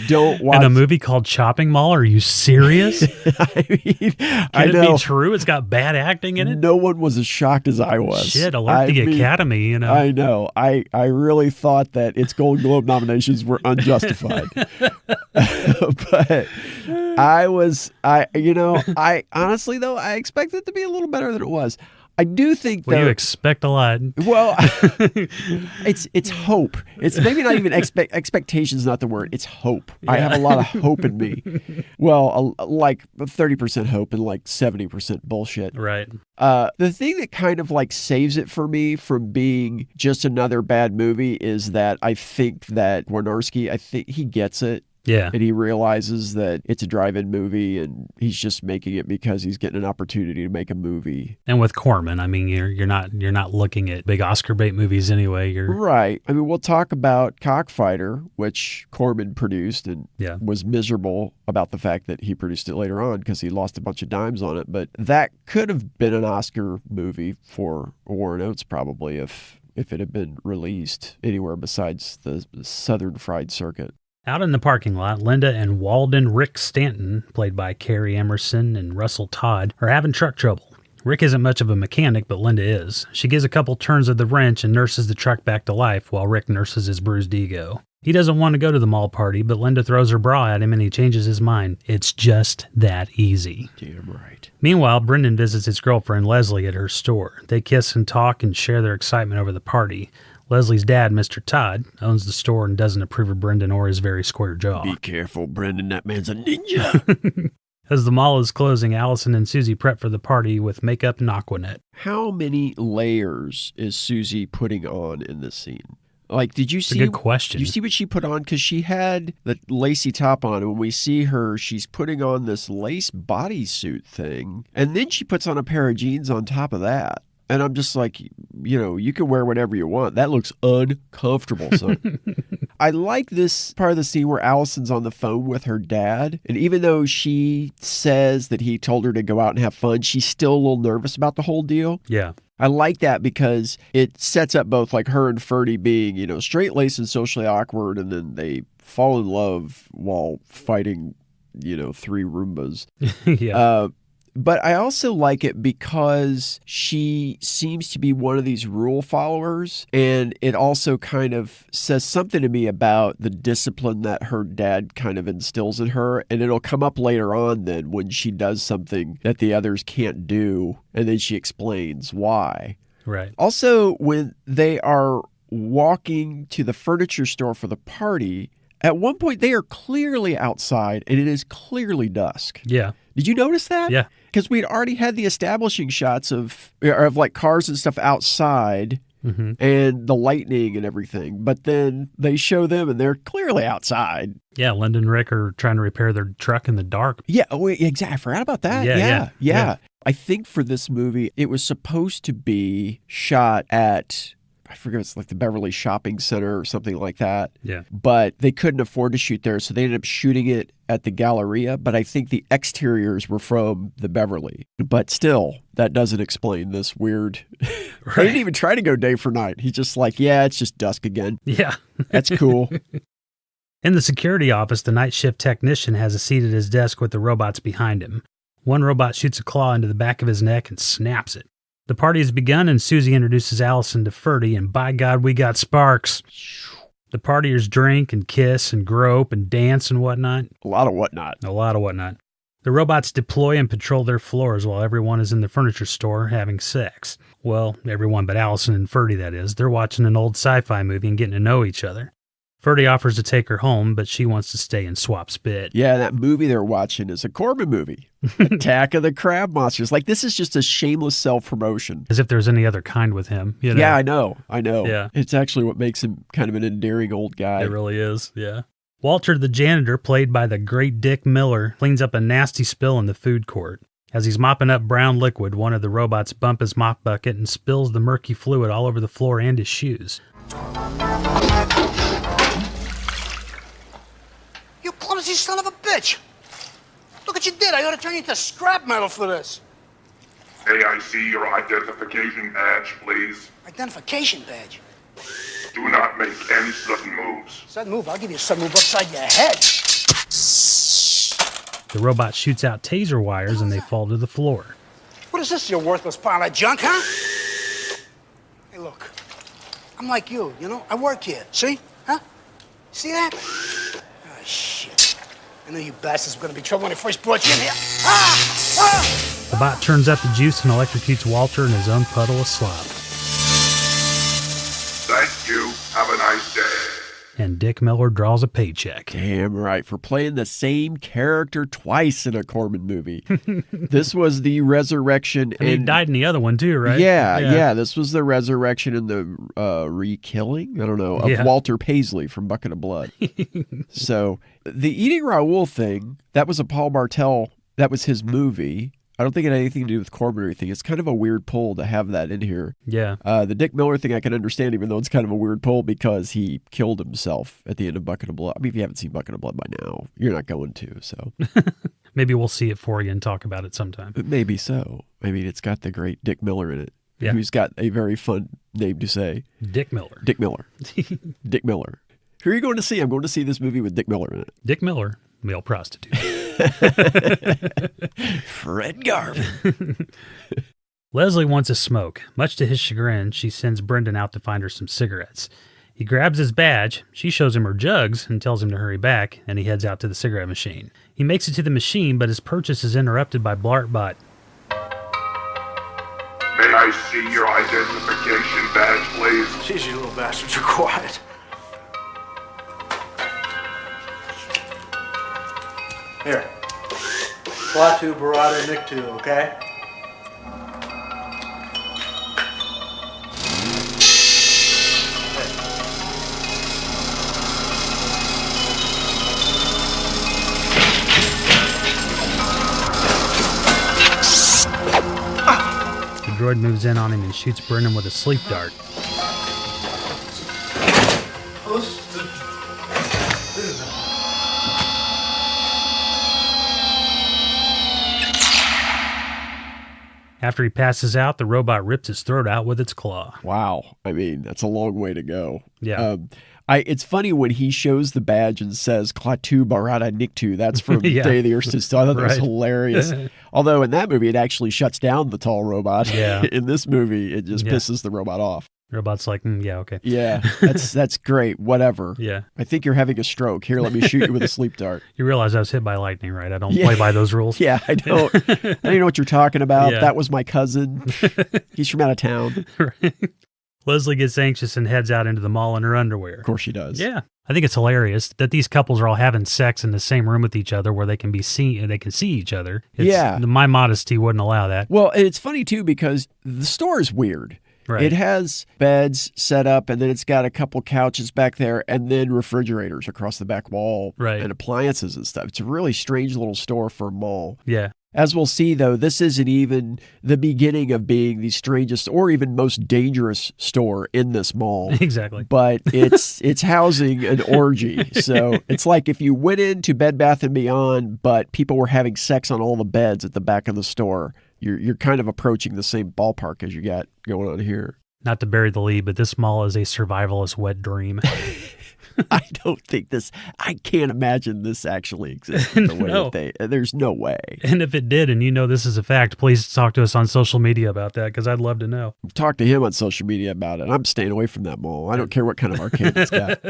Speaker 6: Don't watch.
Speaker 5: In a movie called Chopping Mall? Are you serious?
Speaker 6: I mean,
Speaker 5: Can
Speaker 6: I
Speaker 5: it
Speaker 6: know.
Speaker 5: be true? It's got bad acting in it?
Speaker 6: No one was as shocked as I was.
Speaker 5: Shit, alert the Academy, you know.
Speaker 6: I know. I really thought that its Golden Globe nominations were unjustified. But I honestly though, I expected it to be a little better than it was. I do think
Speaker 5: Well,
Speaker 6: though,
Speaker 5: you expect a lot.
Speaker 6: well, it's hope. It's maybe not even expectation is not the word. It's hope. I have a lot of hope in me. Well, like 30% hope and like 70% bullshit.
Speaker 5: Right.
Speaker 6: The thing that kind of like saves it for me from being just another bad movie is that I think that Warnarski, I think he gets it.
Speaker 5: Yeah.
Speaker 6: And he realizes that it's a drive-in movie and he's just making it because he's getting an opportunity to make a movie.
Speaker 5: And with Corman, I mean, you're not looking at big Oscar bait movies anyway. You're
Speaker 6: right. I mean, we'll talk about Cockfighter, which Corman produced and was miserable about the fact that he produced it later on because he lost a bunch of dimes on it. But that could have been an Oscar movie for Warren Oates probably if it had been released anywhere besides the Southern Fried Circuit.
Speaker 5: Out in the parking lot, Linda and Walden Rick Stanton, played by Carrie Emerson and Russell Todd, are having truck trouble. Rick isn't much of a mechanic, but Linda is. She gives a couple turns of the wrench and nurses the truck back to life while Rick nurses his bruised ego. He doesn't want to go to the mall party, but Linda throws her bra at him and he changes his mind. It's just that easy.
Speaker 6: Damn right.
Speaker 5: Meanwhile, Brendan visits his girlfriend Leslie at her store. They kiss and talk and share their excitement over the party. Leslie's dad, Mr. Todd, owns the store and doesn't approve of Brendan or his very square jaw.
Speaker 6: Be careful, Brendan. That man's a ninja.
Speaker 5: As the mall is closing, Allison and Susie prep for the party with makeup and Aquanet.
Speaker 6: How many layers is Susie putting on in this scene? Like, did you see?
Speaker 5: That's a good question.
Speaker 6: You see what she put on? Because she had the lacy top on. And when we see her, she's putting on this lace bodysuit thing. And then she puts on a pair of jeans on top of that. And I'm just like, you can wear whatever you want. That looks uncomfortable, son. I like this part of the scene where Allison's on the phone with her dad. And even though she says that he told her to go out and have fun, she's still a little nervous about the whole deal.
Speaker 5: Yeah.
Speaker 6: I like that because it sets up both like her and Ferdy being, straight-laced and socially awkward. And then they fall in love while fighting, 3 Roombas.
Speaker 5: Yeah.
Speaker 6: But I also like it because she seems to be one of these rule followers. And it also kind of says something to me about the discipline that her dad kind of instills in her. And it'll come up later on then when she does something that the others can't do. And then she explains why.
Speaker 5: Right.
Speaker 6: Also, when they are walking to the furniture store for the party, at one point they are clearly outside and it is clearly dusk.
Speaker 5: Yeah.
Speaker 6: Did you notice that?
Speaker 5: Yeah.
Speaker 6: Because we'd already had the establishing shots of like cars and stuff outside. and the lightning and everything. But then they show them and they're clearly outside.
Speaker 5: Yeah, Linda and Rick are trying to repair their truck in the dark.
Speaker 6: Yeah, exactly. I forgot about that. Yeah. I think for this movie, it was supposed to be shot at, I forget, it's like the Beverly Shopping Center or something like that.
Speaker 5: Yeah.
Speaker 6: But they couldn't afford to shoot there, so they ended up shooting it at the Galleria. But I think the exteriors were from the Beverly. But still, that doesn't explain this weird... Right. They didn't even try to go day for night. He's just like, yeah, it's just dusk again.
Speaker 5: Yeah.
Speaker 6: That's cool.
Speaker 5: In the security office, the night shift technician has a seat at his desk with the robots behind him. One robot shoots a claw into the back of his neck and snaps it. The party has begun, and Susie introduces Allison to Ferdy, and by God, we got sparks. The partiers drink and kiss and grope and dance and whatnot.
Speaker 6: A lot of whatnot.
Speaker 5: The robots deploy and patrol their floors while everyone is in the furniture store having sex. Well, everyone but Allison and Ferdy, that is. They're watching an old sci-fi movie and getting to know each other. Ferdy offers to take her home, but she wants to stay and swap spit.
Speaker 6: Yeah, that movie they're watching is a Corman movie. Attack of the Crab Monsters. Like, this is just a shameless self-promotion.
Speaker 5: As if there's any other kind with him. You know?
Speaker 6: Yeah, I know.
Speaker 5: Yeah.
Speaker 6: It's actually what makes him kind of an endearing old guy.
Speaker 5: It really is, yeah. Walter, the janitor, played by the great Dick Miller, cleans up a nasty spill in the food court. As he's mopping up brown liquid, one of the robots bumps his mop bucket and spills the murky fluid all over the floor and his shoes.
Speaker 13: You clumsy son of a bitch! Look what you did. I ought to turn you into scrap metal for this.
Speaker 4: May I see your identification badge, please?
Speaker 13: Identification badge?
Speaker 4: Do not make any sudden moves.
Speaker 13: Sudden move? I'll give you a sudden move upside your head.
Speaker 5: The robot shoots out taser wires and they fall to the floor.
Speaker 13: What is this, you worthless pile of junk, huh? Hey, look. I'm like you, you know? I work here. See? Huh? See that? Oh, shit. I knew you bastards were gonna be trouble when I first brought you in here.
Speaker 5: The bot turns up the juice and electrocutes Walter in his own puddle of slop.
Speaker 4: Thank you. Have a nice day.
Speaker 5: And Dick Miller draws a paycheck.
Speaker 6: Damn right, for playing the same character twice in a Corman movie. This was the resurrection.
Speaker 5: And he died in the other one too, right?
Speaker 6: Yeah. This was the resurrection and the re-killing, I don't know, of Walter Paisley from Bucket of Blood. So the Eating Raoul thing, that was a Paul Bartel, that was his movie. I don't think it had anything to do with Corman or anything. It's kind of a weird pull to have that in here.
Speaker 5: Yeah.
Speaker 6: The Dick Miller thing I can understand, even though it's kind of a weird pull because he killed himself at the end of Bucket of Blood. I mean, if you haven't seen Bucket of Blood by now, you're not going to, so.
Speaker 5: Maybe we'll see it for you and talk about it sometime.
Speaker 6: Maybe so. I mean, it's got the great Dick Miller in it.
Speaker 5: Yeah.
Speaker 6: Who's got a very fun name to say.
Speaker 5: Dick Miller.
Speaker 6: Dick Miller. Dick Miller. Who are you going to see? I'm going to see this movie with Dick Miller in it.
Speaker 5: Dick Miller, male prostitute.
Speaker 6: Fred Garvin.
Speaker 5: Leslie wants a smoke. Much to his chagrin, she sends Brendan out to find her some cigarettes. He grabs his badge, she shows him her jugs and tells him to hurry back, and he heads out to the cigarette machine. He makes it to the machine, but his purchase is interrupted by Blart Bot.
Speaker 4: May I see your identification badge, please?
Speaker 16: Jeez, you little bastards are quiet. Here. Klaatu, Barada, Niktu, okay?
Speaker 5: The droid moves in on him and shoots Brendan with a sleep dart. After he passes out, the robot rips his throat out with its claw.
Speaker 6: Wow. I mean, that's a long way to go.
Speaker 5: Yeah.
Speaker 6: It's funny when he shows the badge and says Klaatu Barada Niktu. That's from Day of the Earth Stood Still. I thought that was hilarious. Although in that movie, it actually shuts down the tall robot.
Speaker 5: Yeah.
Speaker 6: In this movie, it just pisses the robot off.
Speaker 5: The robot's like, yeah, okay.
Speaker 6: Yeah, that's great. Whatever.
Speaker 5: Yeah.
Speaker 6: I think you're having a stroke. Here, let me shoot you with a sleep dart.
Speaker 5: You realize I was hit by lightning, right? I don't play by those rules.
Speaker 6: Yeah, I don't. I don't know what you're talking about.
Speaker 5: Yeah.
Speaker 6: That was my cousin. He's from out of town.
Speaker 5: Right. Leslie gets anxious and heads out into the mall in her underwear.
Speaker 6: Of course she does.
Speaker 5: Yeah. I think it's hilarious that these couples are all having sex in the same room with each other where they can see each other. My modesty wouldn't allow that.
Speaker 6: Well, it's funny too because the store is weird.
Speaker 5: Right.
Speaker 6: It has beds set up, and then it's got a couple couches back there, and then refrigerators across the back wall,
Speaker 5: Right.
Speaker 6: and appliances and stuff. It's a really strange little store for a mall.
Speaker 5: Yeah.
Speaker 6: As we'll see, though, this isn't even the beginning of being the strangest or even most dangerous store in this mall.
Speaker 5: Exactly.
Speaker 6: But it's housing an orgy. So it's like if you went into Bed Bath & Beyond, but people were having sex on all the beds at the back of the store. You're kind of approaching the same ballpark as you got going on here.
Speaker 5: Not to bury the lead, but this mall is a survivalist wet dream.
Speaker 6: I don't think I can't imagine this actually exists the way
Speaker 5: No.
Speaker 6: that there's no way.
Speaker 5: And if it did, and this is a fact, please talk to us on social media about that, because I'd love to know.
Speaker 6: Talk to him on social media about it. I'm staying away from that mall. I don't care what kind of arcade it's got.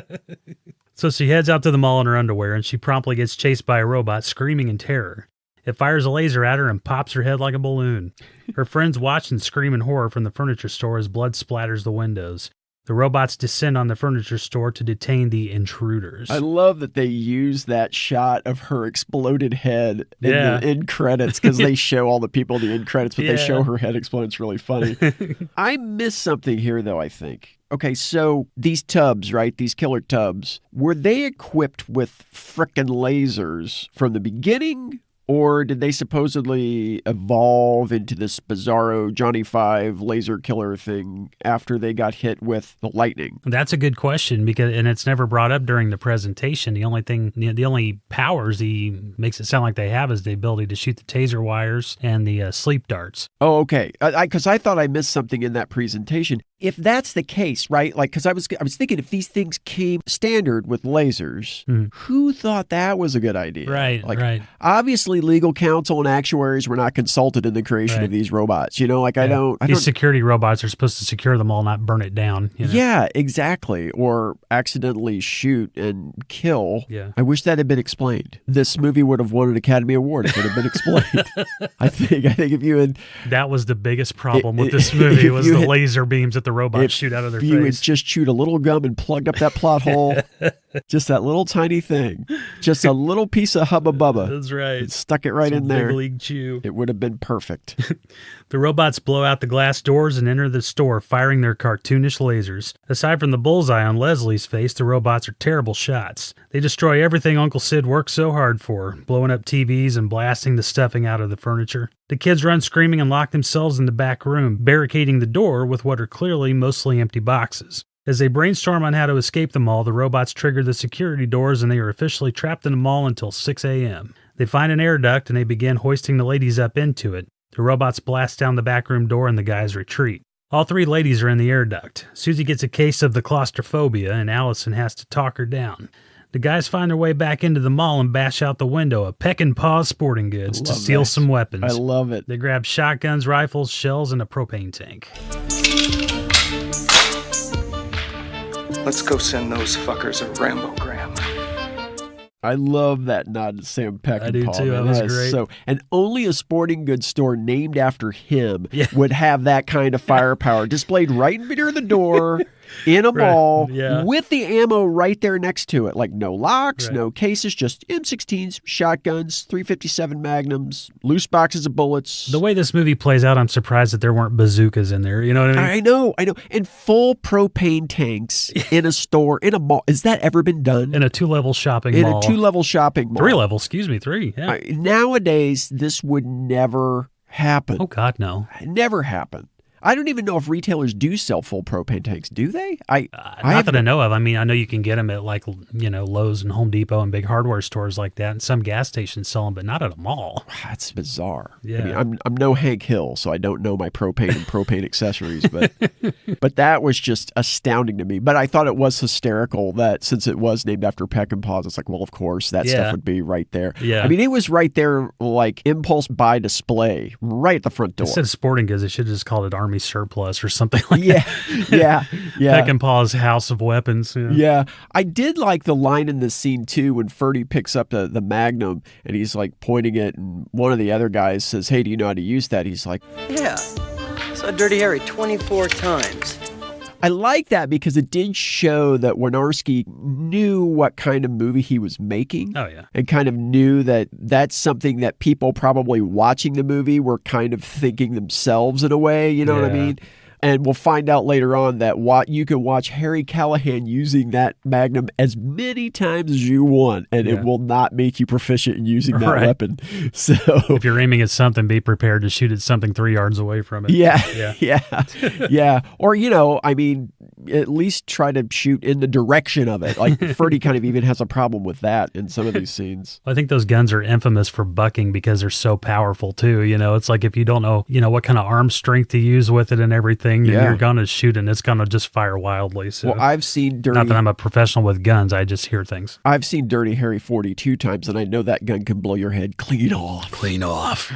Speaker 5: So she heads out to the mall in her underwear, and she promptly gets chased by a robot, screaming in terror. It fires a laser at her and pops her head like a balloon. Her friends watch and scream in horror from the furniture store as blood splatters the windows. The robots descend on the furniture store to detain the intruders.
Speaker 6: I love that they use that shot of her exploded head in the end credits, because they show all the people in the end credits, but they show her head explode. It's really funny. I missed something here, though, I think. Okay, so these tubs, right? These killer tubs, were they equipped with frickin' lasers from the beginning? Or did they supposedly evolve into this bizarro Johnny Five laser killer thing after they got hit with the lightning?
Speaker 5: That's a good question, and it's never brought up during the presentation. The only powers he makes it sound like they have is the ability to shoot the taser wires and the sleep darts.
Speaker 6: Oh, okay. Because I thought I missed something in that presentation. If that's the case, right? Like, because I was thinking if these things came standard with lasers, who thought that was a good idea?
Speaker 5: Right, right.
Speaker 6: Obviously, legal counsel and actuaries were not consulted in the creation of these robots.
Speaker 5: These security robots are supposed to secure them all, not burn it down.
Speaker 6: Yeah, exactly. Or accidentally shoot and kill.
Speaker 5: Yeah.
Speaker 6: I wish that had been explained. This movie would have won an Academy Award if it had been explained. I think if you had...
Speaker 5: That was the biggest problem with this movie, was the laser beams that the robots shoot out of their face.
Speaker 6: If you had just chewed a little gum and plugged up that plot hole, just that little tiny thing, just a little piece of Hubba Bubba.
Speaker 5: That's right.
Speaker 6: Stuck it right in there.
Speaker 5: Big league chew.
Speaker 6: It would have been perfect.
Speaker 5: The robots blow out the glass doors and enter the store, firing their cartoonish lasers. Aside from the bullseye on Leslie's face, the robots are terrible shots. They destroy everything Uncle Sid worked so hard for, blowing up TVs and blasting the stuffing out of the furniture. The kids run screaming and lock themselves in the back room, barricading the door with what are clearly mostly empty boxes. As they brainstorm on how to escape the mall, the robots trigger the security doors and they are officially trapped in the mall until 6 a.m. They find an air duct and they begin hoisting the ladies up into it. The robots blast down the back room door and the guys retreat. All three ladies are in the air duct. Susie gets a case of the claustrophobia and Allison has to talk her down. The guys find their way back into the mall and bash out the window of Peck and Paw's Sporting Goods to steal some weapons.
Speaker 6: I love it.
Speaker 5: They grab shotguns, rifles, shells, and a propane tank.
Speaker 19: Let's go send those fuckers a Rambo-gram.
Speaker 6: I love that nod to Sam Peckinpah.
Speaker 5: I do too. That was great.
Speaker 6: And only a sporting goods store named after him would have that kind of firepower displayed right near the door in a mall with the ammo right there next to it. Like no locks, no cases, just M16s, shotguns, .357 Magnums, loose boxes of bullets.
Speaker 5: The way this movie plays out, I'm surprised that there weren't bazookas in there. You know what I mean?
Speaker 6: I know. And full propane tanks in a store, in a mall. Has that ever been done?
Speaker 5: In a two-level shopping mall.
Speaker 6: In a two-level shopping mall.
Speaker 5: Three. Yeah.
Speaker 6: Nowadays, this would never happen.
Speaker 5: Oh, God, no.
Speaker 6: Never happen. I don't even know if retailers do sell full propane tanks. Do they?
Speaker 5: Not that I know of. I mean, I know you can get them at Lowe's and Home Depot and big hardware stores like that, and some gas stations sell them, but not at a mall.
Speaker 6: That's bizarre.
Speaker 5: Yeah.
Speaker 6: I mean, I'm no Hank Hill, so I don't know my propane and propane accessories, but that was just astounding to me. But I thought it was hysterical that since it was named after Peckinpah, it's like, well, of course, that stuff would be right there.
Speaker 5: Yeah.
Speaker 6: I mean, it was right there, like impulse buy display, right at the front door.
Speaker 5: Instead of sporting goods, they should have just called it Army Surplus or something like that.
Speaker 6: Yeah.
Speaker 5: Peckinpah's House of Weapons.
Speaker 6: Yeah. I did like the line in the scene too when Ferdy picks up the Magnum and he's like pointing it, and one of the other guys says, "Hey, do you know how to use that?" He's like,
Speaker 15: "Yeah, saw Dirty Harry 24 times."
Speaker 6: I like that because it did show that Wynorski knew what kind of movie he was making.
Speaker 5: Oh, yeah.
Speaker 6: And kind of knew that that's something that people probably watching the movie were kind of thinking themselves in a way, you know what I mean? And we'll find out later on that you can watch Harry Callahan using that Magnum as many times as you want, and it will not make you proficient in using that weapon. So
Speaker 5: if you're aiming at something, be prepared to shoot at something 3 yards away from it.
Speaker 6: Yeah. Or, I mean, at least try to shoot in the direction of it. Like Ferdy kind of even has a problem with that in some of these scenes.
Speaker 5: I think those guns are infamous for bucking because they're so powerful too. It's like if you don't know, what kind of arm strength to use with it and everything, then you're going to shoot and it's going to just fire wildly. So,
Speaker 6: well, I've seen
Speaker 5: not that I'm a professional with guns, I just hear things.
Speaker 6: I've seen Dirty Harry 42 times, and I know that gun can blow your head clean off.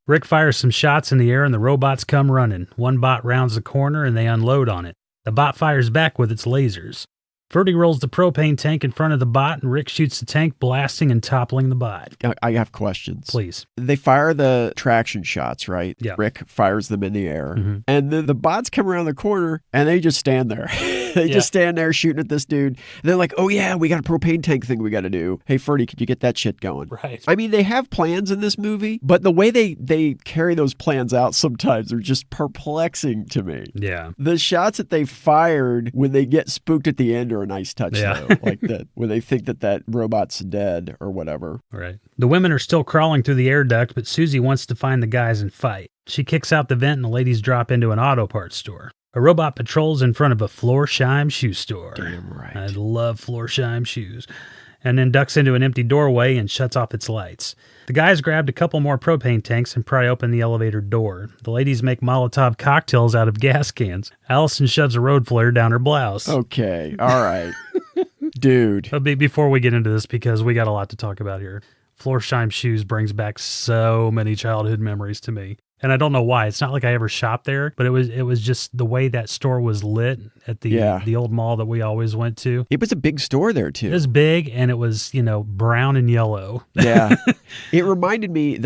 Speaker 5: Rick fires some shots in the air and the robots come running. One bot rounds the corner and they unload on it. The bot fires back with its lasers. Ferdy rolls the propane tank in front of the bot, and Rick shoots the tank, blasting and toppling the bot.
Speaker 6: I have questions.
Speaker 5: Please.
Speaker 6: They fire the traction shots, right?
Speaker 5: Yeah.
Speaker 6: Rick fires them in the air. And then the bots come around the corner, and they just stand there. They just stand there shooting at this dude. And they're like, oh, yeah, we got a propane tank thing we got to do. Hey, Ferdy, could you get that shit going?
Speaker 5: Right.
Speaker 6: I mean, they have plans in this movie, but the way they carry those plans out sometimes are just perplexing to me.
Speaker 5: Yeah.
Speaker 6: The shots that they fired when they get spooked at the end are a nice touch, though. Like that, when they think that robot's dead or whatever.
Speaker 5: Right. The women are still crawling through the air duct, but Susie wants to find the guys and fight. She kicks out the vent and the ladies drop into an auto parts store. A robot patrols in front of a Florsheim shoe store.
Speaker 6: Damn right.
Speaker 5: I love Florsheim shoes. And then ducks into an empty doorway and shuts off its lights. The guys grabbed a couple more propane tanks and pry open the elevator door. The ladies make Molotov cocktails out of gas cans. Allison shoves a road flare down her blouse.
Speaker 6: Okay, all right. Dude.
Speaker 5: Before we get into this, because we got a lot to talk about here, Florsheim shoes brings back so many childhood memories to me. And I don't know why. It's not like I ever shopped there, but it was just the way that store was lit at the old mall that we always went to.
Speaker 6: It was a big store there, too.
Speaker 5: It was big, and it was, brown and yellow.
Speaker 6: Yeah. It reminded me,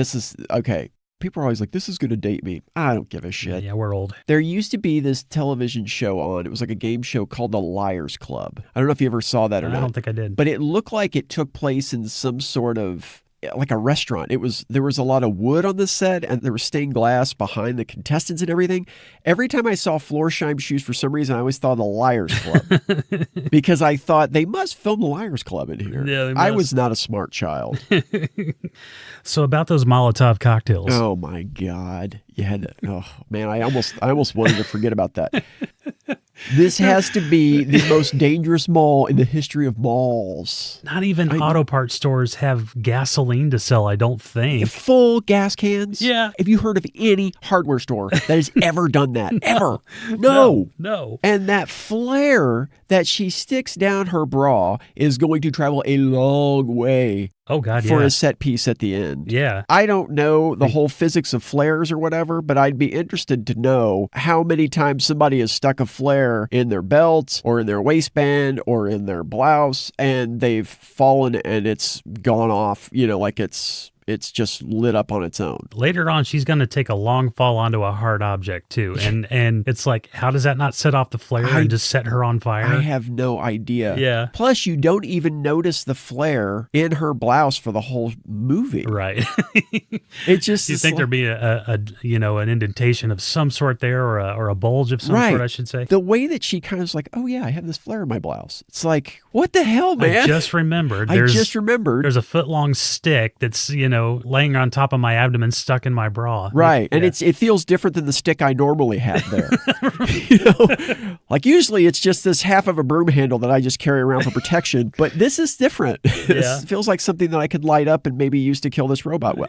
Speaker 6: okay, people are always like, this is going to date me. I don't give a shit.
Speaker 5: Yeah, we're old.
Speaker 6: There used to be this television show on. It was like a game show called The Liars Club. I don't know if you ever saw that or not.
Speaker 5: I don't think I did.
Speaker 6: But it looked like it took place in some sort of like a restaurant. There was a lot of wood on the set, and there was stained glass behind the contestants and everything. Every time I saw Florsheim shoes, for some reason, I always thought of the Liars Club because I thought they must film the Liars Club in here.
Speaker 5: Yeah, they must.
Speaker 6: I was not a smart child.
Speaker 5: So about those Molotov cocktails.
Speaker 6: Oh my God. You had to, oh man, I almost wanted to forget about that. This has to be the most dangerous mall in the history of malls.
Speaker 5: Not even auto parts stores have gasoline to sell, I don't think.
Speaker 6: Full gas cans?
Speaker 5: Yeah.
Speaker 6: Have you heard of any hardware store that has ever done that? Ever?
Speaker 5: No.
Speaker 6: And that flare that she sticks down her bra is going to travel a long way.
Speaker 5: Oh, God,
Speaker 6: for a set piece at the end.
Speaker 5: Yeah.
Speaker 6: I don't know the whole physics of flares or whatever, but I'd be interested to know how many times somebody has stuck a flare in their belt or in their waistband or in their blouse and they've fallen and it's gone off, like it's just lit up on its own.
Speaker 5: Later on, she's going to take a long fall onto a hard object, too. And it's like, how does that not set off the flare and just set her on fire?
Speaker 6: I have no idea.
Speaker 5: Yeah.
Speaker 6: Plus, you don't even notice the flare in her blouse for the whole movie.
Speaker 5: Right.
Speaker 6: It just
Speaker 5: you think there'd be an indentation of some sort there or a bulge of some sort, I should say.
Speaker 6: The way that she kind of is like, oh, yeah, I have this flare in my blouse. It's like, what the hell, man?
Speaker 5: I just remembered. There's a foot-long stick that's, laying on top of my abdomen, stuck in my bra.
Speaker 6: Right. And it feels different than the stick I normally have there. Like usually it's just this half of a broom handle that I just carry around for protection, but this is different. This feels like something that I could light up and maybe use to kill this robot with.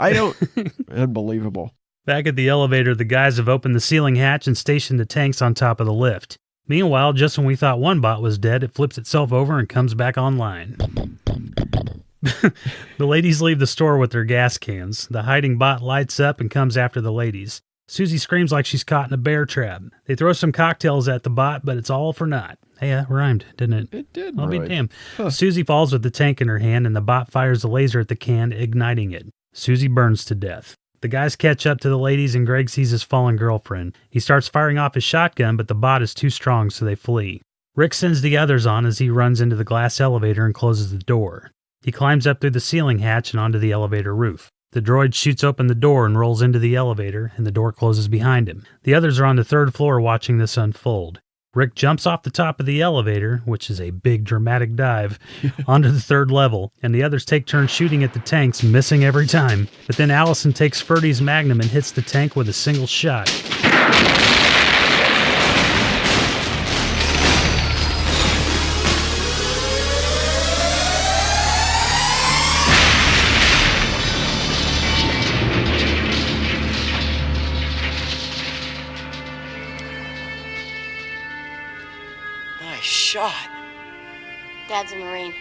Speaker 6: Unbelievable.
Speaker 5: Back at the elevator, the guys have opened the ceiling hatch and stationed the tanks on top of the lift. Meanwhile, just when we thought one bot was dead, it flips itself over and comes back online. The ladies leave the store with their gas cans. The hiding bot lights up and comes after the ladies. Susie screams like she's caught in a bear trap. They throw some cocktails at the bot, but it's all for naught. Hey, that rhymed, didn't it?
Speaker 6: It did.
Speaker 5: I'll be damned. Susie falls with the tank in her hand, and the bot fires a laser at the can, igniting it. Susie burns to death. The guys catch up to the ladies, and Greg sees his fallen girlfriend. He starts firing off his shotgun, but the bot is too strong, so they flee. Rick sends the others on as he runs into the glass elevator and closes the door. He climbs up through the ceiling hatch and onto the elevator roof. The droid shoots open the door and rolls into the elevator, and the door closes behind him. The others are on the third floor watching this unfold. Rick jumps off the top of the elevator, which is a big dramatic dive, onto the third level, and the others take turns shooting at the tanks, missing every time. But then Allison takes Ferdy's Magnum and hits the tank with a single shot.
Speaker 15: Shot.
Speaker 12: Dad's a Marine.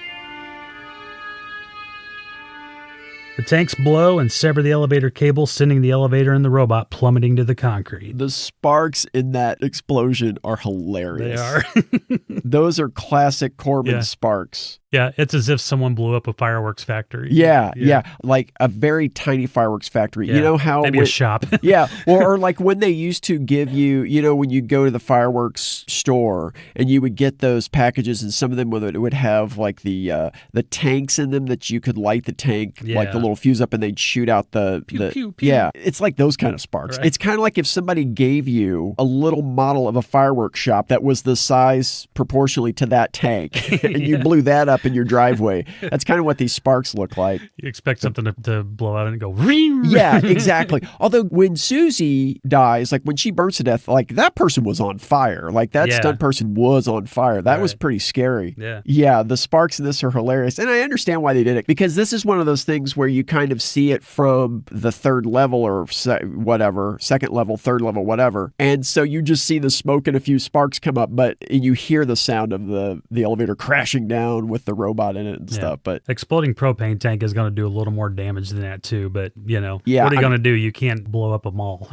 Speaker 5: The tanks blow and sever the elevator cable, sending the elevator and the robot plummeting to the concrete.
Speaker 6: The sparks in that explosion are hilarious.
Speaker 5: They are.
Speaker 6: Those are classic Corman sparks.
Speaker 5: Yeah, it's as if someone blew up a fireworks factory.
Speaker 6: Yeah. Like a very tiny fireworks factory.
Speaker 5: Yeah.
Speaker 6: You know how...
Speaker 5: Maybe a shop.
Speaker 6: Yeah, or like when they used to give you, when you go to the fireworks store and you would get those packages, and some of them would have like the tanks in them that you could light the tank, like the little fuse up, and they'd shoot out the...
Speaker 5: Pew, pew, pew.
Speaker 6: Yeah, it's like those kind of sparks.
Speaker 5: Right.
Speaker 6: It's kind of like if somebody gave you a little model of a fireworks shop that was the size proportionally to that tank, and you blew that up in your driveway. That's kind of what these sparks look like.
Speaker 5: You expect something to blow out and go ring.
Speaker 6: Yeah, exactly. Although when Susie dies, like when she burns to death, like that person was on fire. Like that stunt person was on fire. That was pretty scary. Yeah, the sparks in this are hilarious. And I understand why they did it, because this is one of those things where you kind of see it from the third level or second level, third level, whatever. And so you just see the smoke and a few sparks come up, but you hear the sound of the elevator crashing down with the robot in it and stuff. But
Speaker 5: exploding propane tank is going to do a little more damage than that too. But what are you going to do? You can't blow up a mall.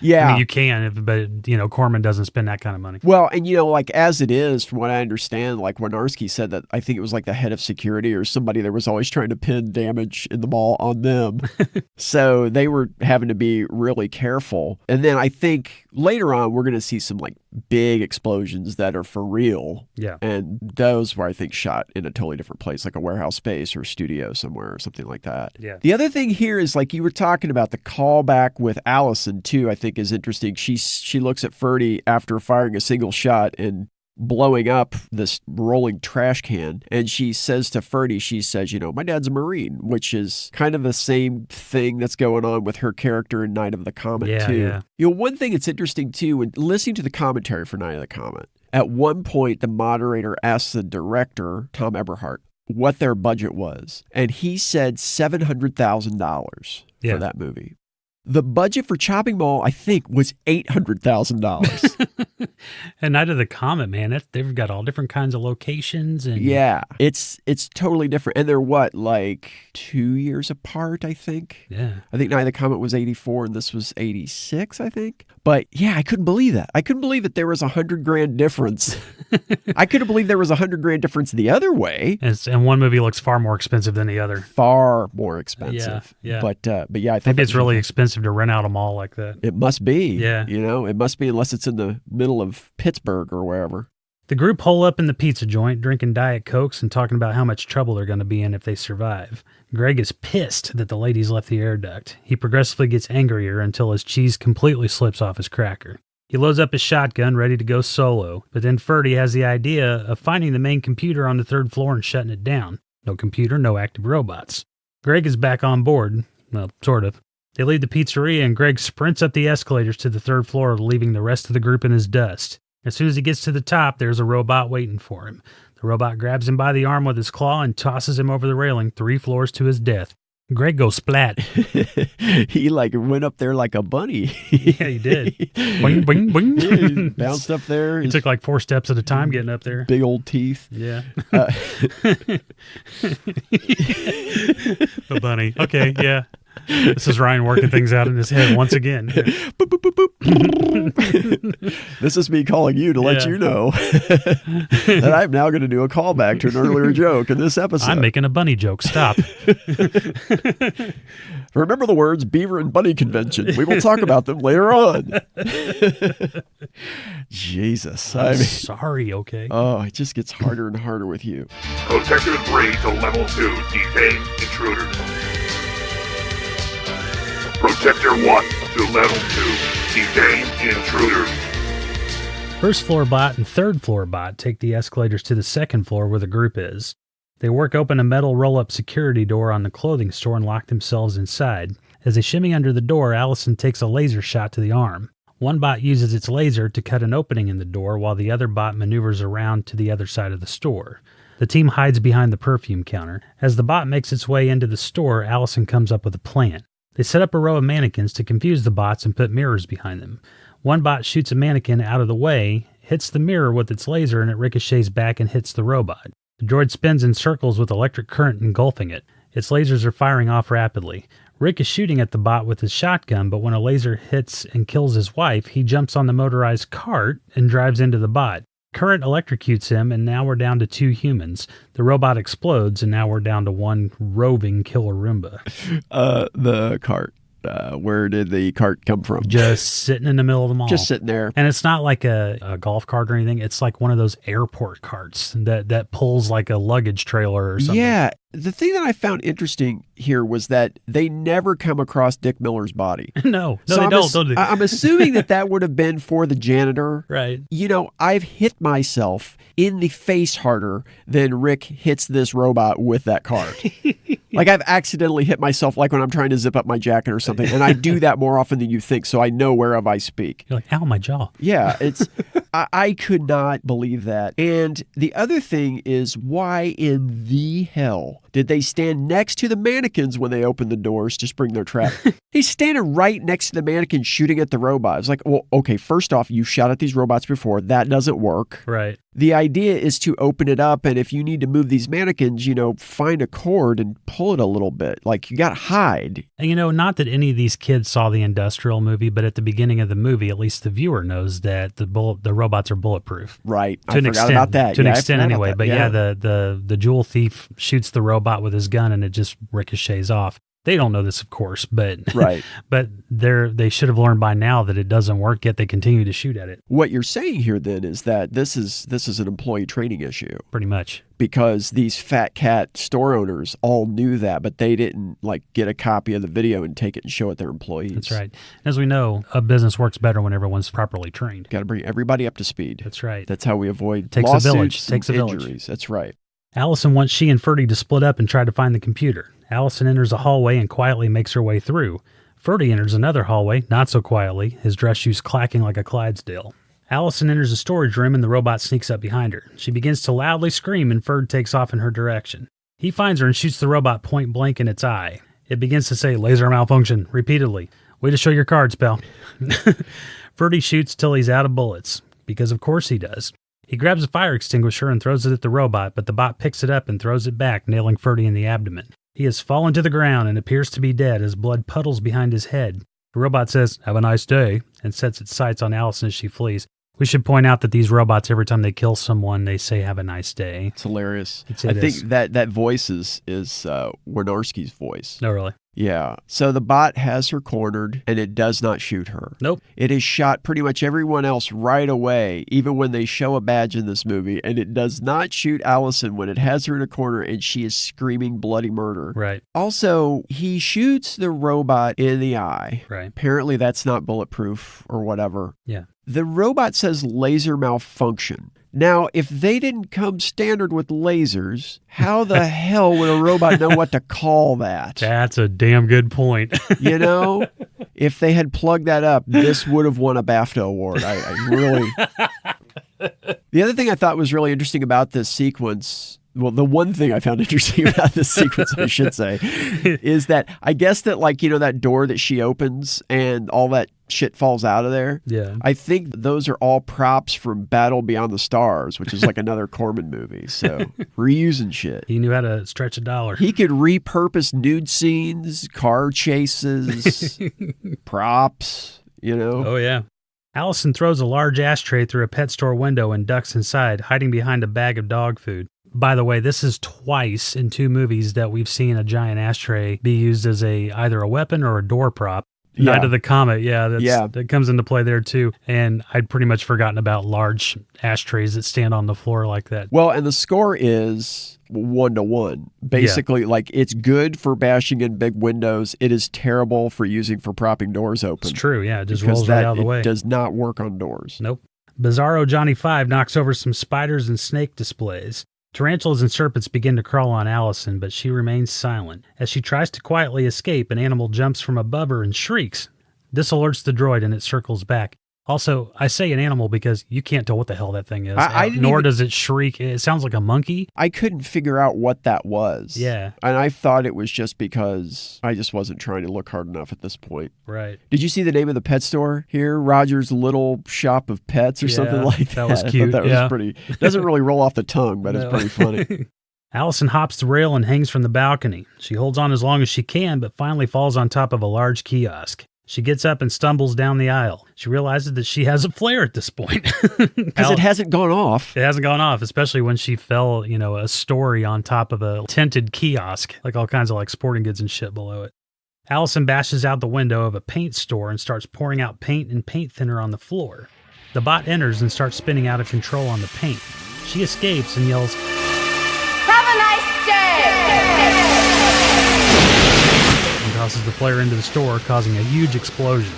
Speaker 6: Yeah,
Speaker 5: I mean, you can, but Corman doesn't spend that kind of money.
Speaker 6: Well, and like as it is, from what I understand, like Wynorski said that I think it was like the head of security or somebody that was always trying to pin damage in the mall on them. So they were having to be really careful. And then I think later on we're going to see some like big explosions that are for real.
Speaker 5: Yeah.
Speaker 6: And those were, I think, shot in a totally different place, like a warehouse space or a studio somewhere or something like that.
Speaker 5: Yeah.
Speaker 6: The other thing here is, like you were talking about, the callback with Allison too, I think is interesting. She looks at Ferdy after firing a single shot and blowing up this rolling trash can, and she says to Ferdy, she says, my dad's a Marine, which is kind of the same thing that's going on with her character in Night of the Comet too.
Speaker 5: Yeah.
Speaker 6: One thing that's interesting too, when listening to the commentary for Night of the Comet, at one point the moderator asked the director, Tom Eberhardt, what their budget was, and he said $700,000 for that movie. The budget for Chopping Mall, I think, was $800,000.
Speaker 5: And Night of the Comet, man, they've got all different kinds of locations. And
Speaker 6: yeah, it's totally different. And they're like 2 years apart, I think.
Speaker 5: Yeah.
Speaker 6: I think Night of the Comet was 84 and this was 86, I think. But yeah, I couldn't believe that. I couldn't believe that there was $100,000 difference. I couldn't believe there was $100,000 difference the other way.
Speaker 5: And one movie looks far more expensive than the other.
Speaker 6: Far more expensive.
Speaker 5: Yeah.
Speaker 6: But yeah, I think
Speaker 5: maybe it's really expensive to rent out a mall like that.
Speaker 6: It must be.
Speaker 5: Yeah.
Speaker 6: It must be, unless it's in the middle of Pittsburgh or wherever.
Speaker 5: The group hole up in the pizza joint, drinking Diet Cokes and talking about how much trouble they're going to be in if they survive. Greg is pissed that the ladies left the air duct. He progressively gets angrier until his cheese completely slips off his cracker. He loads up his shotgun, ready to go solo, but then Ferdy has the idea of finding the main computer on the third floor and shutting it down. No computer, no active robots. Greg is back on board. Well, sort of. They leave the pizzeria and Greg sprints up the escalators to the third floor, leaving the rest of the group in his dust. As soon as he gets to the top, there's a robot waiting for him. The robot grabs him by the arm with his claw and tosses him over the railing 3 floors to his death. Greg goes splat.
Speaker 6: He went up there like a bunny.
Speaker 5: Yeah, he did. Boing, boing, boing.
Speaker 6: Yeah, he bounced up there.
Speaker 5: He took 4 steps at a time getting up there.
Speaker 6: Big old teeth.
Speaker 5: Yeah. A bunny. Okay, yeah. This is Ryan working things out in his head once again.
Speaker 6: Boop, boop, boop, boop. This is me calling you to let you know that I'm now going to do a callback to an earlier joke in this episode.
Speaker 5: I'm making a bunny joke. Stop.
Speaker 6: Remember the words beaver and bunny convention. We will talk about them later on. Jesus.
Speaker 5: I'm sorry, okay?
Speaker 6: Oh, it just gets harder and harder with you.
Speaker 4: Protective 3 to level 2. Detain intruders. Protector 1 to level 2. Detain intruders.
Speaker 5: First floor bot and third floor bot take the escalators to the second floor where the group is. They work open a metal roll-up security door on the clothing store and lock themselves inside. As they shimmy under the door, Allison takes a laser shot to the arm. One bot uses its laser to cut an opening in the door while the other bot maneuvers around to the other side of the store. The team hides behind the perfume counter. As the bot makes its way into the store, Allison comes up with a plan. They set up a row of mannequins to confuse the bots and put mirrors behind them. One bot shoots a mannequin out of the way, hits the mirror with its laser, and it ricochets back and hits the robot. The droid spins in circles with electric current engulfing it. Its lasers are firing off rapidly. Rick is shooting at the bot with his shotgun, but when a laser hits and kills his wife, he jumps on the motorized cart and drives into the bot. Current electrocutes him, and now we're down to 2 humans. The robot explodes, and now we're down to 1 roving killer Roomba.
Speaker 6: The cart. Where did the cart come from?
Speaker 5: Just sitting in the middle of the mall.
Speaker 6: Just sitting there.
Speaker 5: And it's not like a golf cart or anything. It's like one of those airport carts that pulls like a luggage trailer or something.
Speaker 6: Yeah. The thing that I found interesting here was that they never come across Dick Miller's body.
Speaker 5: No,
Speaker 6: So
Speaker 5: they don't.
Speaker 6: I'm assuming that would have been for the janitor.
Speaker 5: Right.
Speaker 6: You know, I've hit myself in the face harder than Rick hits this robot with that cart. Like I've accidentally hit myself like when I'm trying to zip up my jacket or something. And I do that more often than you think. So I know whereof I speak.
Speaker 5: You're like, ow, my jaw.
Speaker 6: Yeah, it's I could not believe that. And the other thing is, why in the hell did they stand next to the mannequins when they opened the doors to spring their trap? He's standing right next to the mannequin shooting at the robot. It's like, well, okay, first off, you shot at these robots before. That doesn't work.
Speaker 5: Right.
Speaker 6: The idea is to open it up, and if you need to move these mannequins, you know, find a cord and pull it a little bit. Like, you got to hide.
Speaker 5: And, you know, not that any of these kids saw the Industrial movie, but at the beginning of the movie, at least the viewer knows that the robots are bulletproof.
Speaker 6: Right.
Speaker 5: To an extent,
Speaker 6: about that.
Speaker 5: To an
Speaker 6: I
Speaker 5: extent,
Speaker 6: forgot
Speaker 5: anyway.
Speaker 6: about that.
Speaker 5: But the jewel thief shoots the robot with his gun, and it just ricochets off. They don't know this, of course, but
Speaker 6: right.
Speaker 5: But they should have learned by now that it doesn't work, yet they continue to shoot at it.
Speaker 6: What you're saying here then is that this is an employee training issue.
Speaker 5: Pretty much.
Speaker 6: Because these fat cat store owners all knew that, but they didn't like get a copy of the video and take it and show it their employees.
Speaker 5: That's right. As we know, a business works better when everyone's properly trained.
Speaker 6: Got to bring everybody up to speed.
Speaker 5: That's right.
Speaker 6: That's how we avoid
Speaker 5: Takes
Speaker 6: lawsuits
Speaker 5: a village.
Speaker 6: and
Speaker 5: Takes a
Speaker 6: injuries.
Speaker 5: village.
Speaker 6: That's right.
Speaker 5: Allison wants she and Ferdy to split up and try to find the computer. Allison enters a hallway and quietly makes her way through. Ferdy enters another hallway, not so quietly, his dress shoes clacking like a Clydesdale. Allison enters a storage room and the robot sneaks up behind her. She begins to loudly scream and Ferd takes off in her direction. He finds her and shoots the robot point blank in its eye. It begins to say, "Laser malfunction," repeatedly. "Way to show your cards, pal." Ferdy shoots till he's out of bullets, because of course he does. He grabs a fire extinguisher and throws it at the robot, but the bot picks it up and throws it back, nailing Ferdy in the abdomen. He has fallen to the ground and appears to be dead as blood puddles behind his head. The robot says, "Have a nice day," and sets its sights on Allison as she flees. We should point out that these robots, every time they kill someone, they say, "Have a nice day."
Speaker 6: It's hilarious.
Speaker 5: It
Speaker 6: I
Speaker 5: is.
Speaker 6: think that voice is Wynorski's voice.
Speaker 5: Oh, really?
Speaker 6: Yeah. So the bot has her cornered, and it does not shoot her.
Speaker 5: Nope.
Speaker 6: It has shot pretty much everyone else right away, even when they show a badge in this movie, and it does not shoot Allison when it has her in a corner and she is screaming bloody murder.
Speaker 5: Right.
Speaker 6: Also, he shoots the robot in the eye.
Speaker 5: Right.
Speaker 6: Apparently that's not bulletproof or whatever.
Speaker 5: Yeah.
Speaker 6: The robot says laser malfunction. Now, if they didn't come standard with lasers, how the hell would a robot know what to call that?
Speaker 5: That's a damn good point.
Speaker 6: You know, if they had plugged that up, this would have won a BAFTA award. I really... The other thing I thought was really interesting about this sequence, well, the one thing I found interesting about this sequence, I should say, is that I guess that, like, you know, that door that she opens and all that shit falls out of there.
Speaker 5: Yeah.
Speaker 6: I think those are all props from Battle Beyond the Stars, which is like another Corman movie. So reusing shit.
Speaker 5: He knew how to stretch a dollar.
Speaker 6: He could repurpose nude scenes, car chases, props, you know?
Speaker 5: Oh, yeah. Allison throws a large ashtray through a pet store window and ducks inside, hiding behind a bag of dog food. By the way, this is twice in 2 movies that we've seen a giant ashtray be used as either a weapon or a door prop. Night of the Comet, that comes into play there too. And I'd pretty much forgotten about large ashtrays that stand on the floor like that.
Speaker 6: Well, and the score is 1-to-1. Basically, like, it's good for bashing in big windows. It is terrible for using for propping doors open.
Speaker 5: It's true, yeah. It just rolls right out of the way.
Speaker 6: It does not work on doors.
Speaker 5: Nope. Bizarro Johnny 5 knocks over some spiders and snake displays. Tarantulas and serpents begin to crawl on Allison, but she remains silent. As she tries to quietly escape, an animal jumps from above her and shrieks. This alerts the droid and it circles back. Also, I say an animal because you can't tell what the hell that thing is, nor does it shriek. It sounds like a monkey.
Speaker 6: I couldn't figure out what that was.
Speaker 5: Yeah.
Speaker 6: And I thought it was just because I just wasn't trying to look hard enough at this point.
Speaker 5: Right.
Speaker 6: Did you see the name of the pet store here? Roger's Little Shop of Pets or something like that?
Speaker 5: That was cute.
Speaker 6: That was pretty. Doesn't really roll off the tongue, but it's pretty funny.
Speaker 5: Allison hops the rail and hangs from the balcony. She holds on as long as she can, but finally falls on top of a large kiosk. She gets up and stumbles down the aisle. She realizes that she has a flare at this point.
Speaker 6: Because it hasn't gone off.
Speaker 5: It hasn't gone off, especially when she fell, a story on top of a tinted kiosk, like all kinds of like sporting goods and shit below it. Allison bashes out the window of a paint store and starts pouring out paint and paint thinner on the floor. The bot enters and starts spinning out of control on the paint. She escapes and yells,
Speaker 12: Have a nice day!
Speaker 5: and tosses the flare into the store, causing a huge explosion.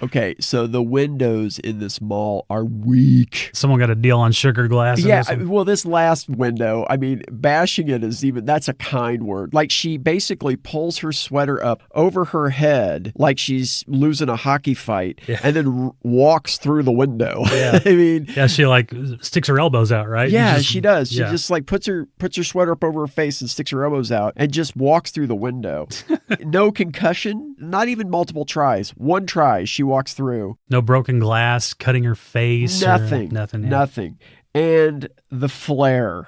Speaker 6: Okay, so the windows in this mall are weak.
Speaker 5: Someone got a deal on sugar glass.
Speaker 6: Yeah, well, this last window, I mean, bashing it is that's a kind word. Like, she basically pulls her sweater up over her head like she's losing a hockey fight and then walks through the window.
Speaker 5: Yeah.
Speaker 6: I mean...
Speaker 5: Yeah, she like sticks her elbows out, right?
Speaker 6: Yeah, she does. She just like puts her sweater up over her face and sticks her elbows out and just walks through the window. No concussion, not even multiple tries. One try, she walks through.
Speaker 5: No broken glass, cutting her face.
Speaker 6: Nothing.
Speaker 5: Nothing. Yeah.
Speaker 6: Nothing. And the flare.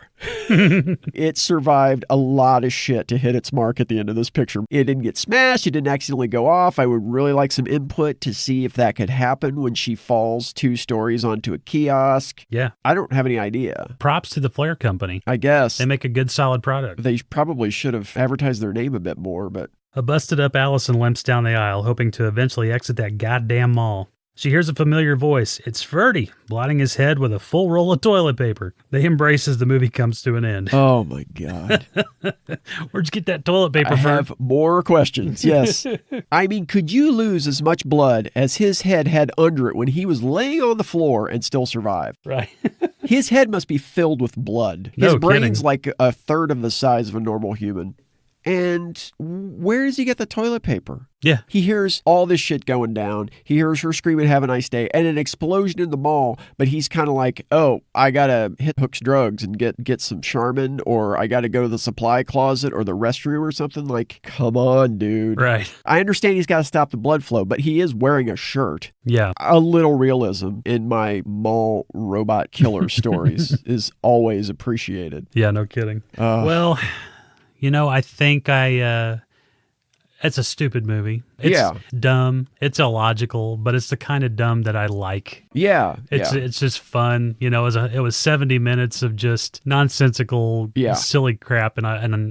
Speaker 6: It survived a lot of shit to hit its mark at the end of this picture. It didn't get smashed. It didn't accidentally go off. I would really like some input to see if that could happen when she falls 2 stories onto a kiosk.
Speaker 5: Yeah.
Speaker 6: I don't have any idea.
Speaker 5: Props to the Flare Company.
Speaker 6: I guess.
Speaker 5: They make a good, solid product.
Speaker 6: They probably should have advertised their name a bit more, but...
Speaker 5: A busted up Allison limps down the aisle, hoping to eventually exit that goddamn mall. She hears a familiar voice. It's Ferdy, blotting his head with a full roll of toilet paper. They embrace as the movie comes to an end.
Speaker 6: Oh, my God.
Speaker 5: Where'd you get that toilet paper from?
Speaker 6: I have more questions, yes. I mean, could you lose as much blood as his head had under it when he was laying on the floor and still survive?
Speaker 5: Right.
Speaker 6: His head must be filled with blood. His brain's like a third of the size of a normal human. And where does he get the toilet paper?
Speaker 5: Yeah.
Speaker 6: He hears all this shit going down. He hears her screaming, "Have a nice day," and an explosion in the mall. But he's kind of like, oh, I got to hit Hook's Drugs and get some Charmin, or I got to go to the supply closet or the restroom or something. Like, come on, dude.
Speaker 5: Right.
Speaker 6: I understand he's got to stop the blood flow, but he is wearing a shirt.
Speaker 5: Yeah.
Speaker 6: A little realism in my mall robot killer stories is always appreciated.
Speaker 5: Yeah, no kidding. Well... I think it's a stupid movie. It's dumb. It's illogical, but it's the kind of dumb that I like.
Speaker 6: Yeah.
Speaker 5: It's just fun. It was 70 minutes of just nonsensical, silly crap, and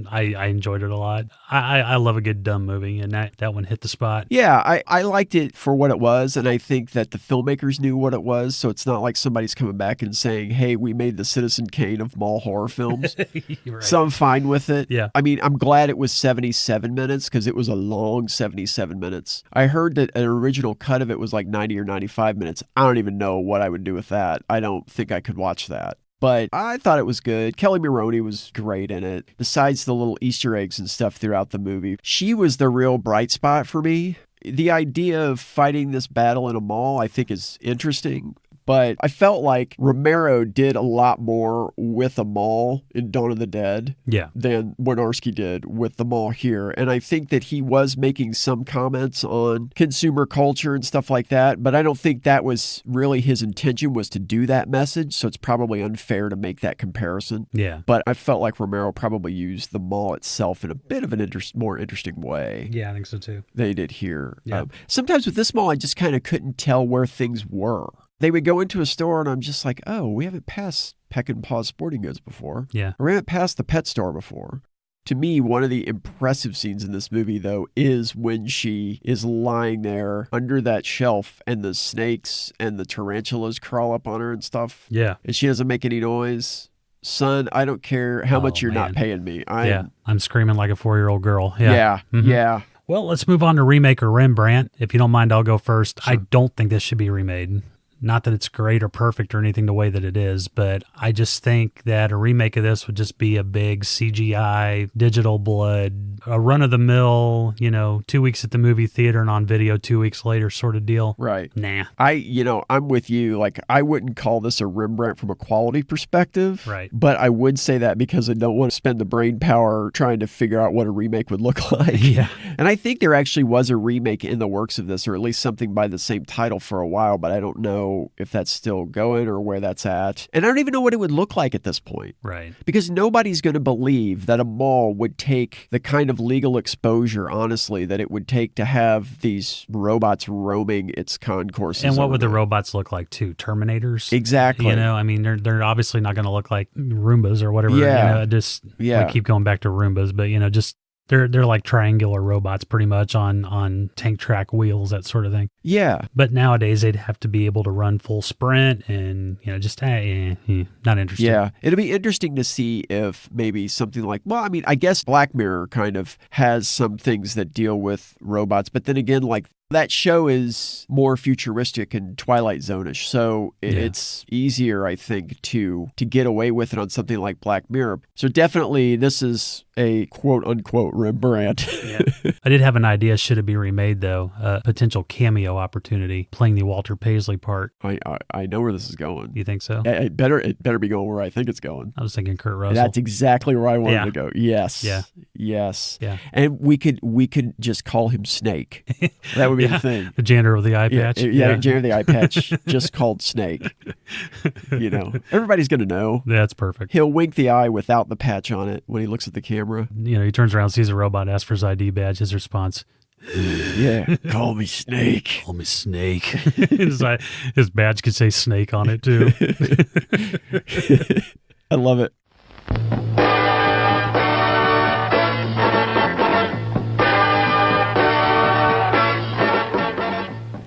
Speaker 5: I enjoyed it a lot. I love a good dumb movie, and that one hit the spot.
Speaker 6: Yeah, I liked it for what it was, and I think that the filmmakers knew what it was, so it's not like somebody's coming back and saying, hey, we made the Citizen Kane of mall horror films.
Speaker 5: Right.
Speaker 6: So I'm fine with it.
Speaker 5: Yeah.
Speaker 6: I mean, I'm glad it was 77 minutes, because it was a long 77 minutes. I heard that an original cut of it was like 90 or 95 minutes. I don't even know what I would do with that. I don't think I could watch that. But I thought it was good. Kelly Maroney was great in it. Besides the little Easter eggs and stuff throughout the movie, she was the real bright spot for me. The idea of fighting this battle in a mall, I think, is interesting. But I felt like Romero did a lot more with the mall in Dawn of the Dead than Wynorski did with the mall here. And I think that he was making some comments on consumer culture and stuff like that, but I don't think that was really his intention, was to do that message. So it's probably unfair to make that comparison.
Speaker 5: Yeah.
Speaker 6: But I felt like Romero probably used the mall itself in a bit of an more interesting way.
Speaker 5: Yeah, I think so too.
Speaker 6: They did here.
Speaker 5: Yeah.
Speaker 6: Sometimes with this mall, I just kind of couldn't tell where things were. They would go into a store and I'm just like, oh, we haven't passed Peck and Paws Sporting Goods before.
Speaker 5: Yeah.
Speaker 6: Or we haven't passed the pet store before. To me, one of the impressive scenes in this movie, though, is when she is lying there under that shelf and the snakes and the tarantulas crawl up on her and stuff.
Speaker 5: Yeah.
Speaker 6: And she doesn't make any noise. Son, I don't care how much you're not paying me.
Speaker 5: I'm screaming like a 4-year-old girl. Yeah.
Speaker 6: Yeah.
Speaker 5: Mhm.
Speaker 6: Yeah.
Speaker 5: Well, let's move on to remake or Rembrandt. If you don't mind, I'll go first. Sure. I don't think this should be remade. Not that it's great or perfect or anything the way that it is, but I just think that a remake of this would just be a big CGI, digital blood, a run-of-the-mill, 2 weeks at the movie theater and on video 2 weeks later sort of deal.
Speaker 6: Right.
Speaker 5: Nah.
Speaker 6: I'm with you. Like, I wouldn't call this a Rembrandt from a quality perspective.
Speaker 5: Right.
Speaker 6: But I would say that because I don't want to spend the brain power trying to figure out what a remake would look like.
Speaker 5: Yeah.
Speaker 6: And I think there actually was a remake in the works of this, or at least something by the same title for a while, but I don't know if that's still going or where that's at. And I don't even know what it would look like at this point.
Speaker 5: Right.
Speaker 6: Because nobody's going to believe that a mall would take the kind of legal exposure, honestly, that it would take to have these robots roaming its concourses.
Speaker 5: And what would the robots look like too? Terminators?
Speaker 6: Exactly.
Speaker 5: I mean, they're obviously not going to look like Roombas or whatever.
Speaker 6: Yeah.
Speaker 5: I keep going back to Roombas, but just they're like triangular robots pretty much on tank track wheels, that sort of thing.
Speaker 6: Yeah.
Speaker 5: But nowadays they'd have to be able to run full sprint and, just not interesting.
Speaker 6: Yeah. It'll be interesting to see if maybe something like, I guess Black Mirror kind of has some things that deal with robots, but then again, like, that show is more futuristic and Twilight Zone-ish, so it's easier, I think, to get away with it on something like Black Mirror. So definitely, this is a quote-unquote Rembrandt.
Speaker 5: Yeah. I did have an idea, should it be remade, though, a potential cameo opportunity, playing the Walter Paisley part.
Speaker 6: I know where this is going.
Speaker 5: You think so?
Speaker 6: It better be going where I think it's going.
Speaker 5: I was thinking Kurt Russell.
Speaker 6: That's exactly where I wanted to go. Yes.
Speaker 5: Yeah.
Speaker 6: Yes.
Speaker 5: Yeah.
Speaker 6: And we could just call him Snake. That would be the thing.
Speaker 5: The janitor with the eye patch.
Speaker 6: Yeah, janitor with the eye patch, just called Snake. Everybody's going to know.
Speaker 5: That's perfect.
Speaker 6: He'll wink the eye without the patch on it when he looks at the camera.
Speaker 5: He turns around, sees a robot, asks for his ID badge. His response,
Speaker 6: yeah, call me Snake.
Speaker 5: Call me Snake. His badge could say Snake on it, too.
Speaker 6: I love it.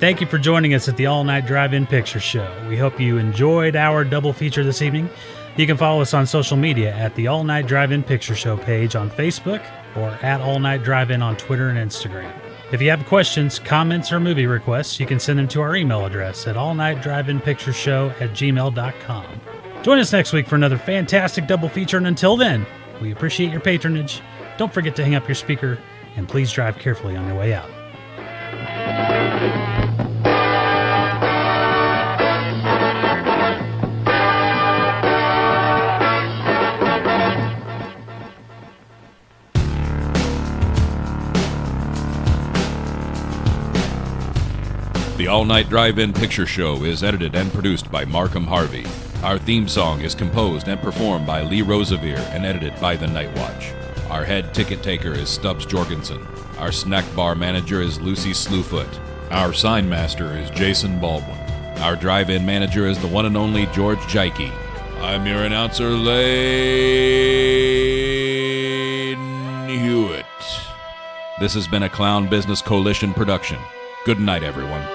Speaker 5: Thank you for joining us at the All Night Drive-In Picture Show. We hope you enjoyed our double feature this evening. You can follow us on social media at the All Night Drive-In Picture Show page on Facebook or at All Night Drive-In on Twitter and Instagram. If you have questions, comments, or movie requests, you can send them to our email address at allnightdriveинpictureshow@gmail.com. Join us next week for another fantastic double feature, and until then, we appreciate your patronage. Don't forget to hang up your speaker, and please drive carefully on your way out.
Speaker 8: The All Night Drive-In Picture Show is edited and produced by Markham Harvey. Our theme song is composed and performed by Lee Rosevere and edited by The Night Watch. Our head ticket taker is Stubbs Jorgensen. Our snack bar manager is Lucy Slewfoot. Our sign master is Jason Baldwin. Our drive-in manager is the one and only George Jaike. I'm your announcer, Lane Hewitt. This has been a Clown Business Coalition production. Good night, everyone.